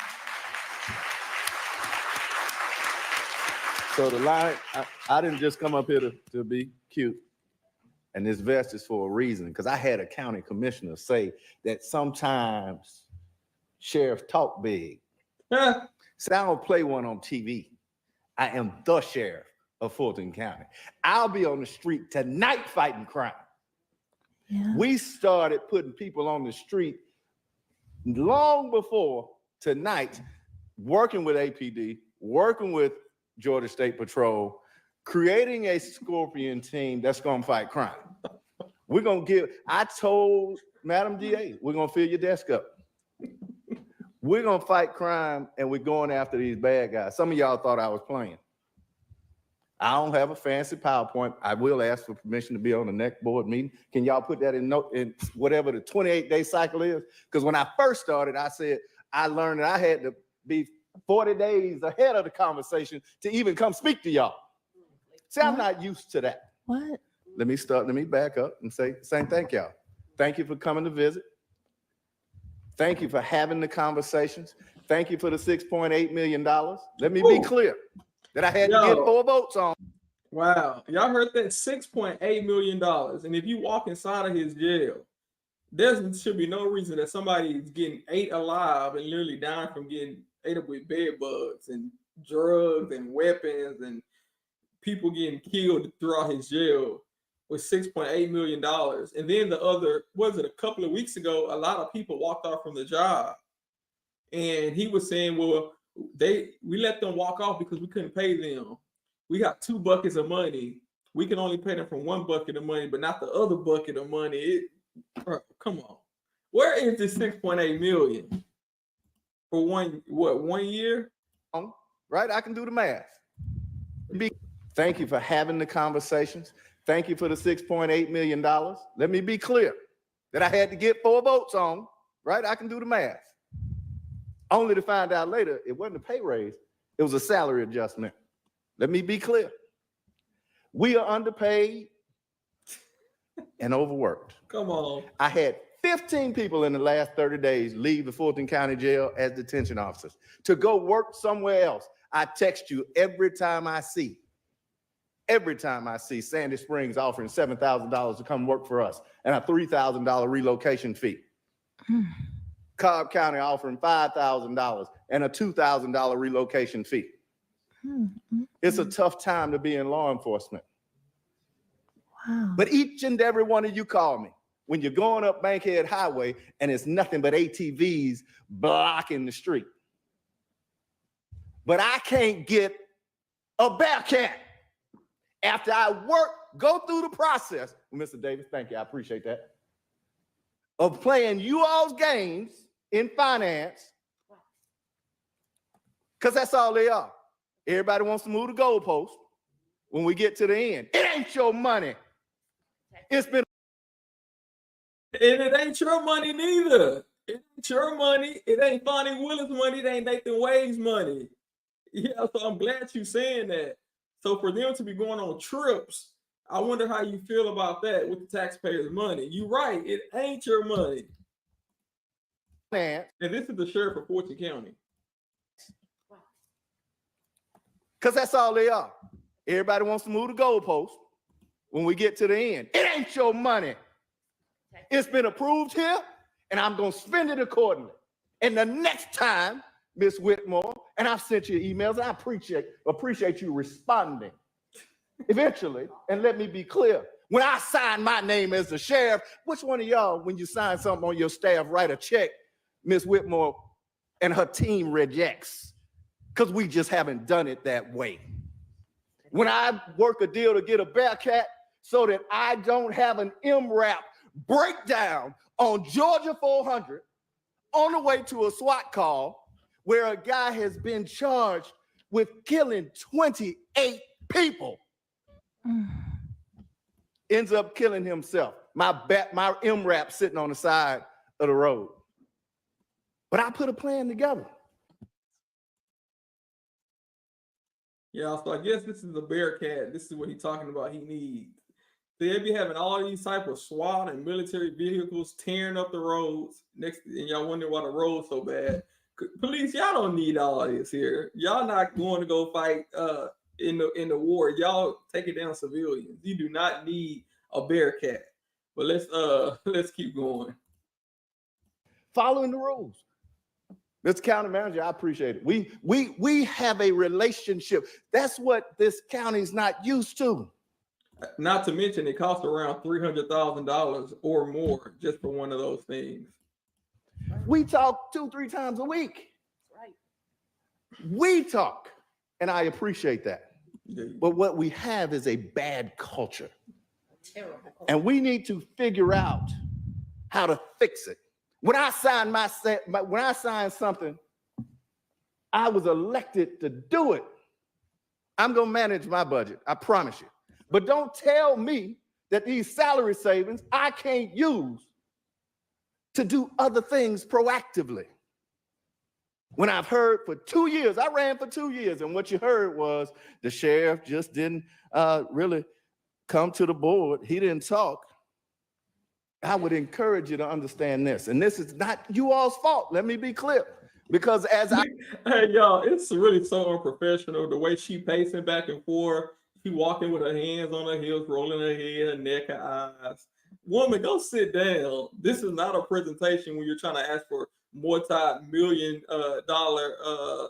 So the line, I didn't just come up here to be cute. And this vest is for a reason, because I had a county commissioner say that sometimes sheriffs talk big. So I don't play one on TV. I am the sheriff of Fulton County. I'll be on the street tonight fighting crime. Yeah. We started putting people on the street long before tonight, working with APD, working with Georgia State Patrol, creating a scorpion team that's gonna fight crime. We're gonna I told Madam DA, we're gonna fill your desk up. We're gonna fight crime, and we're going after these bad guys. Some of y'all thought I was playing. I don't have a fancy PowerPoint. I will ask for permission to be on the next board meeting. Can y'all put that in whatever the 28-day cycle is? Because when I first started, I said, I learned that I had to be 40 days ahead of the conversation to even come speak to y'all. See, I'm not used to that. What? let me back up and say thank y'all. Thank you for coming to visit. Thank you for having the conversations. Thank you for the $6.8 million. Let me be clear that I had to get 4 votes on. Wow. Y'all heard that? $6.8 million. And if you walk inside of his jail, there should be no reason that somebody is getting ate alive and literally dying from getting ate up with bed bugs and drugs and weapons and people getting killed throughout his jail with $6.8 million. And then a couple of weeks ago, a lot of people walked off from the job. And he was saying, well, we let them walk off because we couldn't pay them. We got 2 buckets of money. We can only pay them from 1 bucket of money, but not the other bucket of money. Come on. Where is this 6.8 million? For 1 year? Right? I can do the math. Thank you for having the conversations. Thank you for the $6.8 million. Let me be clear that I had to get 4 votes on, right? I can do the math. Only to find out later, it wasn't a pay raise. It was a salary adjustment. Let me be clear. We are underpaid and overworked. Come on. I had 15 people in the last 30 days leave the Fulton County Jail as detention officers to go work somewhere else. I text you every time I see Sandy Springs offering $7,000 to come work for us and a $3,000 relocation fee. Cobb County offering $5,000 and a $2,000 relocation fee. It's a tough time to be in law enforcement. Wow. But each and every one of you call me when you're going up Bankhead Highway and it's nothing but ATVs blocking the street. But I can't get a Bearcat after I go through the process. Mr. Davis, thank you, I appreciate that. Of playing you all's games in finance, because that's all they are. Everybody wants to move the goalpost when we get to the end. It ain't your money. It's been. And it ain't your money neither. It ain't your money. It ain't Fonnie Willis' money. It ain't Nathan Wade's money. Yeah, so I'm glad you're saying that. So for them to be going on trips, I wonder how you feel about that with the taxpayers' money. You're right. It ain't your money. Man. And this is the sheriff of Fulton County. Because that's all they are. Everybody wants to move the goalpost when we get to the end. It ain't your money. It's been approved here, and I'm going to spend it accordingly. And the next time, Ms. Whitmore, and I've sent you emails, and I appreciate you responding eventually. And let me be clear. When I sign my name as the sheriff, which one of y'all, when you sign something on your staff, write a check, Ms. Whitmore and her team rejects? Because we just haven't done it that way. When I work a deal to get a Bearcat so that I don't have an MRAP breakdown on Georgia 400 on the way to a SWAT call where a guy has been charged with killing 28 people, ends up killing himself. My MRAP sitting on the side of the road. But I put a plan together. Yeah, so I guess this is a Bearcat. This is what he's talking about he needs. They'll be having all these type of SWAT and military vehicles tearing up the roads and y'all wonder why the road's so bad. Police, y'all don't need all this here. Y'all not going to go fight in the war. Y'all take it down civilians. You do not need a Bearcat. But let's keep going. Following the rules. Mr. County Manager, I appreciate it. We have a relationship. That's what this county's not used to. Not to mention it costs around $300,000 or more just for one of those things. We talk 2-3 times a week. Right. We talk, and I appreciate that. But what we have is a bad culture. Terrible culture. And we need to figure out how to fix it. When I signed something, I was elected to do it. I'm going to manage my budget, I promise you. But don't tell me that these salary savings I can't use to do other things proactively. When I've heard for 2 years, I ran for 2 years, and what you heard was the sheriff just didn't really come to the board. He didn't talk. I would encourage you to understand this. And this is not you all's fault. Let me be clear. Because as I Hey, y'all, it's really so unprofessional. The way she pacing back and forth, she walking with her hands on her heels, rolling her head, her neck, her eyes. Woman, go sit down. This is not a presentation when you're trying to ask for multi-million dollar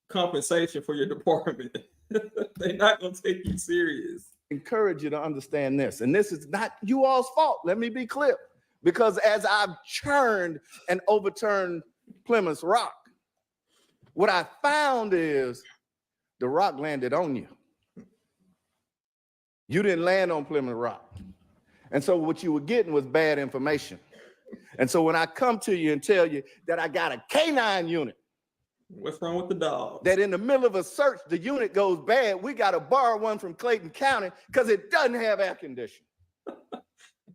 compensation for your department. They're not gonna take you serious. encourage you to understand this. And this is not you all's fault. Let me be clear. Because as I've churned and overturned Plymouth Rock, what I found is the rock landed on you. You didn't land on Plymouth Rock. And so what you were getting was bad information. And so when I come to you and tell you that I got a canine unit, what's wrong with the dog? That in the middle of a search, the unit goes bad. We got to borrow one from Clayton County because it doesn't have air conditioning.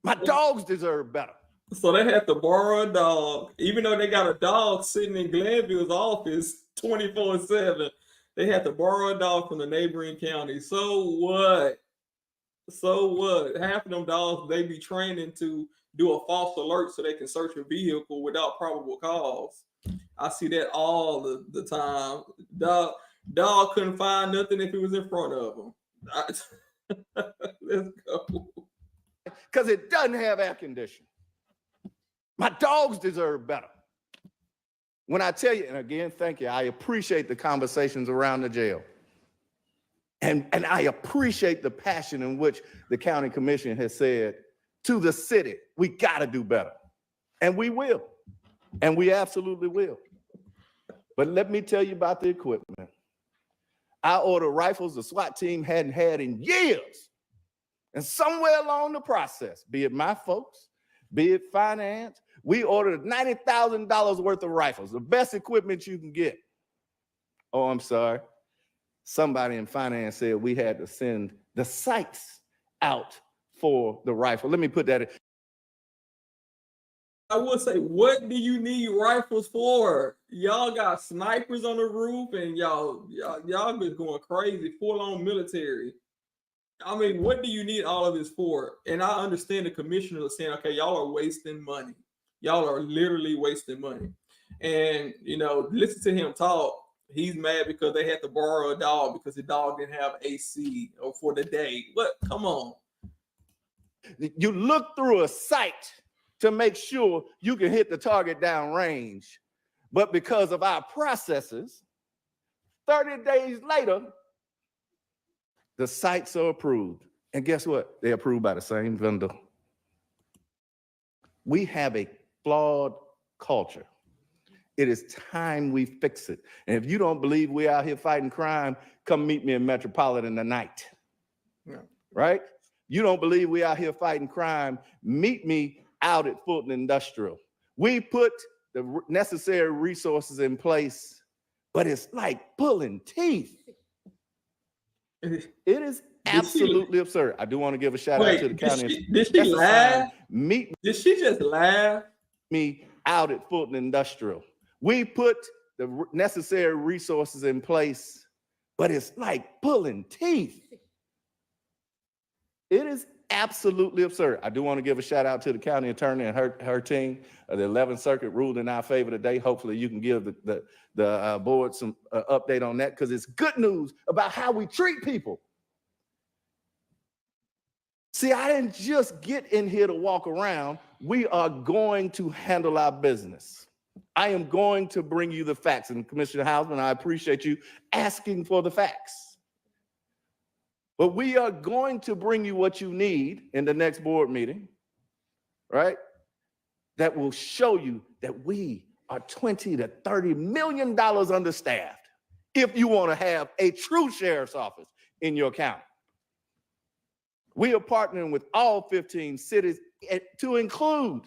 My dogs deserve better. So they had to borrow a dog, even though they got a dog sitting in Glanville's office 24/7. They had to borrow a dog from the neighboring county. So what? So what? Half of them dogs they be training to do a false alert so they can search a vehicle without probable cause. I see that all the time. Dog couldn't find nothing if it was in front of them. Let's go. Because it doesn't have air conditioning. My dogs deserve better. When I tell you, and again, thank you, I appreciate the conversations around the jail. And I appreciate the passion in which the county commission has said to the city, we got to do better. And we will. And we absolutely will. But let me tell you about the equipment. I ordered rifles the SWAT team hadn't had in years. And somewhere along the process, be it my folks, be it finance, we ordered $90,000 worth of rifles, the best equipment you can get. Oh, I'm sorry. Somebody in finance said we had to send the sights out for the rifle. Let me put that in. I would say, what do you need rifles for? Y'all got snipers on the roof and y'all been going crazy, full on military. I mean, what do you need all of this for? And I understand the commissioner is saying, okay, y'all are wasting money. Y'all are literally wasting money. And, listen to him talk. He's mad because they had to borrow a dog because the dog didn't have AC or for the day. What? Come on. You look through a sight to make sure you can hit the target down range. But because of our processes, 30 days later, the sites are approved. And guess what? They're approved by the same vendor. We have a flawed culture. It is time we fix it. And if you don't believe we're out here fighting crime, come meet me in Metropolitan tonight. Yeah. Right? You don't believe we're out here fighting crime, meet me out at Fulton Industrial. We put the necessary resources in place, but it's like pulling teeth. It is absolutely absurd. I do want to give a shout out to the county. Did she laugh? Did she just laugh? Me out at Fulton Industrial. We put the necessary resources in place, but it's like pulling teeth. It is absolutely absurd. I do want to give a shout out to the county attorney and her team. The 11th Circuit ruled in our favor today. Hopefully you can give the board some update on that because it's good news about how we treat people. See, I didn't just get in here to walk around. We are going to handle our business. I am going to bring you the facts. And Commissioner Hausman, I appreciate you asking for the facts. But we are going to bring you what you need in the next board meeting, right? That will show you that we are $20 to $30 million understaffed if you want to have a true sheriff's office in your county. We are partnering with all 15 cities to include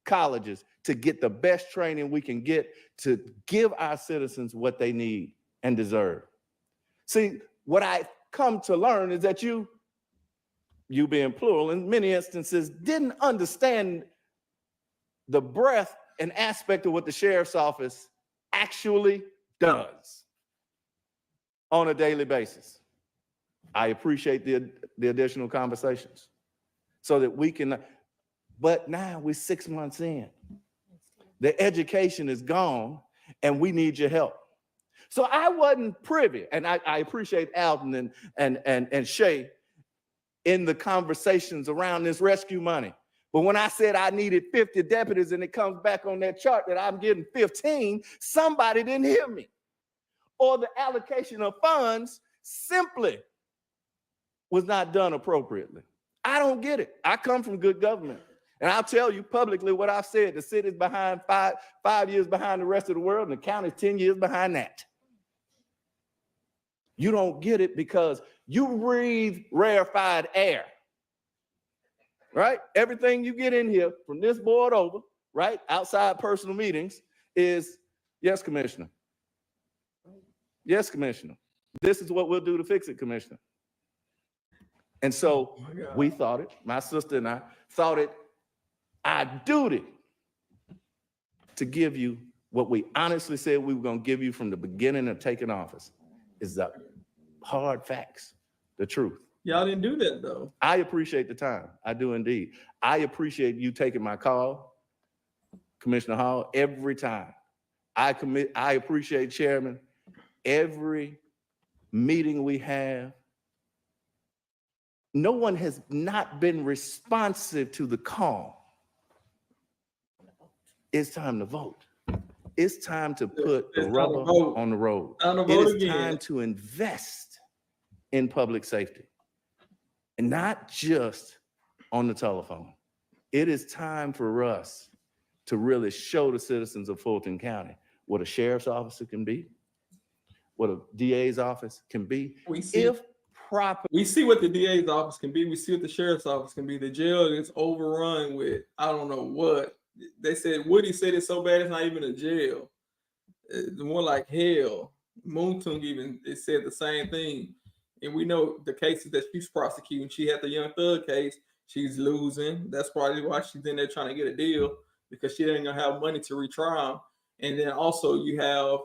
colleges to get the best training we can get to give our citizens what they need and deserve. See, what I come to learn is that you being plural in many instances didn't understand the breadth and aspect of what the sheriff's office actually does on a daily basis. I appreciate the additional conversations so that we can, but now we're 6 months in. The education is gone and we need your help. So I wasn't privy, and I appreciate Alton and Shay in the conversations around this rescue money. But when I said I needed 50 deputies and it comes back on that chart that I'm getting 15, somebody didn't hear me. Or the allocation of funds simply was not done appropriately. I don't get it. I come from good government. And I'll tell you publicly what I've said. The city's behind five years behind the rest of the world, and the county's 10 years behind that. You don't get it because you breathe rarefied air, right? Everything you get in here from this board over, right? Outside personal meetings is, yes, Commissioner. Yes, Commissioner. This is what we'll do to fix it, Commissioner. And so we thought it, my sister and I thought it our duty to give you what we honestly said we were going to give you from the beginning of taking office is the hard facts, the truth. Y'all didn't do that though. I appreciate the time. I do indeed. I appreciate you taking my call, Commissioner Hall, every time. I appreciate Chairman, every meeting we have. No one has not been responsive to the call. It's time to vote. It's time to put the rubber on the road. It is time to invest in public safety, and not just on the telephone. It is time for us to really show the citizens of Fulton County what a sheriff's officer can be, what a DA's office can be. We see what the DA's office can be. We see what the sheriff's office can be. The jail is overrun with, I don't know what. They said, Woody said it's so bad it's not even a jail. It's more like hell. Moontung even said the same thing. And we know the cases that she's prosecuting. She had the Young Thug case. She's losing. That's probably why she's in there trying to get a deal, because she ain't gonna have money to retry them. And then also you have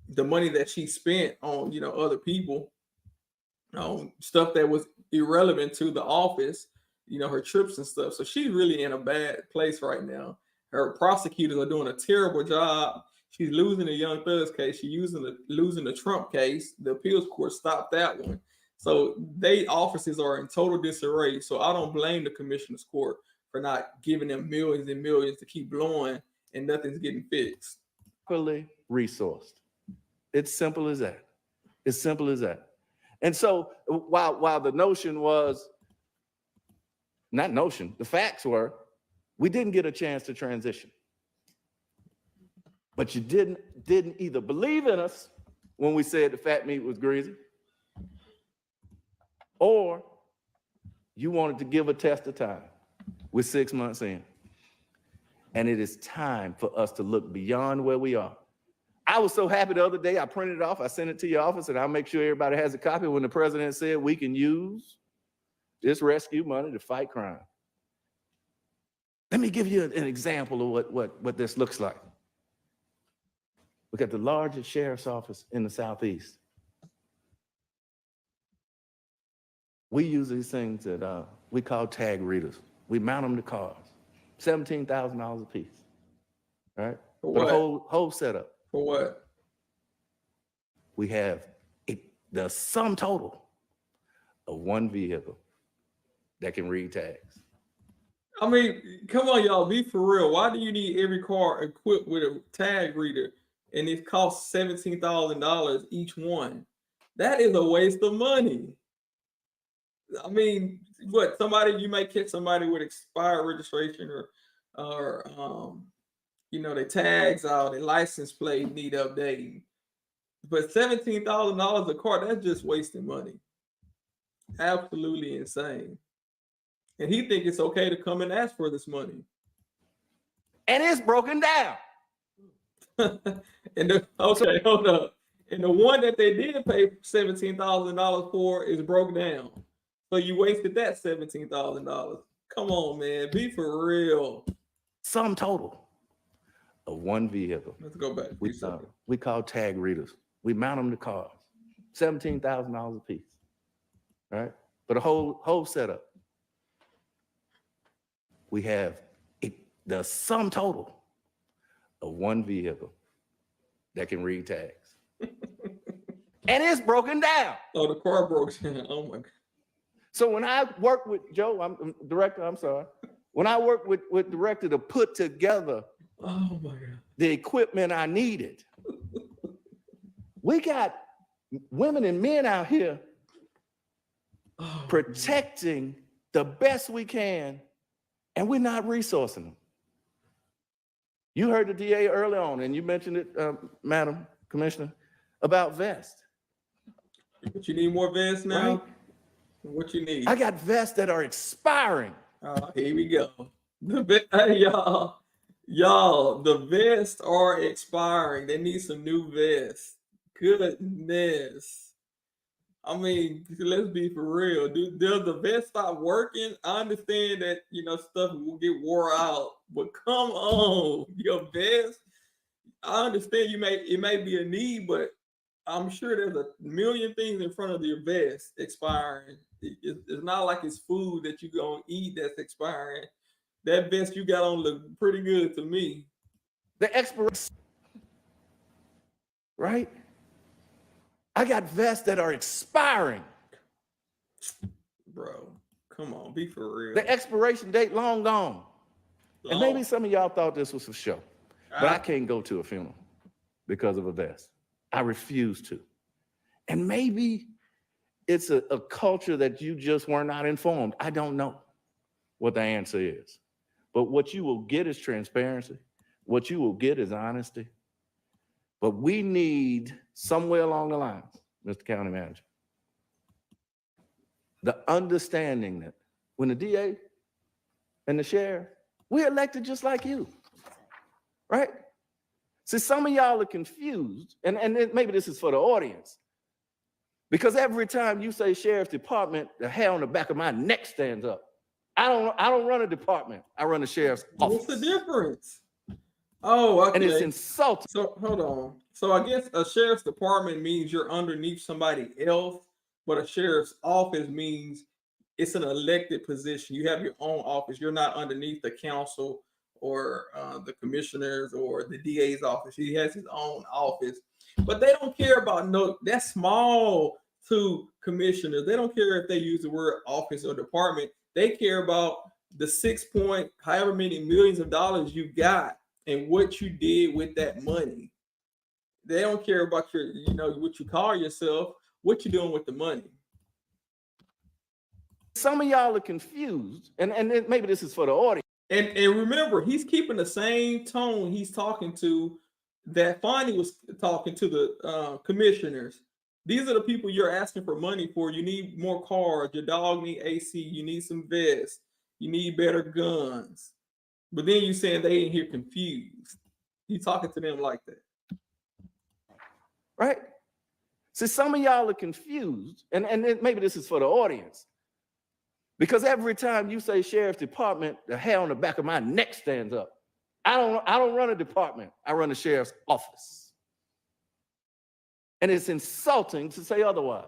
the money that she spent on, other people, stuff that was irrelevant to the office, her trips and stuff. So she's really in a bad place right now. Her prosecutors are doing a terrible job. She's losing the Young Thugs case. She's losing the Trump case. The appeals court stopped that one. So they offices are in total disarray. So I don't blame the commissioner's court for not giving them millions and millions to keep blowing and nothing's getting fixed. Properly resourced. It's simple as that. It's simple as that. And so while the notion was, not notion, the facts were, we didn't get a chance to transition. But you didn't either believe in us when we said the fat meat was greasy, or you wanted to give a test of time. We're 6 months in. And it is time for us to look beyond where we are. I was so happy the other day, I printed it off, I sent it to your office, and I'll make sure everybody has a copy when the president said we can use this rescue money to fight crime. Let me give you an example of what this looks like. Look at the largest sheriff's office in the Southeast. We use these things that we call tag readers. We mount them to cars, $17,000 a piece, right? For the whole setup. For what? We have the sum total of one vehicle that can read tags. I mean, come on, y'all, be for real. Why do you need every car equipped with a tag reader and it costs $17,000 each one? That is a waste of money. I mean, you might catch somebody with expired registration or their tags out, their license plate need updating. But $17,000 a car, that's just wasting money. Absolutely insane. And he think it's okay to come and ask for this money. And it's broken down. Hold up. And the one that they did pay $17,000 for is broke down. So you wasted that $17,000. Come on, man. Be for real. Sum total of one vehicle. Let's go back. We call tag readers. We mount them to cars. $17,000 a piece, right? For the whole setup. We have the sum total of one vehicle that can read tags. And it's broken down. Oh, the car broke down. Oh my God. So when I work with Joe, director, I'm sorry. When I work with director to put together Oh my God. the equipment I needed, we got women and men out here protecting the best we can, and we're not resourcing them. You heard the DA early on, and you mentioned it, Madam Commissioner, about vests. But you need more vests now? Right? What you need? I got vests that are expiring. Here we go. Hey, y'all, the vests are expiring. They need some new vests. Goodness. I mean, let's be for real. Does the vest stop working? I understand that, stuff will get wore out, but come on, your vest. I understand it may be a need, but I'm sure there's a million things in front of your vest expiring. It's not like it's food that you're going to eat that's expiring. That vest you got on look pretty good to me. The expiration, right? I got vests that are expiring. Bro, come on, be for real. The expiration date long gone. And maybe some of y'all thought this was a show, but I can't go to a funeral because of a vest. I refuse to. And maybe it's a culture that you just were not informed. I don't know what the answer is. But what you will get is transparency. What you will get is honesty. But we need somewhere along the lines, Mr. County Manager, the understanding that when the DA and the sheriff, we're elected just like you, right? See, some of y'all are confused, and maybe this is for the audience, because every time you say sheriff's department, the hair on the back of my neck stands up. I don't run a department. I run the sheriff's office. What's the difference? Oh, okay. And it's insulting. So hold on. So I guess a sheriff's department means you're underneath somebody else, but a sheriff's office means it's an elected position. You have your own office. You're not underneath the council or the commissioners or the DA's office. He has his own office. But they don't care about that's small to commissioners. They don't care if they use the word office or department. They care about the 6 point, however many millions of dollars you got and what you did with that money. They don't care about your, what you call yourself, what you're doing with the money. Some of y'all are confused, and maybe this is for the audience. And remember, he's keeping the same tone he's talking to that Fonnie was talking to the commissioners. These are the people you're asking for money for. You need more cars. Your dog need AC. You need some vests. You need better guns. But then you saying they ain't here confused. You talking to them like that. Right? See, some of y'all are confused, and maybe this is for the audience, because every time you say sheriff's department, the hair on the back of my neck stands up. I don't run a department. I run the sheriff's office. And it's insulting to say otherwise.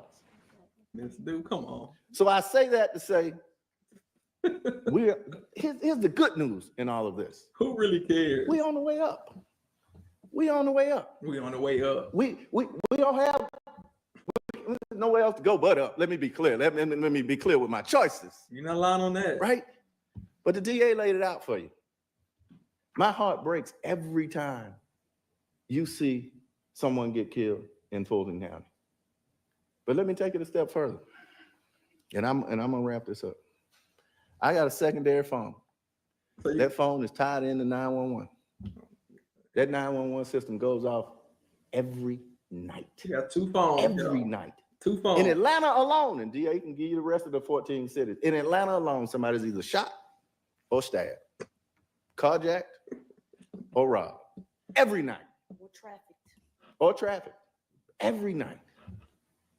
This dude, come on. So I say that to say, here's the good news in all of this. Who really cares? We on the way up. We on the way up. We on the way up. We don't have nowhere else to go but up. Let me be clear. Let me be clear with my choices. You're not lying on that. Right? But the DA laid it out for you. My heart breaks every time you see someone get killed in Fulton County. But let me take it a step further. And I'm gonna wrap this up. I got a secondary phone. That phone is tied into 911. That 911 system goes off every night. You got two phones. Every night. Two phones. In Atlanta alone, and DA can give you the rest of the 14 cities. In Atlanta alone, somebody's either shot or stabbed, carjacked or robbed. Every night. Or trafficked. Every night.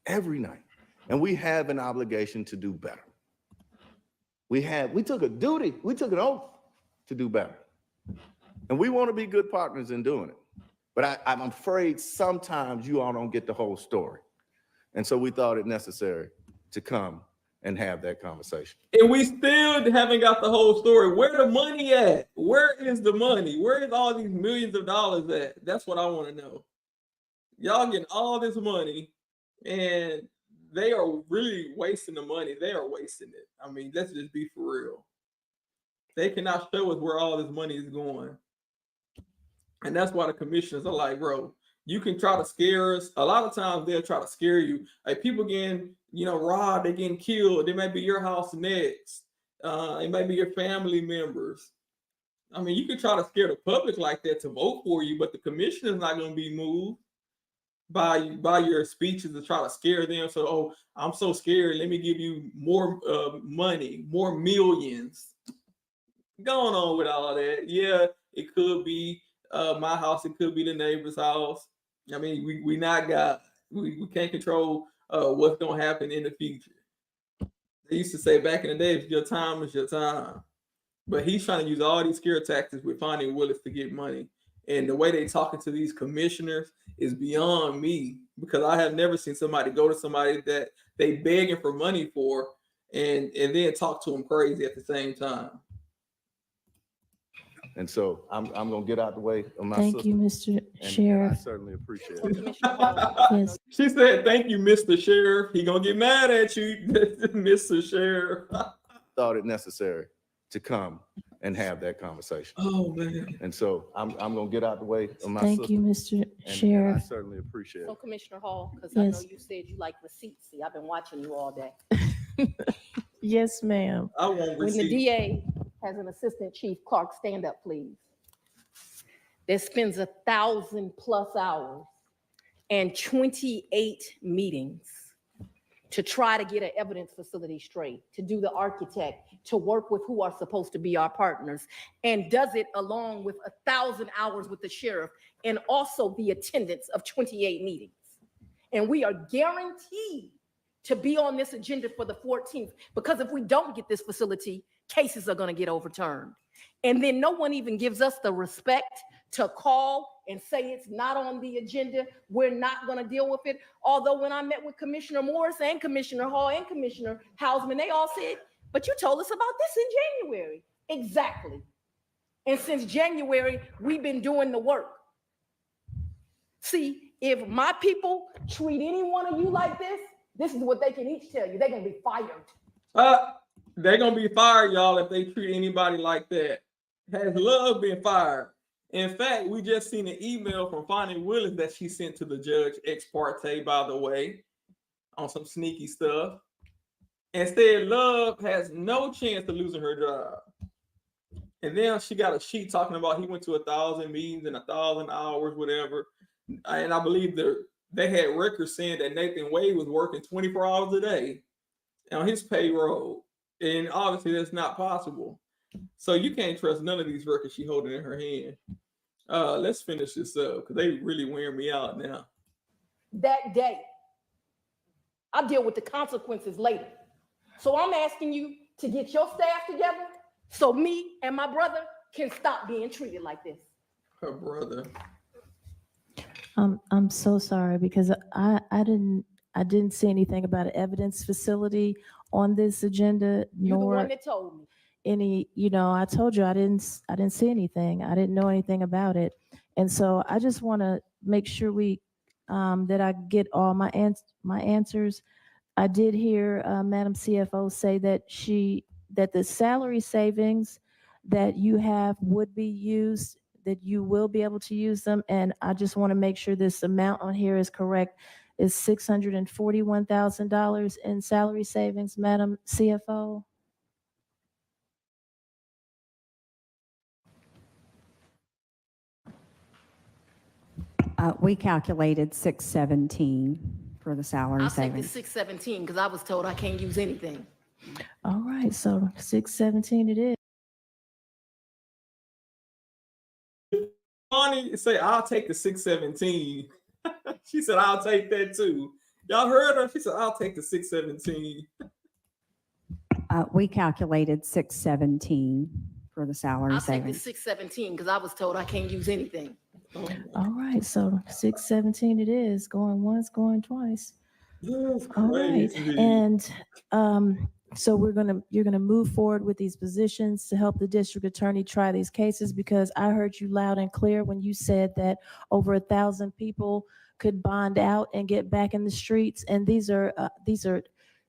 Every night. And we have an obligation to do better. We took a duty, we took an oath to do better. And we want to be good partners in doing it. But I'm afraid sometimes you all don't get the whole story. And so we thought it necessary to come and have that conversation. And we still haven't got the whole story. Where the money at? Where is the money? Where is all these millions of dollars at? That's what I want to know. Y'all getting all this money, and they are really wasting the money. They are wasting it. I mean, let's just be for real. They cannot show us where all this money is going. And that's why the commissioners are like, bro, you can try to scare us. A lot of times they'll try to scare you. Like people getting, robbed, they're getting killed. They might be your house next. It might be your family members. I mean, you can try to scare the public like that to vote for you, but the commissioner's not going to be moved by your speeches to try to scare them. So, oh, I'm so scared. Let me give you more money, more millions. Going on with all that. Yeah, it could be my house. It could be the neighbor's house. I mean, we can't control what's going to happen in the future. They used to say back in the day, if your time is your time. But he's trying to use all these scare tactics with Finding Willis to get money. And the way they talking to these commissioners is beyond me, because I have never seen somebody go to somebody that they begging for money for and then talk to them crazy at the same time. And so I'm going to get out the way of my Thank sister. you, Mr. And Sheriff. I certainly appreciate So it. Commissioner Hall, Yes. She said, thank you, Mr. Sheriff. He gonna get mad at you, Mr. Sheriff. Thought it necessary to come and have that conversation. Oh, man. And so I'm going to get out the way of my Thank sister. you, Mr. And I Sheriff. certainly appreciate so it. Commissioner Hall, because I know Yes. you said you like receipts. See, I've been watching you all day. Yes, ma'am. I want When the receipts. DA has an assistant chief clerk, stand up, please, that spends 1,000+ hours and 28 meetings to try to get an evidence facility straight, to do the architect, to work with who are supposed to be our partners, and does it along with 1,000 hours with the sheriff, and also the attendance of 28 meetings. And we are guaranteed to be on this agenda for the 14th, because if we don't get this facility, cases are gonna get overturned. And then no one even gives us the respect to call and say it's not on the agenda, we're not gonna deal with it. Although when I met with Commissioner Morris and Commissioner Hall and Commissioner Hausman, they all said, but you told us about this in January. Exactly. And since January, we've been doing the work. See, if my people treat any one of you like this is what they can each tell you. They're gonna be fired. They're gonna be fired, y'all, if they treat anybody like that. Has Love been fired? In fact, we just seen an email from Finding Willis that she sent to the judge ex parte, by the way, on some sneaky stuff. Instead, Love has no chance of losing her job. And then she got a sheet talking about he went to 1,000 meetings in 1,000 hours, whatever. And I believe they had records saying that Nathan Wade was working 24 hours a day on his payroll. And obviously that's not possible. So you can't trust none of these records she holding in her hand. Let's finish this up, because they really wearing me out now. That day, I'll deal with the consequences later. So I'm asking you to get your staff together so me and my brother can stop being treated like this. Her brother. I'm so sorry, because I didn't see anything about an evidence facility on this agenda, You're the nor one that told me. any, I told you I didn't see anything. I didn't know anything about it. And so I just want to make sure that I get all my answers. I did hear Madam CFO say that the salary savings that you have would be used, that you will be able to use them. And I just want to make sure this amount on here is correct. Is $641,000 in salary savings, Madam CFO? We calculated 617 for the salary I'll take the savings. 617 because I was told I can't use anything. All right, so 617 it is. Bonnie say, I'll take the 617. She said, I'll take that too. Y'all heard her? She said, I'll take the 617. We calculated 617 for the salary I'll take the savings. 617 because I was told I can't use anything. All right, so 617 it is, going once, going twice. That's All right, crazy. and so you're gonna move forward with these positions to help the district attorney try these cases, because I heard you loud and clear when you said that over 1,000 people could bond out and get back in the streets, and these are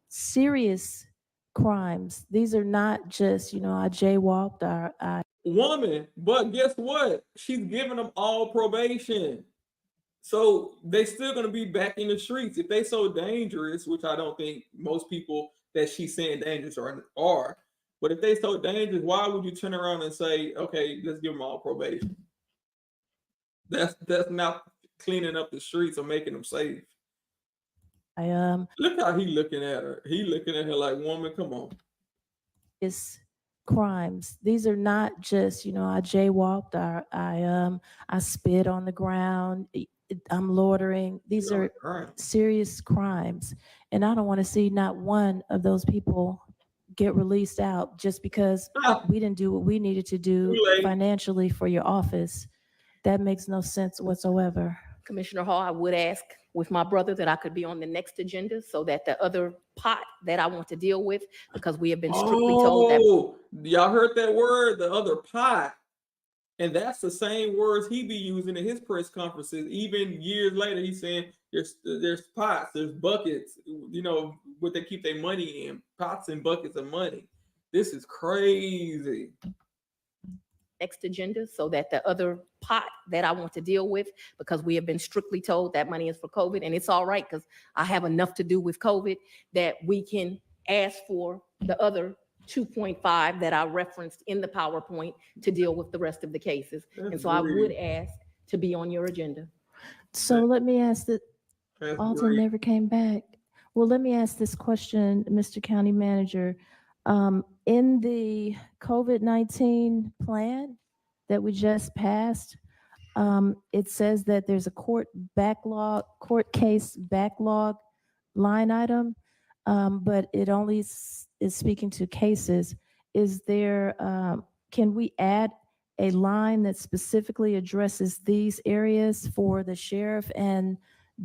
serious crimes. These are not just, I jaywalked or I. Woman, but guess what? She's giving them all probation. So they still gonna be back in the streets. If they so dangerous, which I don't think most people that she's saying dangerous are, but if they so dangerous, why would you turn around and say, okay, let's give them all probation? That's not cleaning up the streets or making them safe. Look how he looking at her. He looking at her like, woman, come on. It's crimes. These are not just, I jaywalked or I spit on the ground. I'm loitering. These are serious crimes. And I don't want to see not one of those people get released out just because we didn't do what we needed to do financially for your office. That makes no sense whatsoever. Commissioner Hall, I would ask with my brother that I could be on the next agenda so that the other pot that I want to deal with, because we have been strictly told that. Y'all heard that word, the other pot. And that's the same words he be using in his press conferences. Even years later, he's saying there's pots, there's buckets, what they keep their money in, pots and buckets of money. This is crazy. Next agenda so that the other pot that I want to deal with, because we have been strictly told that money is for COVID, and it's all right because I have enough to do with COVID that we can ask for the other 2.5 that I referenced in the PowerPoint to deal with the rest of the cases. And so I would ask to be on your agenda. So let me ask that. Alton never came back. Well, let me ask this question, Mr. County Manager. In the COVID-19 plan that we just passed, it says that there's a court case backlog line item, but it only is speaking to cases. Is there, can we add a line that specifically addresses these areas for the sheriff and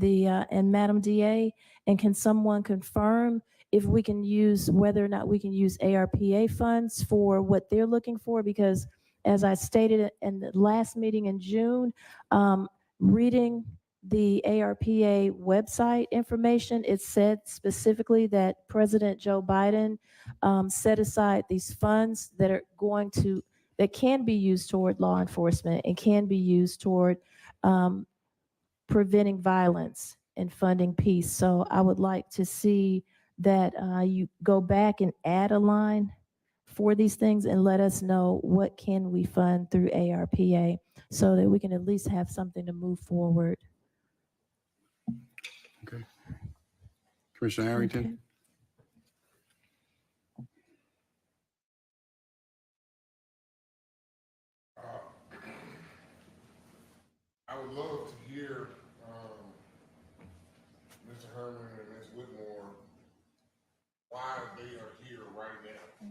and Madam DA? And can someone confirm if we can use, whether or not we can use ARPA funds for what they're looking for? Because as I stated in the last meeting in June, reading the ARPA website information, it said specifically that President Joe Biden set aside these funds that are that can be used toward law enforcement and can be used toward preventing violence and funding peace. So I would like to see that you go back and add a line for these things and let us know what can we fund through ARPA so that we can at least have something to move forward. Okay. Commissioner Harrington? I would love to hear Mr. Herman and Ms. Whitmore why they are here right now.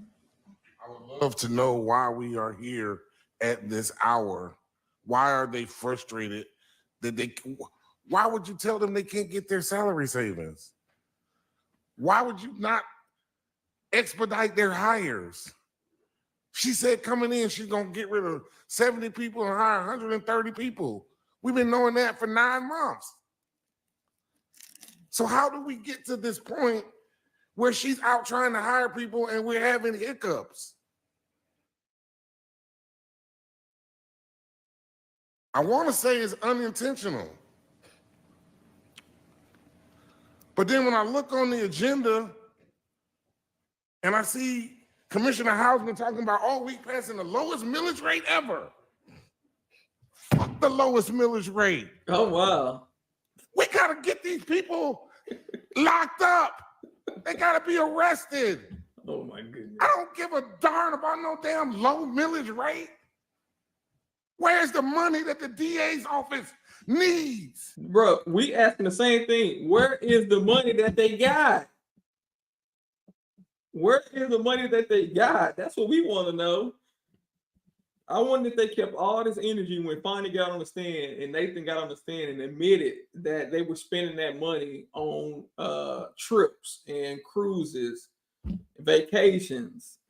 I would love to know why we are here at this hour. Why are they frustrated that why would you tell them they can't get their salary savings? Why would you not expedite their hires? She said coming in, she's gonna get rid of 70 people and hire 130 people. We've been knowing that for 9 months. So how do we get to this point where she's out trying to hire people and we're having hiccups? I want to say it's unintentional. But then when I look on the agenda and I see Commissioner Hausman talking about, we passing the lowest millage rate ever. Fuck the lowest millage rate. Oh, wow. We gotta get these people locked up. They gotta be arrested. Oh my goodness. I don't give a darn about no damn low millage rate. Where's the money that the DA's office needs? Bro, we asking the same thing. Where is the money that they got? Where is the money that they got? That's what we want to know. I wonder if they kept all this energy when finally got on the stand and Nathan got on the stand and admitted that they were spending that money on trips and cruises, vacations.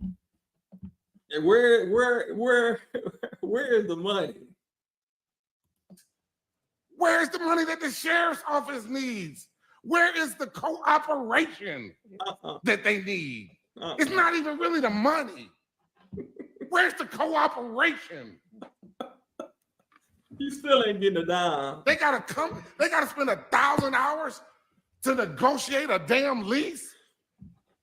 And where is the money? Where's the money that the sheriff's office needs? Where is the cooperation that they need? It's not even really the money. Where's the cooperation? You still ain't getting a dime. They gotta spend 1,000 hours to negotiate a damn lease,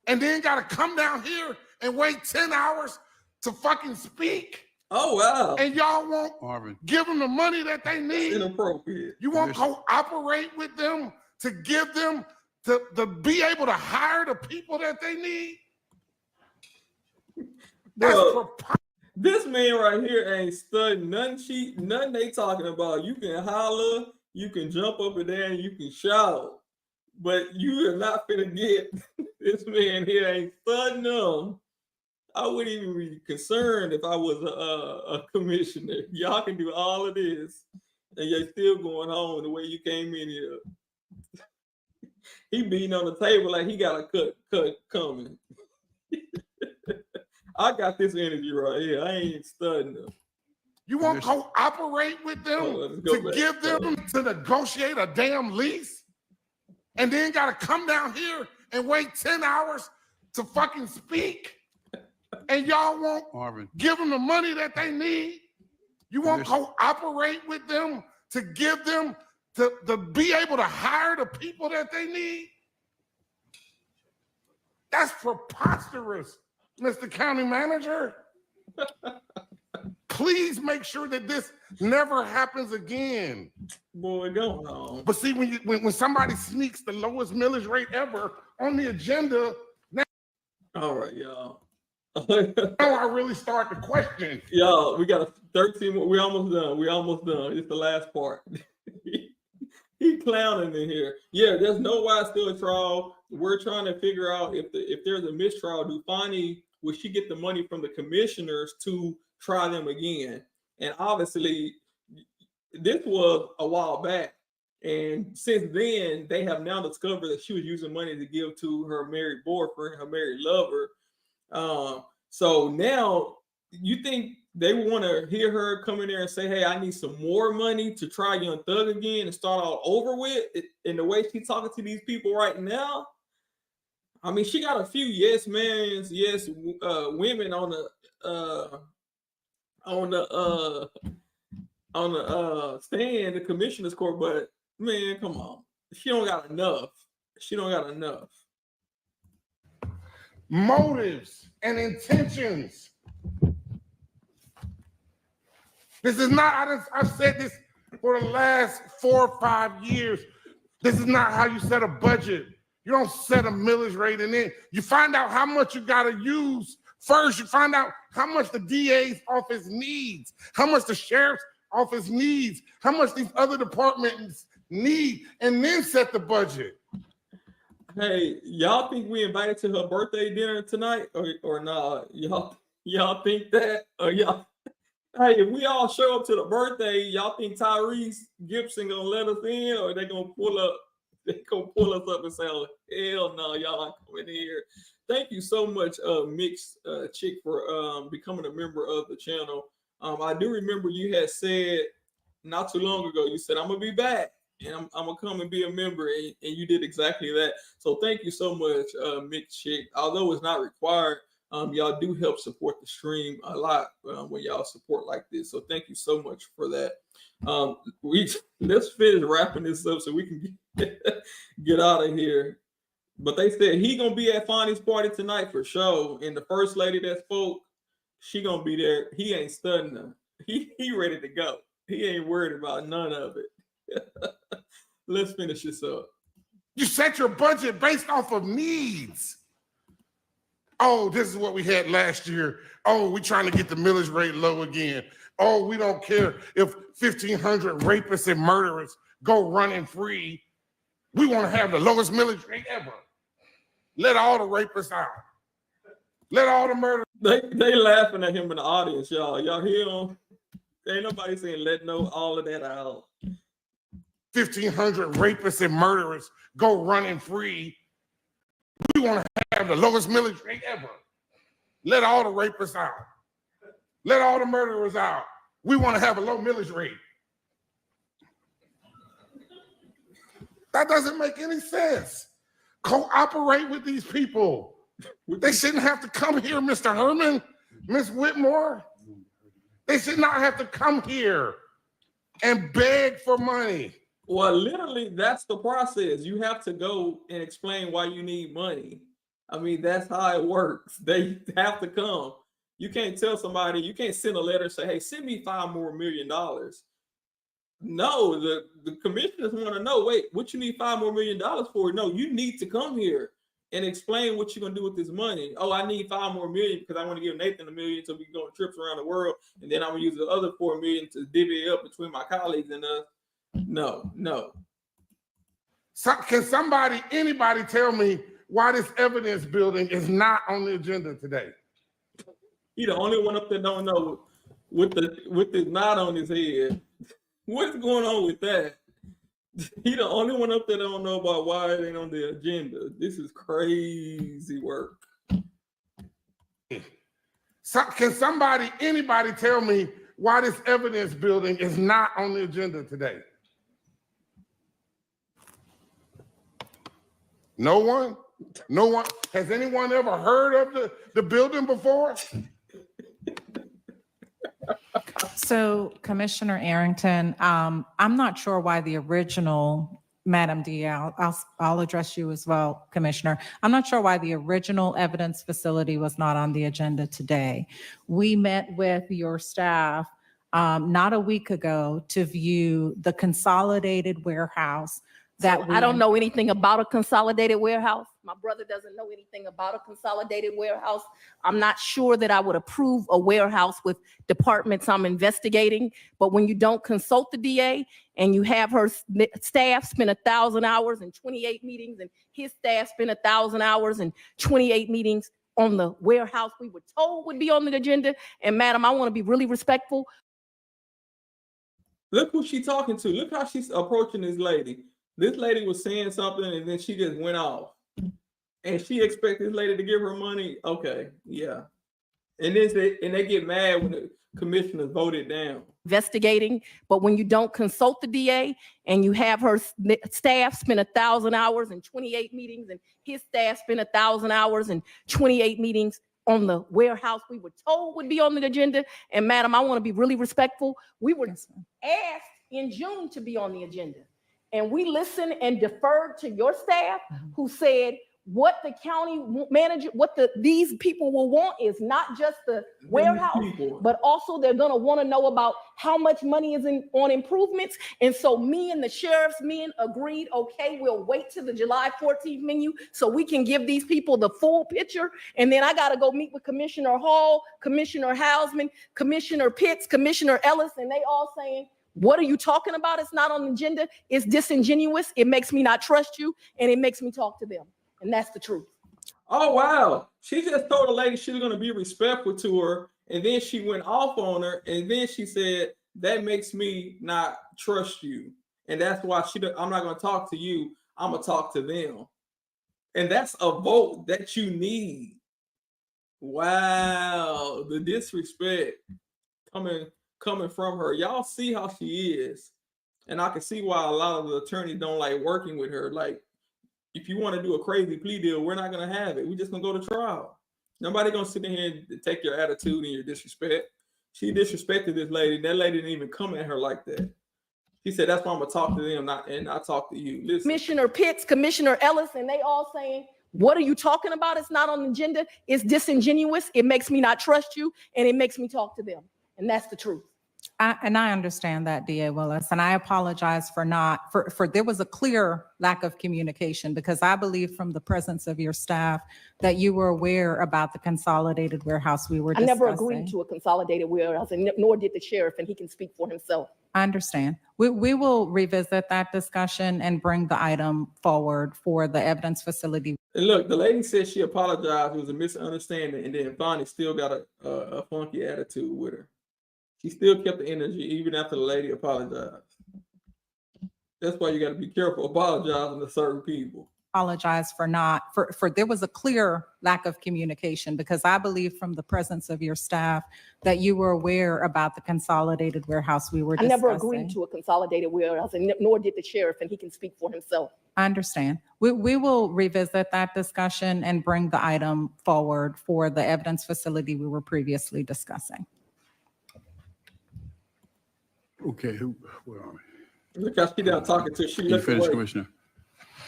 and then gotta come down here and wait 10 hours to fucking speak. Oh wow! And y'all won't give them the money that they need. Inappropriate. You won't cooperate with them to give them to be able to hire the people that they need. This man right here ain't studying nothing they talking about. You can holler, you can jump up and down, you can shout, but you are not finna get this man here ain't studying them. I wouldn't even be concerned if I was a commissioner. Y'all can do all of this, and you're still going home the way you came in here. He beating on the table like he got a cut coming. I got this energy right here. I ain't studying them. You won't cooperate with them to give them to negotiate a damn lease, and then gotta come down here and wait 10 hours to fucking speak, and y'all won't give them the money that they need. You won't cooperate with them to give them to be able to hire the people that they need. That's preposterous, Mr. County Manager. Please make sure that this never happens again. Boy, go on. But see, when somebody sneaks the lowest millage rate ever on the agenda, now all right, y'all. now I really start to question. Y'all, we got 13 more. We almost done. It's the last part. He clowning in here. Yeah, there's no YSL trial. We're trying to figure out if there's a mistrial, do Fani, will she get the money from the commissioners to try them again? And obviously, this was a while back. And since then, they have now discovered that she was using money to give to her married boyfriend, her married lover. So now you think they want to hear her come in there and say, hey, I need some more money to try Young Thug again and start all over with? In the way she's talking to these people right now, I mean, she got a few yes mans, yes women on the stand, the commissioner's court, but man, come on, she don't got enough. She don't got enough motives and intentions. This is not, I've said this for the last 4 or 5 years. This is not how you set a budget. You don't set a millage rate and then you find out how much you got to use first. You find out how much the DA's office needs, how much the sheriff's office needs, how much these other departments need, and then set the budget. Hey, y'all think we invited to her birthday dinner tonight or not? Y'all think that? Or y'all? Hey, if we all show up to the birthday, y'all think Tyrese Gibson gonna let us in, or they gonna pull up? They gonna pull us up and say, "Oh hell no, y'all not coming in here." Thank you so much, Mixed Chick, for becoming a member of the channel. I do remember you had said not too long ago. You said I'm gonna be back and I'm gonna come and be a member, and you did exactly that. So thank you so much, Mixed Chick. Although it's not required. Y'all do help support the stream a lot when y'all support like this. So thank you so much for that. Let's finish wrapping this up so we can get out of here. But they said he gonna be at Fonny's party tonight for sure. And the first lady that spoke, she gonna be there. He ain't studying her. He ready to go. He ain't worried about none of it. Let's finish this up. You set your budget based off of needs. Oh, this is what we had last year. Oh, we're trying to get the millage rate low again. Oh, we don't care if 1,500 rapists and murderers go running free. We want to have the lowest millage rate ever. Let all the rapists out. Let all the murder. They laughing at him in the audience, y'all. Y'all hear him? Ain't nobody saying let all of that out. 1,500 rapists and murderers go running free. We want to have the lowest millage rate ever. Let all the rapists out. Let all the murderers out. We want to have a low millage rate. That doesn't make any sense. Cooperate with these people. They shouldn't have to come here, Mr. Herman, Ms. Whitmore. They should not have to come here and beg for money. Well, literally, that's the process. You have to go and explain why you need money. I mean, that's how it works. They have to come. You can't tell somebody, you can't send a letter and say, hey, send me $5 more million. No, the commissioners want to know, wait, what you need $5 more million for? No, you need to come here and explain what you're going to do with this money. Oh, I need $5 more million because I want to give Nathan $1 million so we can go on trips around the world. And then I'm going to use the other $4 million to divvy it up between my colleagues and us. No. So can anybody tell me why this evidence building is not on the agenda today? He the only one up there don't know with the knot on his head. What's going on with that? He the only one up there that don't know about why it ain't on the agenda. This is crazy work. So can anybody tell me why this evidence building is not on the agenda today? No one? No one? Has anyone ever heard of the building before? So Commissioner Arrington, I'm not sure why the original, Madam D, I'll address you as well, Commissioner. I'm not sure why the original evidence facility was not on the agenda today. We met with your staff not a week ago to view the consolidated warehouse that I don't know anything about a consolidated warehouse. My brother doesn't know anything about a consolidated warehouse. I'm not sure that I would approve a warehouse with departments I'm investigating. But when you don't consult the DA and you have her staff spend 1,000 hours and 28 meetings and his staff spend 1,000 hours and 28 meetings on the warehouse we were told would be on the agenda. And madam, I want to be really respectful. Look who she's talking to. Look how she's approaching this lady. This lady was saying something and then she just went off. And she expected this lady to give her money. Okay, yeah. And then they get mad when the commissioners voted down. Investigating, but when you don't consult the DA and you have her staff spend 1,000 hours and 28 meetings and his staff spend 1,000 hours and 28 meetings on the warehouse we were told would be on the agenda. And madam, I want to be really respectful. We were asked in June to be on the agenda. And we listened and deferred to your staff who said what the county manager, these people will want is not just the warehouse, but also they're gonna wanna know about how much money is on improvements. And so me and the sheriff's men agreed, okay, we'll wait till the July 14th menu so we can give these people the full picture. And then I gotta go meet with Commissioner Hall, Commissioner Hausman, Commissioner Pitts, Commissioner Ellis, and they all saying, what are you talking about? It's not on the agenda. It's disingenuous. It makes me not trust you, and it makes me talk to them. And that's the truth. Oh, wow. She just told the lady she was going to be respectful to her, and then she went off on her, and then she said, that makes me not trust you. And that's why I'm not going to talk to you. I'm going to talk to them. And that's a vote that you need. Wow. The disrespect coming from her. Y'all see how she is. And I can see why a lot of the attorneys don't like working with her. Like, if you want to do a crazy plea deal, we're not going to have it. We're just going to go to trial. Nobody going to sit in here and take your attitude and your disrespect. She disrespected this lady. That lady didn't even come at her like that. She said, that's why I'm going to talk to them, and I talk to you. Listen. Commissioner Pitts, Commissioner Ellis, and they all saying, what are you talking about? It's not on the agenda. It's disingenuous. It makes me not trust you, and it makes me talk to them. And that's the truth. And I understand that, DA Willis, and I apologize for not, for there was a clear lack of communication because I believe from the presence of your staff that you were aware about the consolidated warehouse we were I discussing. never agreed to a consolidated warehouse, and nor did the sheriff, and he can speak for himself. I understand. We will revisit that discussion and bring the item forward for the evidence facility. And look, the lady said she apologized. It was a misunderstanding, and then Bonnie still got a funky attitude with her. She still kept the energy even after the lady apologized. That's why you got to be careful apologizing to certain people. Apologize for not, for there was a clear lack of communication because I believe from the presence of your staff that you were aware about the consolidated warehouse we were I discussing. never agreed to a consolidated warehouse, and nor did the sheriff, and he can speak for himself. I understand. We will revisit that discussion and bring the item forward for the evidence facility we were previously discussing. Okay, where are we? Look how she down talking to she You left finished, away. Commissioner?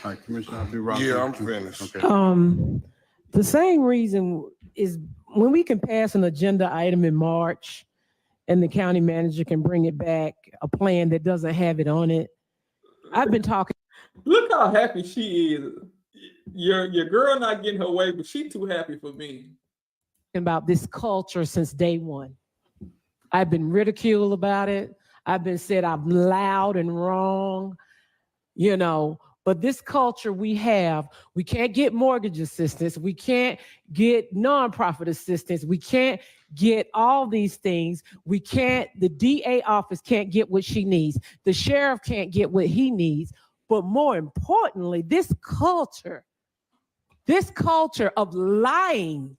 All right, Commissioner Abdul-Rahman. Yeah, I'm finished. Okay. The same reason is when we can pass an agenda item in March and the county manager can bring it back, a plan that doesn't have it on it. I've been talking. Look how happy she is. Your girl not getting her way, but she too happy for me. About this culture since day one. I've been ridiculed about it. I've been said I'm loud and wrong, you know, but this culture we have, we can't get mortgage assistance. We can't get nonprofit assistance. We can't get all these things. We can't, the DA office can't get what she needs. The sheriff can't get what he needs. But more importantly, this culture of lying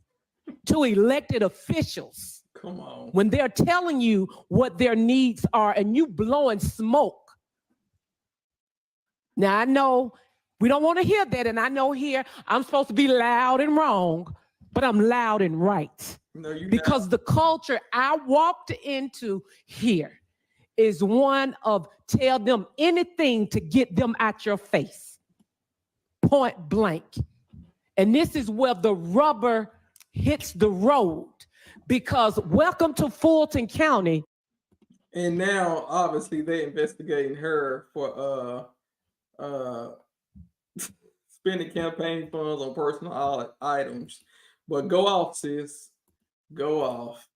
to elected officials. Come on. When they're telling you what their needs are and you blowing smoke. Now I know we don't want to hear that, and I know here I'm supposed to be loud and wrong, but I'm loud and right. No, because the culture I walked into here is one of tell them anything to get them out your face. Point blank. And this is where the rubber hits the road. Because welcome to Fulton County. And now, obviously, they investigating her for spending campaign funds on personal items. But go off, sis. Go off.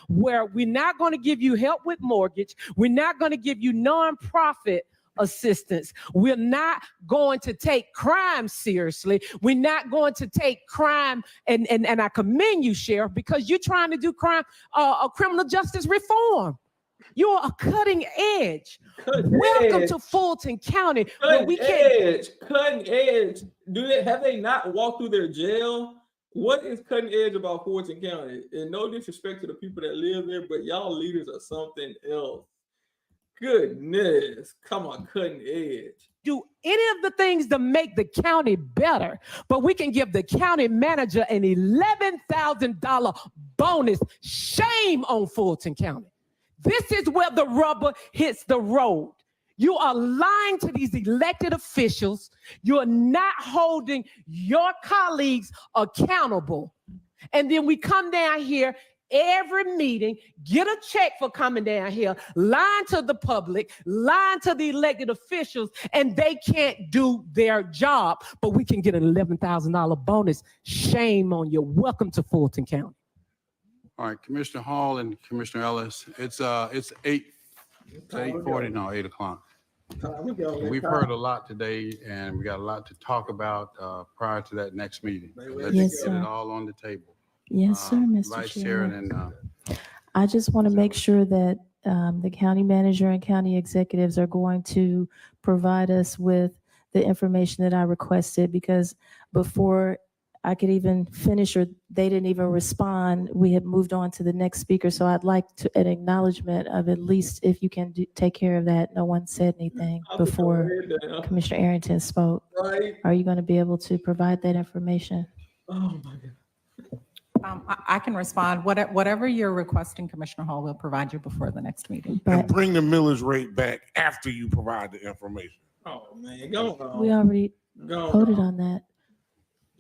Where we're not going to give you help with mortgage. We're not going to give you nonprofit assistance. We're not going to take crime seriously. We're not going to take crime, and I commend you, Sheriff, because you're trying to do criminal justice reform. You're a cutting edge. Welcome to Fulton County. Cutting edge. Have they not walked through their jail? What is cutting edge about Fulton County? And no disrespect to the people that live there, but y'all leaders are something else. Goodness, come on, cutting edge. Do any of the things to make the county better, but we can give the county manager an $11,000 bonus. Shame on Fulton County. This is where the rubber hits the road. You are lying to these elected officials. You're not holding your colleagues accountable. And then we come down here every meeting, get a check for coming down here, lying to the public, lying to the elected officials, and they can't do their job. But we can get an $11,000 bonus. Shame on you. Welcome to Fulton County. All right, Commissioner Hall and Commissioner Ellis, it's 8:40 now, 8 o'clock. We've heard a lot today, and we got a lot to talk about prior to that next meeting. Let's Yes, get sir. it all on the table. Yes, sir, Mr. Vice Chair Chairman. and I just want to make sure that the county manager and county executives are going to provide us with the information that I requested, because before I could even finish or they didn't even respond, we had moved on to the next speaker. So I'd like an acknowledgement of at least if you can take care of that. No one said anything before Commissioner Arrington spoke. Right. Are you going to be able to provide that information? Oh my God. I can respond. Whatever you're requesting, Commissioner Hall, will provide you before the next meeting. And bring the millage rate back after you provide the information. Oh man, go on. We already voted on that.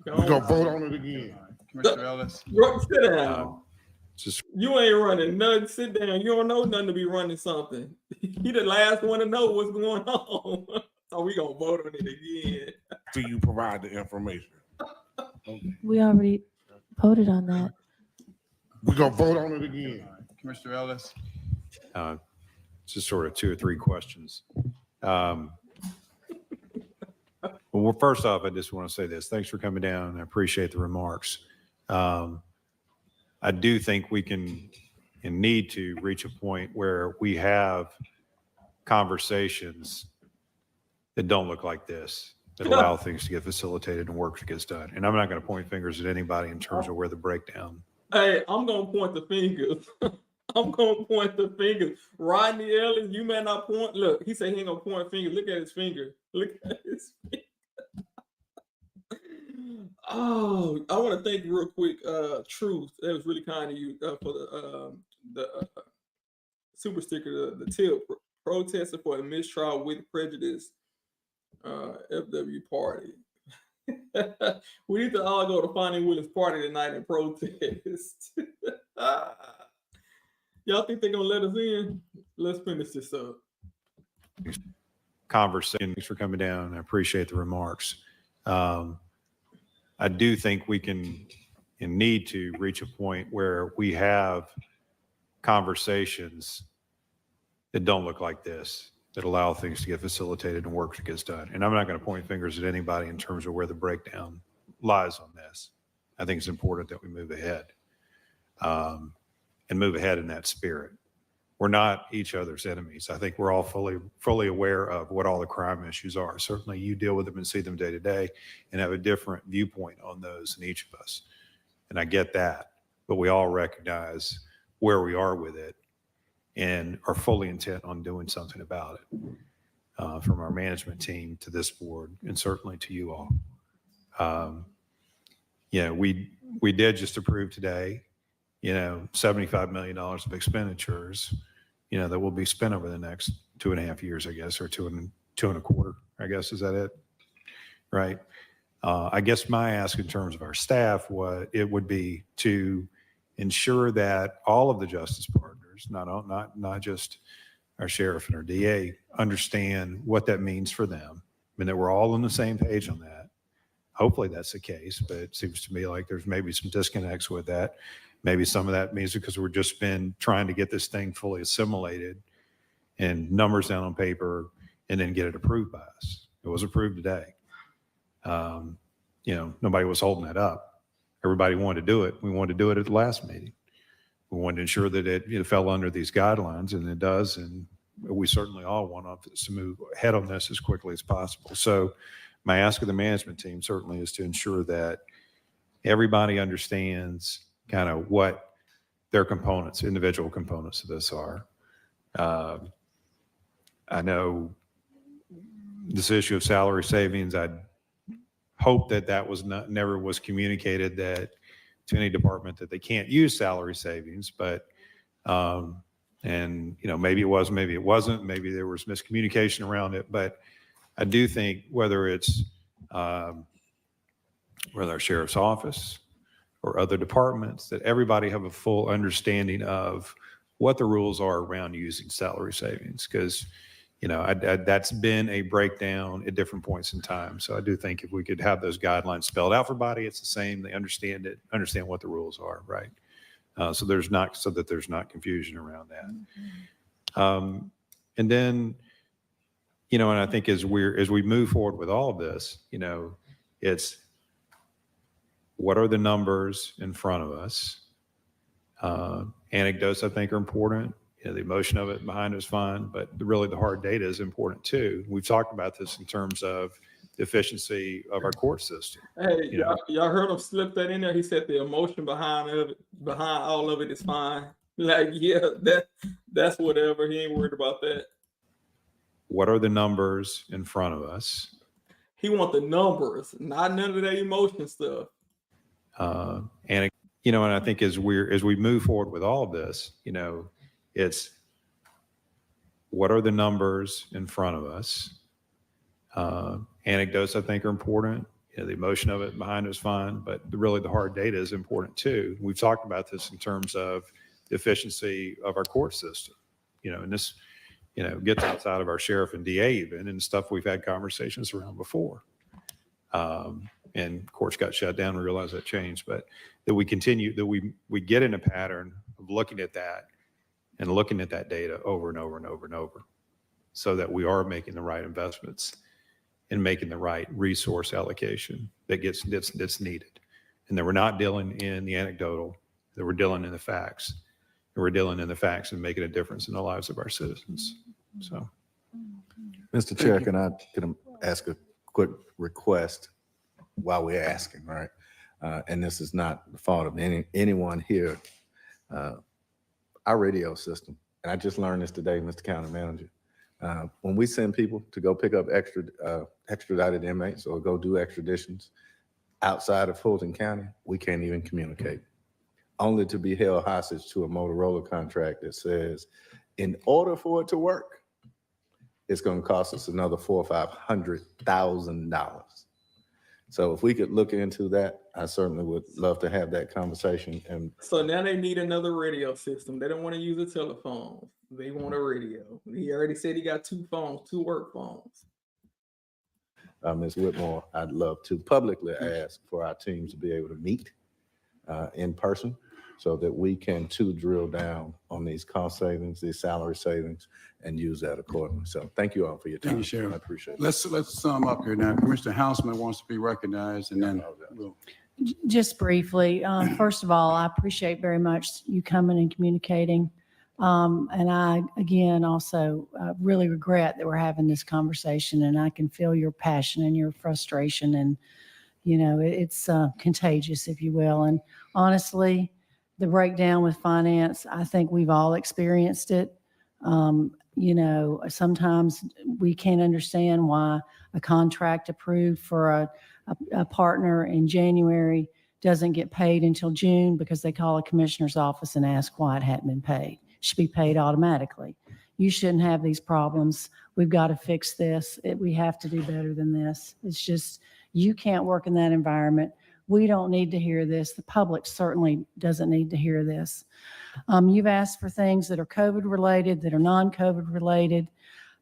We're gonna vote on it again. Commissioner Ellis. Sit down. You ain't running nothing. Sit down. You don't know nothing to be running something. He the last one to know what's going on. So we gonna vote on it again. Do you provide the information? We already voted on that. We're gonna vote on it again. Commissioner Ellis? Just sort of 2 or 3 questions. Well, first off, I just want to say this. Thanks for coming down. I appreciate the remarks. I do think we can and need to reach a point where we have conversations that don't look like this, that allow things to get facilitated and work gets done. And I'm not going to point fingers at anybody in terms of where the breakdown. Hey, I'm gonna point the fingers. I'm gonna point the fingers. Rodney Ellis, you may not point. Look, he said he ain't gonna point fingers. Look at his finger. Look at his finger. Oh, I want to thank you real quick, Truth. That was really kind of you for the super sticker, the tip, protesting for a mistrial with prejudice, FW party. We need to all go to Fonnie Willis' party tonight and protest. Y'all think they're gonna let us in? Let's finish this up. Conversation. Thanks for coming down. I appreciate the remarks. I do think we can and need to reach a point where we have conversations that don't look like this, that allow things to get facilitated and work gets done. And I'm not going to point fingers at anybody in terms of where the breakdown lies on this. I think it's important that we move ahead and move ahead in that spirit. We're not each other's enemies. I think we're all fully aware of what all the crime issues are. Certainly you deal with them and see them day to day and have a different viewpoint on those than each of us. And I get that, but we all recognize where we are with it and are fully intent on doing something about it, from our management team to this board and certainly to you all. We did just approve today, $75 million of expenditures, that will be spent over the next 2.5 years, I guess, or two and a quarter, I guess. Is that it? Right. I guess my ask in terms of our staff, it would be to ensure that all of the justice partners, not just our sheriff and our DA, understand what that means for them. I mean, that we're all on the same page on that. Hopefully that's the case, but it seems to me like there's maybe some disconnects with that. Maybe some of that means because we're just been trying to get this thing fully assimilated and numbers down on paper and then get it approved by us. It was approved today. Nobody was holding that up. Everybody wanted to do it. We wanted to do it at the last meeting. We wanted to ensure that it fell under these guidelines, and it does. And we certainly all want us to move ahead on this as quickly as possible. So my ask of the management team certainly is to ensure that everybody understands kind of what their components, individual components of this are. I know this issue of salary savings, I hope that was never was communicated that to any department that they can't use salary savings, but maybe it was, maybe it wasn't, maybe there was miscommunication around it, but I do think whether it's whether our sheriff's office or other departments, that everybody have a full understanding of what the rules are around using salary savings. Because, that's been a breakdown at different points in time. So I do think if we could have those guidelines spelled out for everybody, it's the same. They understand it, understand what the rules are, right? So that there's not confusion around that. And then, and I think as we move forward with all of this, it's what are the numbers in front of us? Anecdotes, I think, are important. The emotion of it behind it is fine, but really the hard data is important too. We've talked about this in terms of the efficiency of our court system. Hey, y'all heard him slip that in there? He said the emotion behind all of it is fine. Like, yeah, that's whatever. He ain't worried about that. What are the numbers in front of us? He want the numbers, not none of that emotion stuff. And I think as we move forward with all of this, it's what are the numbers in front of us? Anecdotes, I think, are important. the emotion of it behind it is fun, but really the hard data is important too. We've talked about this in terms of the efficiency of our court system, and this, gets outside of our sheriff and DA even, and stuff we've had conversations around before. And courts got shut down. We realized that changed, but that we continue, that we get in a pattern of looking at that and looking at that data over and over and over and over, so that we are making the right investments and making the right resource allocation that's needed. And that we're not dealing in the anecdotal, that we're dealing in the facts. And we're dealing in the facts and making a difference in the lives of our citizens. So, Mr. Chair, can I ask a quick request while we're asking, right? And this is not the fault of anyone here. Our radio system, and I just learned this today, Mr. County Manager. When we send people to go pick up extradited inmates or go do extraditions outside of Fulton County, we can't even communicate. Only to be held hostage to a Motorola contract that says, in order for it to work, it's going to cost us another $400,000 or $500,000. So if we could look into that, I certainly would love to have that conversation. And so now they need another radio system. They don't want to use a telephone. They want a radio. He already said he got 2 phones, 2 work phones. Ms. Whitmore, I'd love to publicly ask for our teams to be able to meet in person so that we can drill down on these cost savings, these salary savings, and use that accordingly. So thank you all for your time. Thank you, Sheriff. I appreciate it. Let's sum up here now. Commissioner Houseman wants to be recognized, and then we'll. Just briefly, first of all, I appreciate very much you coming and communicating. And I, again, also really regret that we're having this conversation, and I can feel your passion and your frustration, and, it's contagious, if you will. And honestly, the breakdown with finance, I think we've all experienced it. Sometimes we can't understand why a contract approved for a partner in January doesn't get paid until June because they call a commissioner's office and ask why it hadn't been paid. It should be paid automatically. You shouldn't have these problems. We've got to fix this. We have to do better than this. It's just, you can't work in that environment. We don't need to hear this. The public certainly doesn't need to hear this. You've asked for things that are COVID related, that are non-COVID related.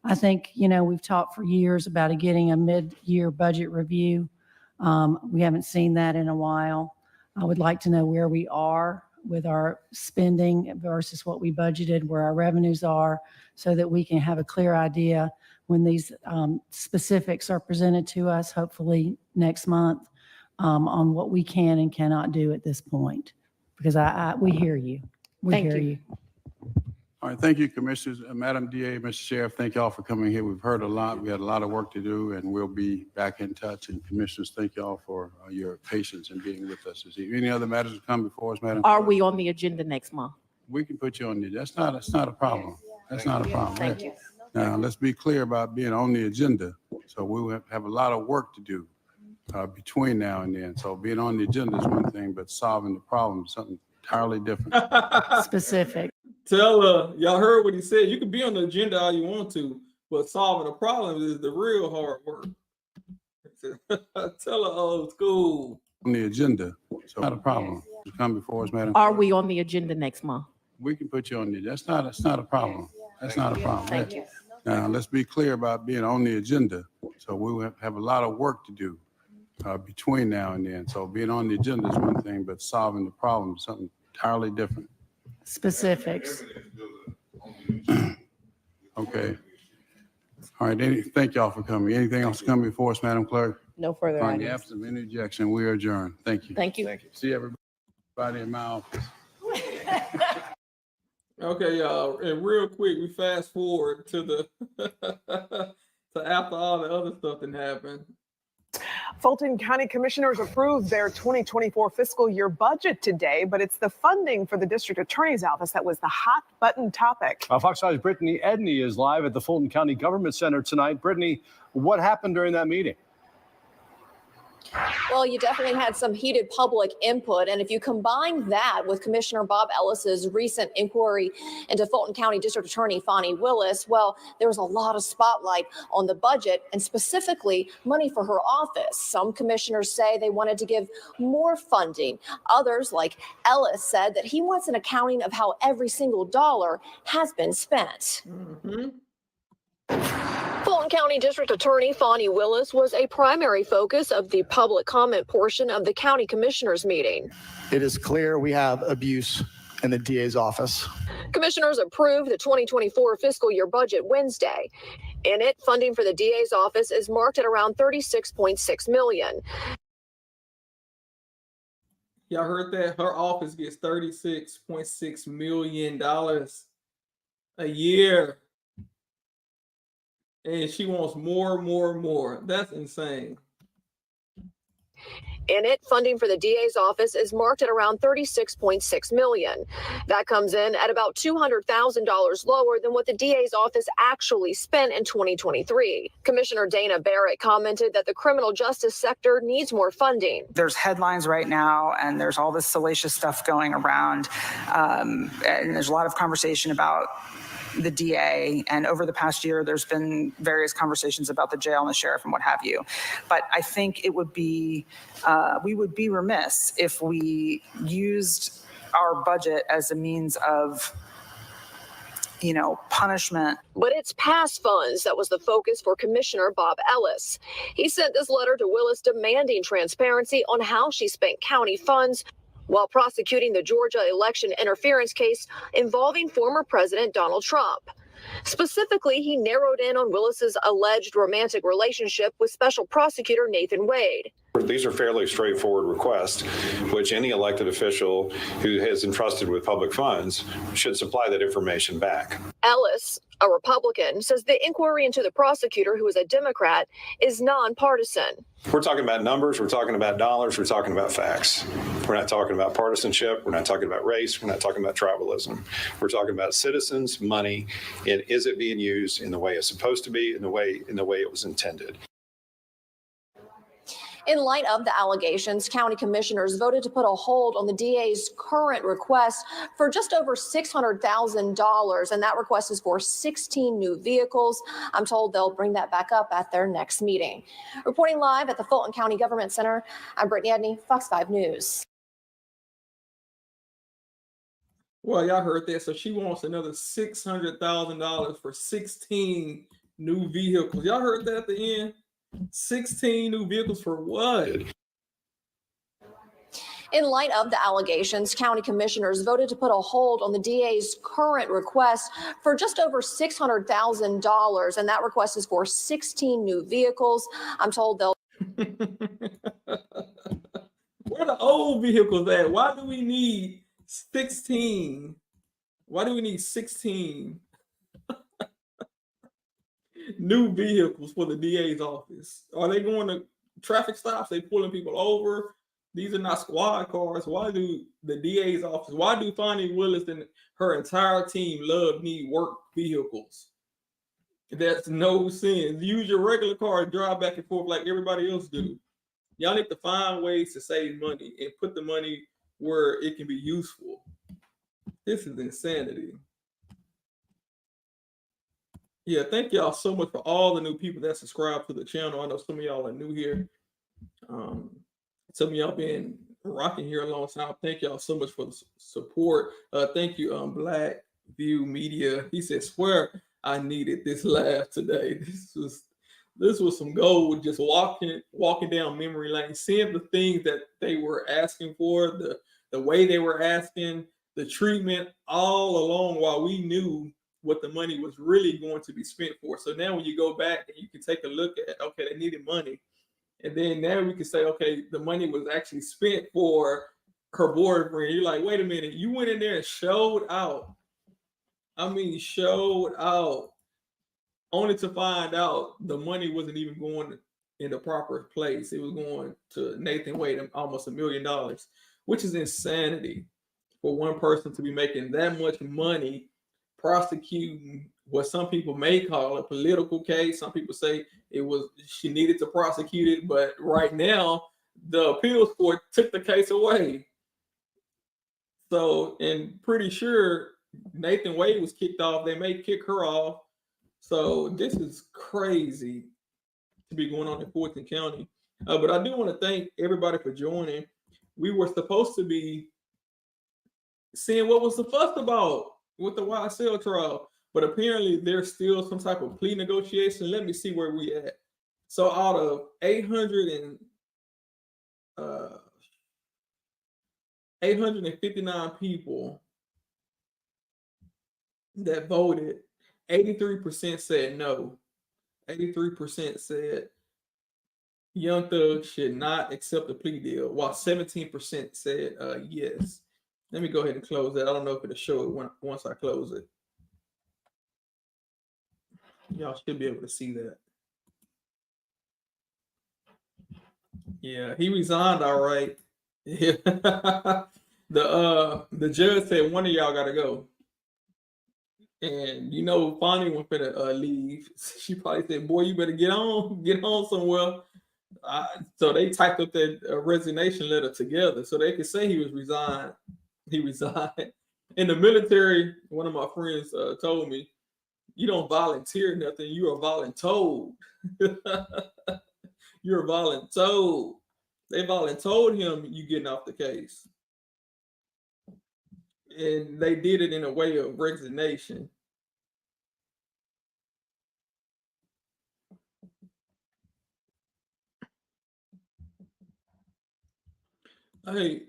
I think, we've talked for years about getting a mid-year budget review. We haven't seen that in a while. I would like to know where we are with our spending versus what we budgeted, where our revenues are, so that we can have a clear idea when these specifics are presented to us, hopefully next month, on what we can and cannot do at this point. Because we hear you. We hear you. All right, thank you, Commissioners. Madam DA, Mr. Sheriff, thank y'all for coming here. We've heard a lot. We had a lot of work to do, and we'll be back in touch. And Commissioners, thank y'all for your patience and being with us. Is there any other matters to come before us, Madam? Are we on the agenda next month? We can put you on there. That's not a problem. That's not a problem. Thank you. Now, let's be clear about being on the agenda. So we will have a lot of work to do between now and then. So being on the agenda is one thing, but solving the problem is something entirely different. Specific. Tell y'all heard what he said. You can be on the agenda all you want to, but solving a problem is the real hard work. Tell her old school. On the agenda. So not a problem. Come before us, Madam. Are we on the agenda next month? We can put you on there. That's not a problem. That's not a problem. Thank you. Now, let's be clear about being on the agenda. So we will have a lot of work to do between now and then. So being on the agenda is one thing, but solving the problem is something entirely different. Specifics. Okay. All right. Thank y'all for coming. Anything else to come before us, Madam Clerk? No further In the items. absence of any objection, we are adjourned. Thank you. Thank you. Thank you. See everybody in my office. Okay, y'all, and real quick, we fast forward to the to after all the other stuff that happened. Fulton County Commissioners approved their 2024 fiscal year budget today, but it's the funding for the district attorney's office that was the hot button topic. Fox 5's Brittany Edney is live at the Fulton County Government Center tonight. Brittany, what happened during that meeting? Well, you definitely had some heated public input. And if you combine that with Commissioner Bob Ellis's recent inquiry into Fulton County District Attorney Fonnie Willis, well, there was a lot of spotlight on the budget and specifically money for her office. Some commissioners say they wanted to give more funding. Others, like Ellis, said that he wants an accounting of how every single dollar has been spent. Fulton County District Attorney Fonnie Willis was a primary focus of the public comment portion of the county commissioners meeting. It is clear we have abuse in the DA's office. Commissioners approved the 2024 fiscal year budget Wednesday. In it, funding for the DA's office is marked at around $36.6 million. Y'all heard that? Her office gets $36.6 million a year. And she wants more. That's insane. In it, funding for the DA's office is marked at around $36.6 million. That comes in at about $200,000 lower than what the DA's office actually spent in 2023. Commissioner Dana Barrett commented that the criminal justice sector needs more funding. There's headlines right now, and there's all this salacious stuff going around, and there's a lot of conversation about the DA, and over the past year, there's been various conversations about the jail and the sheriff and what have you. But I think it would be, we would be remiss if we used our budget as a means of, punishment. But it's past funds that was the focus for Commissioner Bob Ellis. He sent this letter to Willis demanding transparency on how she spent county funds while prosecuting the Georgia election interference case involving former President Donald Trump. Specifically, he narrowed in on Willis's alleged romantic relationship with Special Prosecutor Nathan Wade. These are fairly straightforward requests, which any elected official who is entrusted with public funds should supply that information back. Ellis, a Republican, says the inquiry into the prosecutor, who is a Democrat, is nonpartisan. We're talking about numbers, we're talking about dollars, we're talking about facts. We're not talking about partisanship, we're not talking about race, we're not talking about tribalism. We're talking about citizens, money, and is it being used in the way it's supposed to be, in the way it was intended. In light of the allegations, county commissioners voted to put a hold on the DA's current request for just over $600,000, and that request is for 16 new vehicles. I'm told they'll bring that back up at their next meeting. Reporting live at the Fulton County Government Center, I'm Brittany Edney, Fox 5 News. Well, y'all heard that. So she wants another $600,000 for 16 new vehicles. Y'all heard that at the end? 16 new vehicles for what? In light of the allegations, county commissioners voted to put a hold on the DA's current request for just over $600,000, and that request is for 16 new vehicles. I'm told they'll. Where are the old vehicles at? Why do we need 16? Why do we need 16 new vehicles for the DA's office? Are they going to traffic stops? They pulling people over? These are not squad cars. Why do the DA's office, why do Fonnie Willis and her entire team need work vehicles? That's no sense. Use your regular car and drive back and forth like everybody else do. Y'all need to find ways to save money and put the money where it can be useful. This is insanity. Yeah, thank y'all so much for all the new people that subscribe to the channel. I know some of y'all are new here. Some of y'all been rocking here a long time. Thank y'all so much for the support. Thank you, Black View Media. He said, "Swear I needed this laugh today." This was some gold. Just walking down memory lane, seeing the things that they were asking for, the way they were asking, the treatment all along while we knew what the money was really going to be spent for. So now when you go back and you can take a look at, okay, they needed money. And then now we can say, okay, the money was actually spent for her boyfriend. You're like, wait a minute, you went in there and showed out. I mean, showed out. Only to find out the money wasn't even going in the proper place. It was going to Nathan Wade, almost $1 million, which is insanity for one person to be making that much money prosecuting what some people may call a political case. Some people say she needed to prosecute it, but right now the appeals court took the case away. So, and pretty sure Nathan Wade was kicked off. They may kick her off. So this is crazy to be going on in Fulton County. But I do want to thank everybody for joining. We were supposed to be seeing what was the fuss about with the YSL trial, but apparently there's still some type of plea negotiation. Let me see where we at. So out of 859 people that voted, 83% said no. 83% said Young Thug should not accept a plea deal, while 17% said yes. Let me go ahead and close that. I don't know if it'll show it once I close it. Y'all should be able to see that. Yeah, he resigned, all right. Yeah. The judge said one of y'all gotta go. And you know, Fonnie went finna leave. She probably said, "Boy, you better get on somewhere." So they typed up that resignation letter together so they could say he was resigned. He resigned. In the military, one of my friends told me, "You don't volunteer nothing. You are voluntold." You're voluntold. They voluntold him you getting off the case. And they did it in a way of resignation. Hey,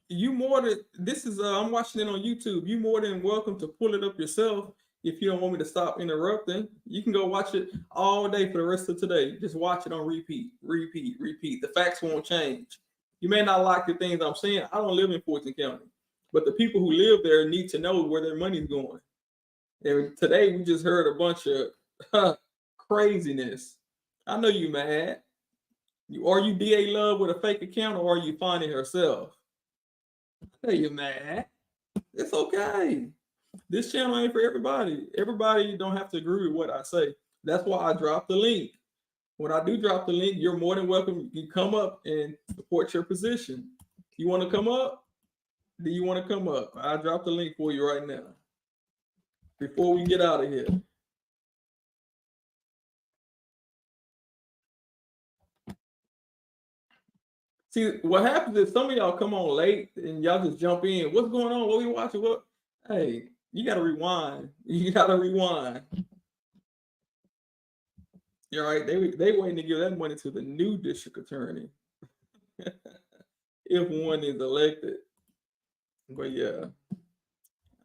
you more than this is I'm watching it on YouTube. You more than welcome to pull it up yourself if you don't want me to stop interrupting. You can go watch it all day for the rest of today. Just watch it on repeat, repeat, repeat. The facts won't change. You may not like the things I'm saying. I don't live in Fulton County, but the people who live there need to know where their money's going. And today we just heard a bunch of craziness. I know you mad. Are you DA Love with a fake account, or are you finding herself? I know you're mad. It's okay. This channel ain't for everybody. Everybody don't have to agree with what I say. That's why I dropped the link. When I do drop the link, you're more than welcome. You can come up and support your position. You want to come up? Do you want to come up? I dropped the link for you right now. Before we get out of here. See, what happens is some of y'all come on late and y'all just jump in. What's going on? What we watching? What? Hey, you gotta rewind. You gotta rewind. You're right. They waiting to give that money to the new district attorney if one is elected. But yeah,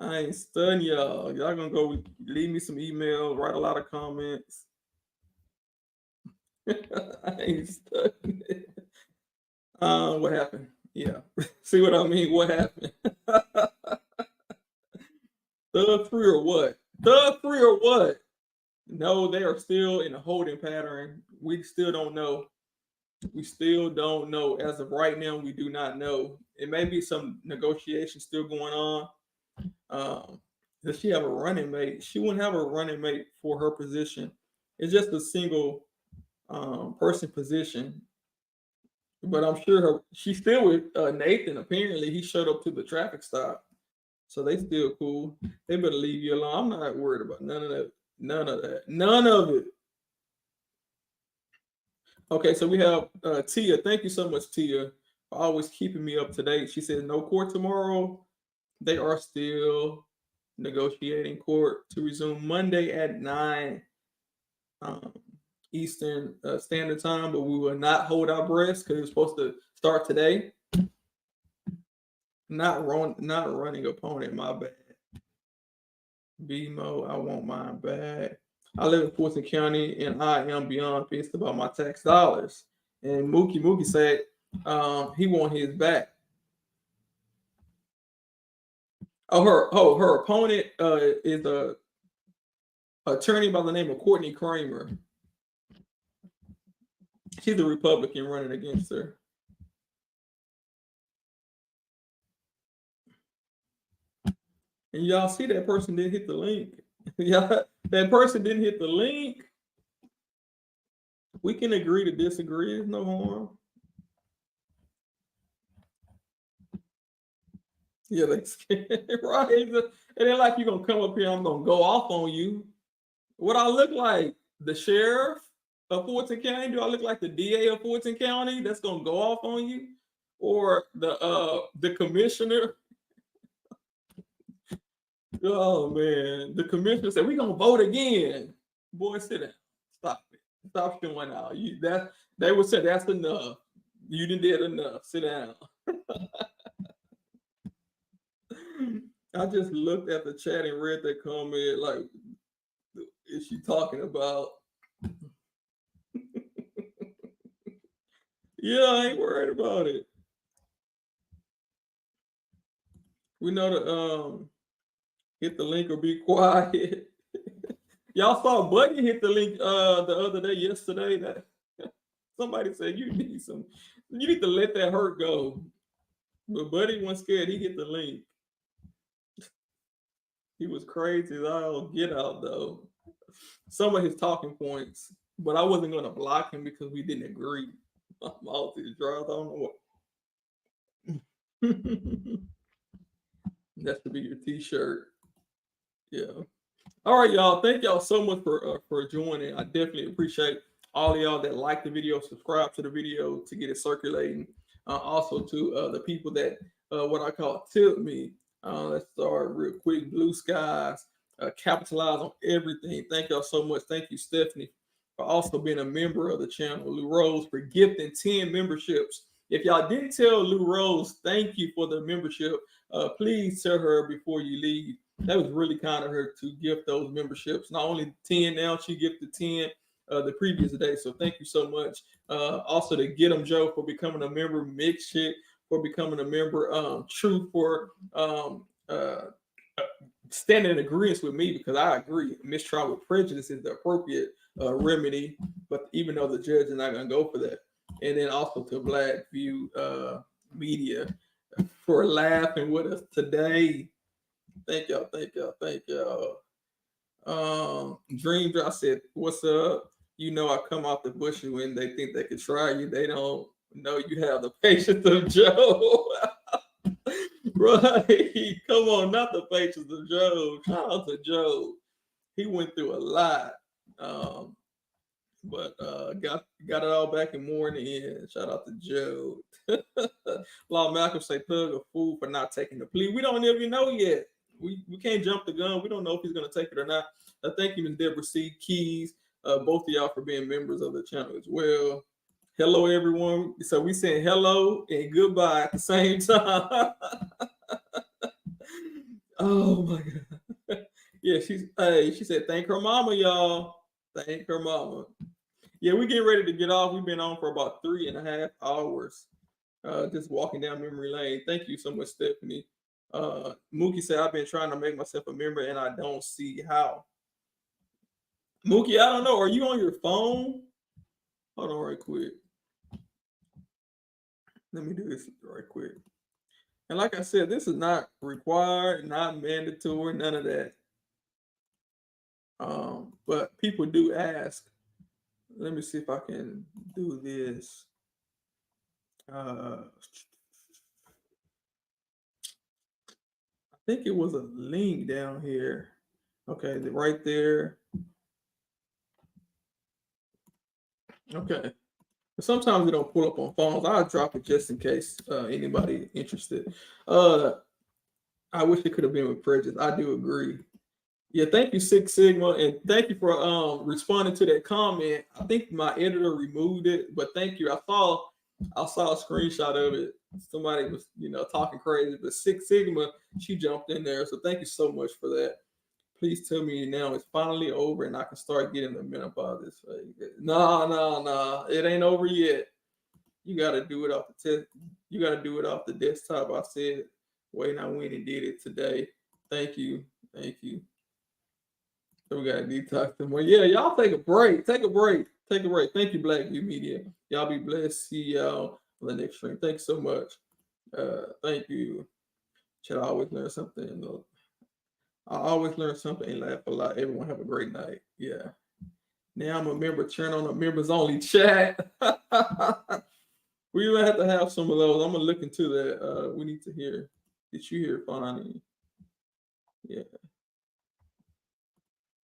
I ain't studying y'all. Y'all gonna go leave me some email, write a lot of comments. I ain't studying it. What happened? Yeah. See what I mean? What happened? Thug free or what? Thug free or what? No, they are still in a holding pattern. We still don't know. We still don't know. As of right now, we do not know. It may be some negotiation still going on. Does she have a running mate? She wouldn't have a running mate for her position. It's just a single person position. But I'm sure she's still with Nathan. Apparently, he showed up to the traffic stop. So they still cool. They better leave you alone. I'm not worried about none of that. None of that. None of it. Okay, so we have Tia. Thank you so much, Tia, for always keeping me up to date. She says no court tomorrow. They are still negotiating court to resume Monday at 9 Eastern Standard Time, but we will not hold our breaths because it's supposed to start today. Not running opponent, my bad. BMO, I want mine back. I live in Fulton County and I am beyond pissed about my tax dollars. And Mookie said he want his back. Her opponent is a attorney by the name of Courtney Kramer. She's a Republican running against her. And y'all see that person didn't hit the link. Yeah, that person didn't hit the link. We can agree to disagree. There's no harm. Yeah, they scared, right? It ain't like you're gonna come up here, I'm gonna go off on you. What I look like? The sheriff of Fulton County? Do I look like the DA of Fulton County that's gonna go off on you? Or the commissioner? Oh man, the commissioner said we're gonna vote again. Boy, sit down. Stop it. Stop showing out. They would say that's enough. You did enough. Sit down. I just looked at the chat and read that comment like, is she talking about? Yeah, I ain't worried about it. We know to hit the link or be quiet. Y'all saw Buddy hit the link the other day, yesterday. That somebody said you need to let that hurt go. But Buddy wasn't scared. He hit the link. He was crazy as all get out though. Some of his talking points, but I wasn't gonna block him because we didn't agree. My mouth is dry. I don't know what. That should be your t-shirt. Yeah. All right, y'all. Thank y'all so much for joining. I definitely appreciate all of y'all that like the video, subscribe to the video to get it circulating. Also to the people that what I call tip me. Let's start real quick. Blue Skies, capitalize on everything. Thank y'all so much. Thank you, Stephanie, for also being a member of the channel. Lou Rose for gifting 10 memberships. If y'all didn't tell Lou Rose, thank you for the membership. Please tell her before you leave. That was really kind of her to gift those memberships. Not only 10 now, she gifted 10 the previous day. So thank you so much. Also to Get 'em Joe for becoming a member, Mix Shit for becoming a member, Truth for standing in agreement with me because I agree. Mistrial with prejudice is the appropriate remedy, but even though the judge is not going to go for that. And then also to Black View Media for laughing with us today. Thank y'all, thank y'all, thank y'all. Dream Drop said, what's up? You know I come off the bush when they think they can try you. They don't know you have the patience of Joe. Right. Come on, not the patience of Joe. Shout out to Joe. He went through a lot. But got it all back and more in the end. Shout out to Joe. Law Malcolm say Thug a fool for not taking the plea. We don't even know yet. We can't jump the gun. We don't know if he's going to take it or not. Thank you, Ms. Deborah C. Keys, both of y'all for being members of the channel as well. Hello, everyone. So we saying hello and goodbye at the same time. Oh my God. Yeah, she said thank her mama, y'all. Thank her mama. Yeah, we getting ready to get off. We've been on for about 3.5 hours. Just walking down memory lane. Thank you so much, Stephanie. Mookie said, I've been trying to make myself a member and I don't see how. Mookie, I don't know. Are you on your phone? Hold on right quick. Let me do this right quick. And like I said, this is not required, not mandatory, none of that. But people do ask. Let me see if I can do this. I think it was a link down here. Okay, right there. Okay. Sometimes they don't pull up on phones. I'll drop it just in case anybody interested. I wish it could have been with prejudice. I do agree. Yeah, thank you, Six Sigma, and thank you for responding to that comment. I think my editor removed it, but thank you. I saw a screenshot of it. Somebody was, talking crazy, but Six Sigma, she jumped in there. So thank you so much for that. Please tell me now it's finally over and I can start getting the menopause. No, it ain't over yet. You got to do it off the test. You got to do it off the desktop. I said, wait, I went and did it today. Thank you. Thank you. So we got to detox them more. Yeah, y'all take a break. Take a break. Take a break. Thank you, Black View Media. Y'all be blessed. See y'all on the next stream. Thanks so much. Thank you. Should I always learn something? I always learn something and laugh a lot. Everyone have a great night. Yeah. Now I'm a member. Turn on the members only chat. We will have to have some of those. I'm gonna look into that. We need to hear Did you hear Fonnie? Yeah.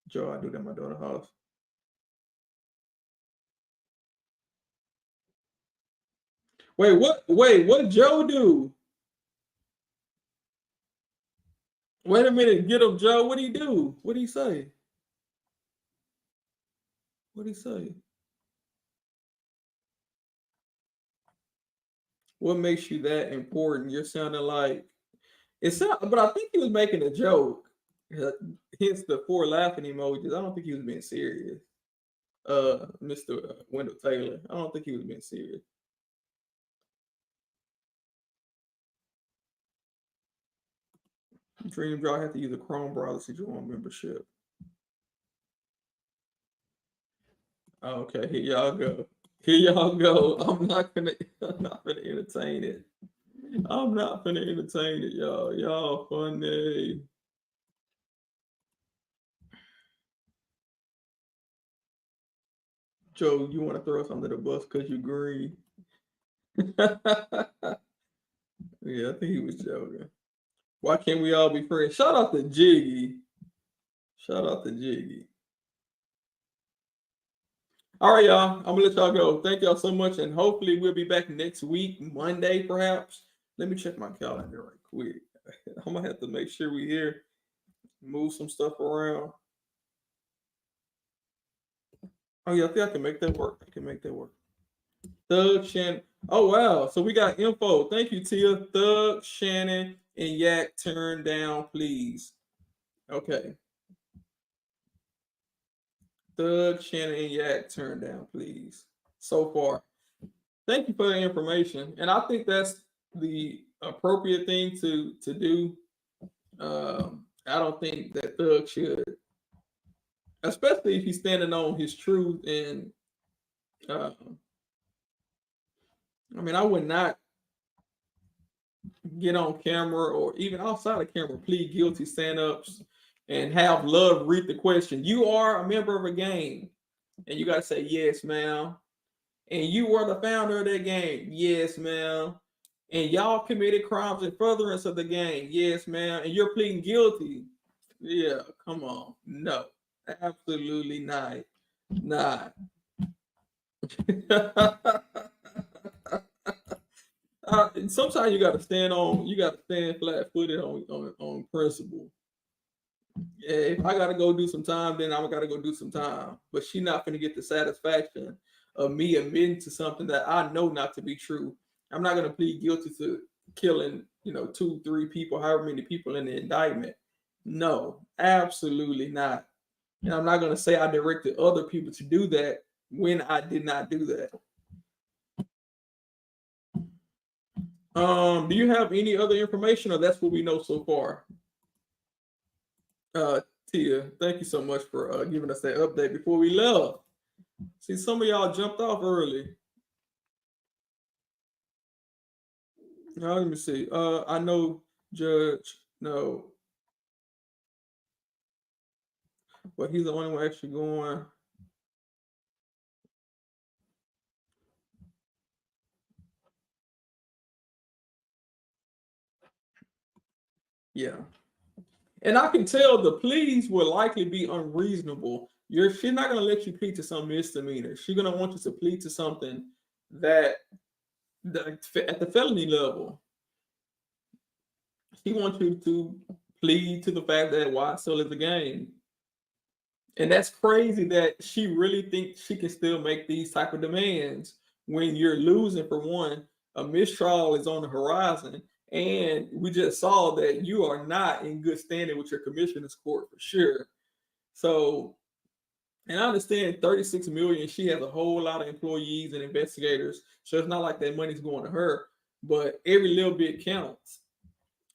Joe, I do that at my daughter's house. Wait, what? Wait, what did Joe do? Wait a minute, get him, Joe. What did he do? What did he say? What did he say? What makes you that important? You're sounding like but I think he was making a joke. Hence the 4 laughing emojis. I don't think he was being serious. Mr. Wendell Taylor. I don't think he was being serious. Dream Draw have to use a Chrome browser to join membership. Okay, here y'all go. Here y'all go. I'm not gonna entertain it. I'm not gonna entertain it, y'all. Y'all funny. Joe, you want to throw us under the bus because you green? Yeah, I think he was joking. Why can't we all be friends? Shout out to Jiggy. Shout out to Jiggy. All right, y'all. I'm gonna let y'all go. Thank y'all so much, and hopefully we'll be back next week, Monday, perhaps. Let me check my calendar right quick. I'm gonna have to make sure we here. Move some stuff around. Oh yeah, I think I can make that work. I can make that work. Thug Shannon. Oh wow. So we got info. Thank you, Tia. Thug, Shannon, and Yak turn down, please. Okay. Thug, Shannon, and Yak turn down, please. So far. Thank you for the information. And I think that's the appropriate thing to do. I don't think that Thug should, especially if he's standing on his truth. And I mean, I would not get on camera or even outside of camera, plead guilty stand-ups and have Love read the question. You are a member of a gang, and you got to say, yes, ma'am. And you were the founder of that gang. Yes, ma'am. And y'all committed crimes in furtherance of the gang. Yes, ma'am. And you're pleading guilty. Yeah, come on. No, absolutely not. Not. And sometimes you got to stand flat-footed on principle. Yeah, if I got to go do some time, then I got to go do some time. But she's not going to get the satisfaction of me admitting to something that I know not to be true. I'm not going to plead guilty to killing, 2, 3 people, however many people in the indictment. No, absolutely not. And I'm not going to say I directed other people to do that when I did not do that. Do you have any other information, or that's what we know so far? Tia, thank you so much for giving us that update before we left. See, some of y'all jumped off early. Now, let me see. I know Judge, no. But he's the only one actually going. Yeah. And I can tell the pleas will likely be unreasonable. She's not going to let you plead to some misdemeanor. She's going to want you to plead to something that at the felony level. She wants you to plead to the fact that YSL is a gang. And that's crazy that she really thinks she can still make these type of demands when you're losing. For one, a mistrial is on the horizon. And we just saw that you are not in good standing with your commissioner's court for sure. So, and I understand 36 million, she has a whole lot of employees and investigators. So it's not like that money's going to her, but every little bit counts.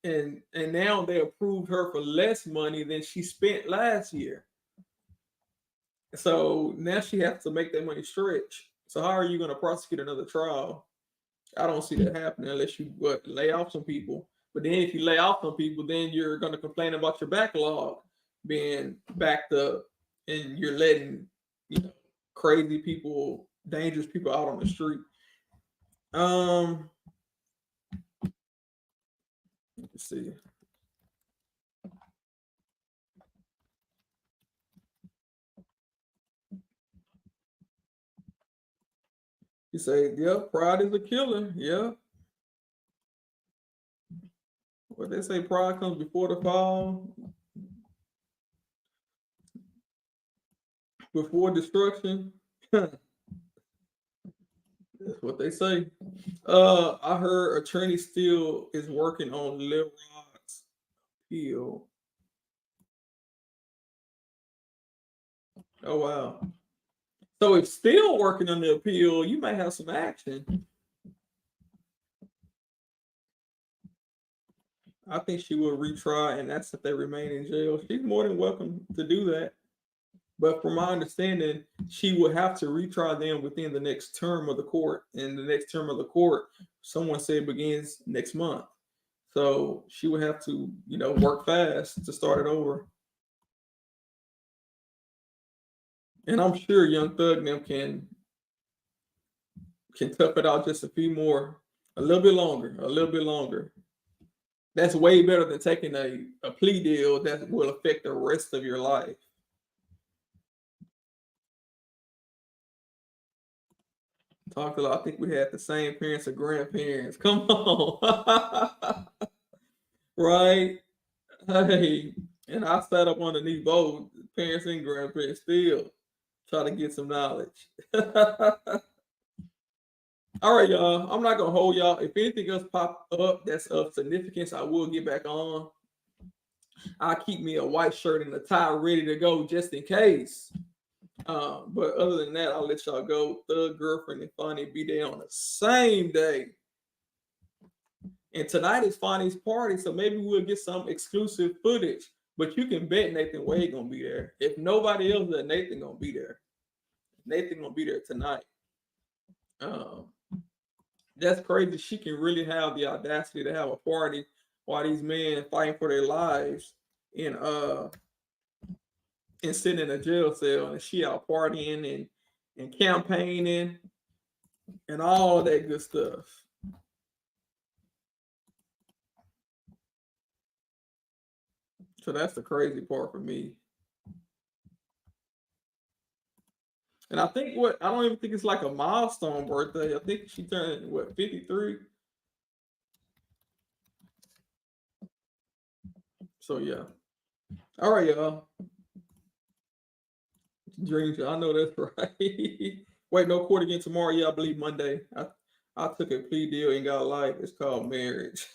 And now they approved her for less money than she spent last year. So now she has to make that money stretch. So how are you going to prosecute another trial? I don't see that happening unless you lay off some people. But then if you lay off some people, then you're going to complain about your backlog being backed up, and you're letting crazy people, dangerous people out on the street. Let's see. You say, yeah, pride is a killer. Yeah. What they say, pride comes before the fall, before destruction. That's what they say. I heard Attorney Steele is working on Lil Rod's appeal. Oh wow. So if still working on the appeal, you may have some action. I think she will retry, and that's if they remain in jail. She's more than welcome to do that. But from my understanding, she would have to retry them within the next term of the court. And the next term of the court, someone said, begins next month. So she would have to, work fast to start it over. And I'm sure Young Thug and them can tough it out just a little bit longer. That's way better than taking a plea deal that will affect the rest of your life. Talked a lot. I think we had the same parents or grandparents. Come on. Right? Hey, and I sat up underneath both parents and grandparents still try to get some knowledge. All right, y'all. I'm not going to hold y'all. If anything else pop up that's of significance, I will get back on. I'll keep me a white shirt and a tie ready to go just in case. But other than that, I'll let y'all go. Thug, Girlfriend, and Fonnie be there on the same day. And tonight is Fonnie's party, so maybe we'll get some exclusive footage. But you can bet Nathan Wade gonna be there. If nobody else, then Nathan gonna be there. Nathan gonna be there tonight. That's crazy. She can really have the audacity to have a party while these men fighting for their lives and sitting in a jail cell, and she out partying and campaigning and all that good stuff. So that's the crazy part for me. And I think I don't even think it's like a milestone birthday. I think she turned 53. So yeah. All right, y'all. Dreams, I know that's right. Wait, no court again tomorrow. Yeah, I believe Monday. I took a plea deal and got life. It's called marriage.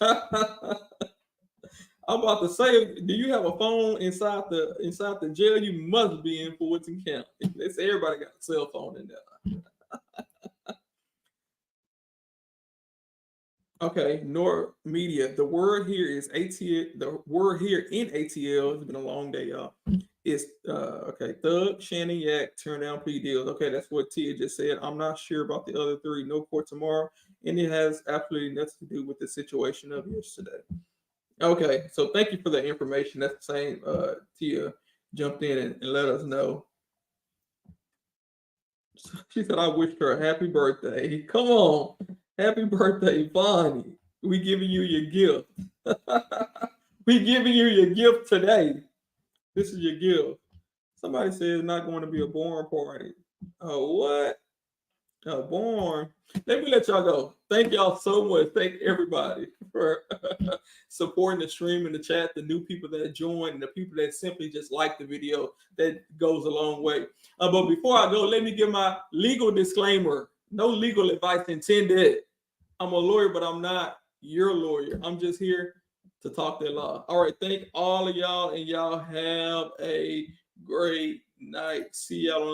I'm about to say, do you have a phone inside the jail? You must be in Fulton County. They say everybody got a cell phone in there. Okay, Nor Media. The word here is ATL. The word here in ATL, it's been a long day, y'all. It's okay. Thug, Shannon, Yak, turn down plea deals. Okay, that's what Tia just said. I'm not sure about the other three. No court tomorrow, and it has absolutely nothing to do with the situation of yesterday. Okay, so thank you for the information. That's the same. Tia jumped in and let us know. She said, "I wished her a happy birthday." Come on, happy birthday, Bonnie. We giving you your gift. We giving you your gift today. This is your gift. Somebody said it's not going to be a born party. Oh, what? A born. Let me let y'all go. Thank y'all so much. Thank everybody for supporting the stream and the chat, the new people that joined, and the people that simply just like the video. That goes a long way. But before I go, let me give my legal disclaimer. No legal advice intended. I'm a lawyer, but I'm not your lawyer. I'm just here to talk that law. All right. Thank all of y'all, and y'all have a great night. See y'all on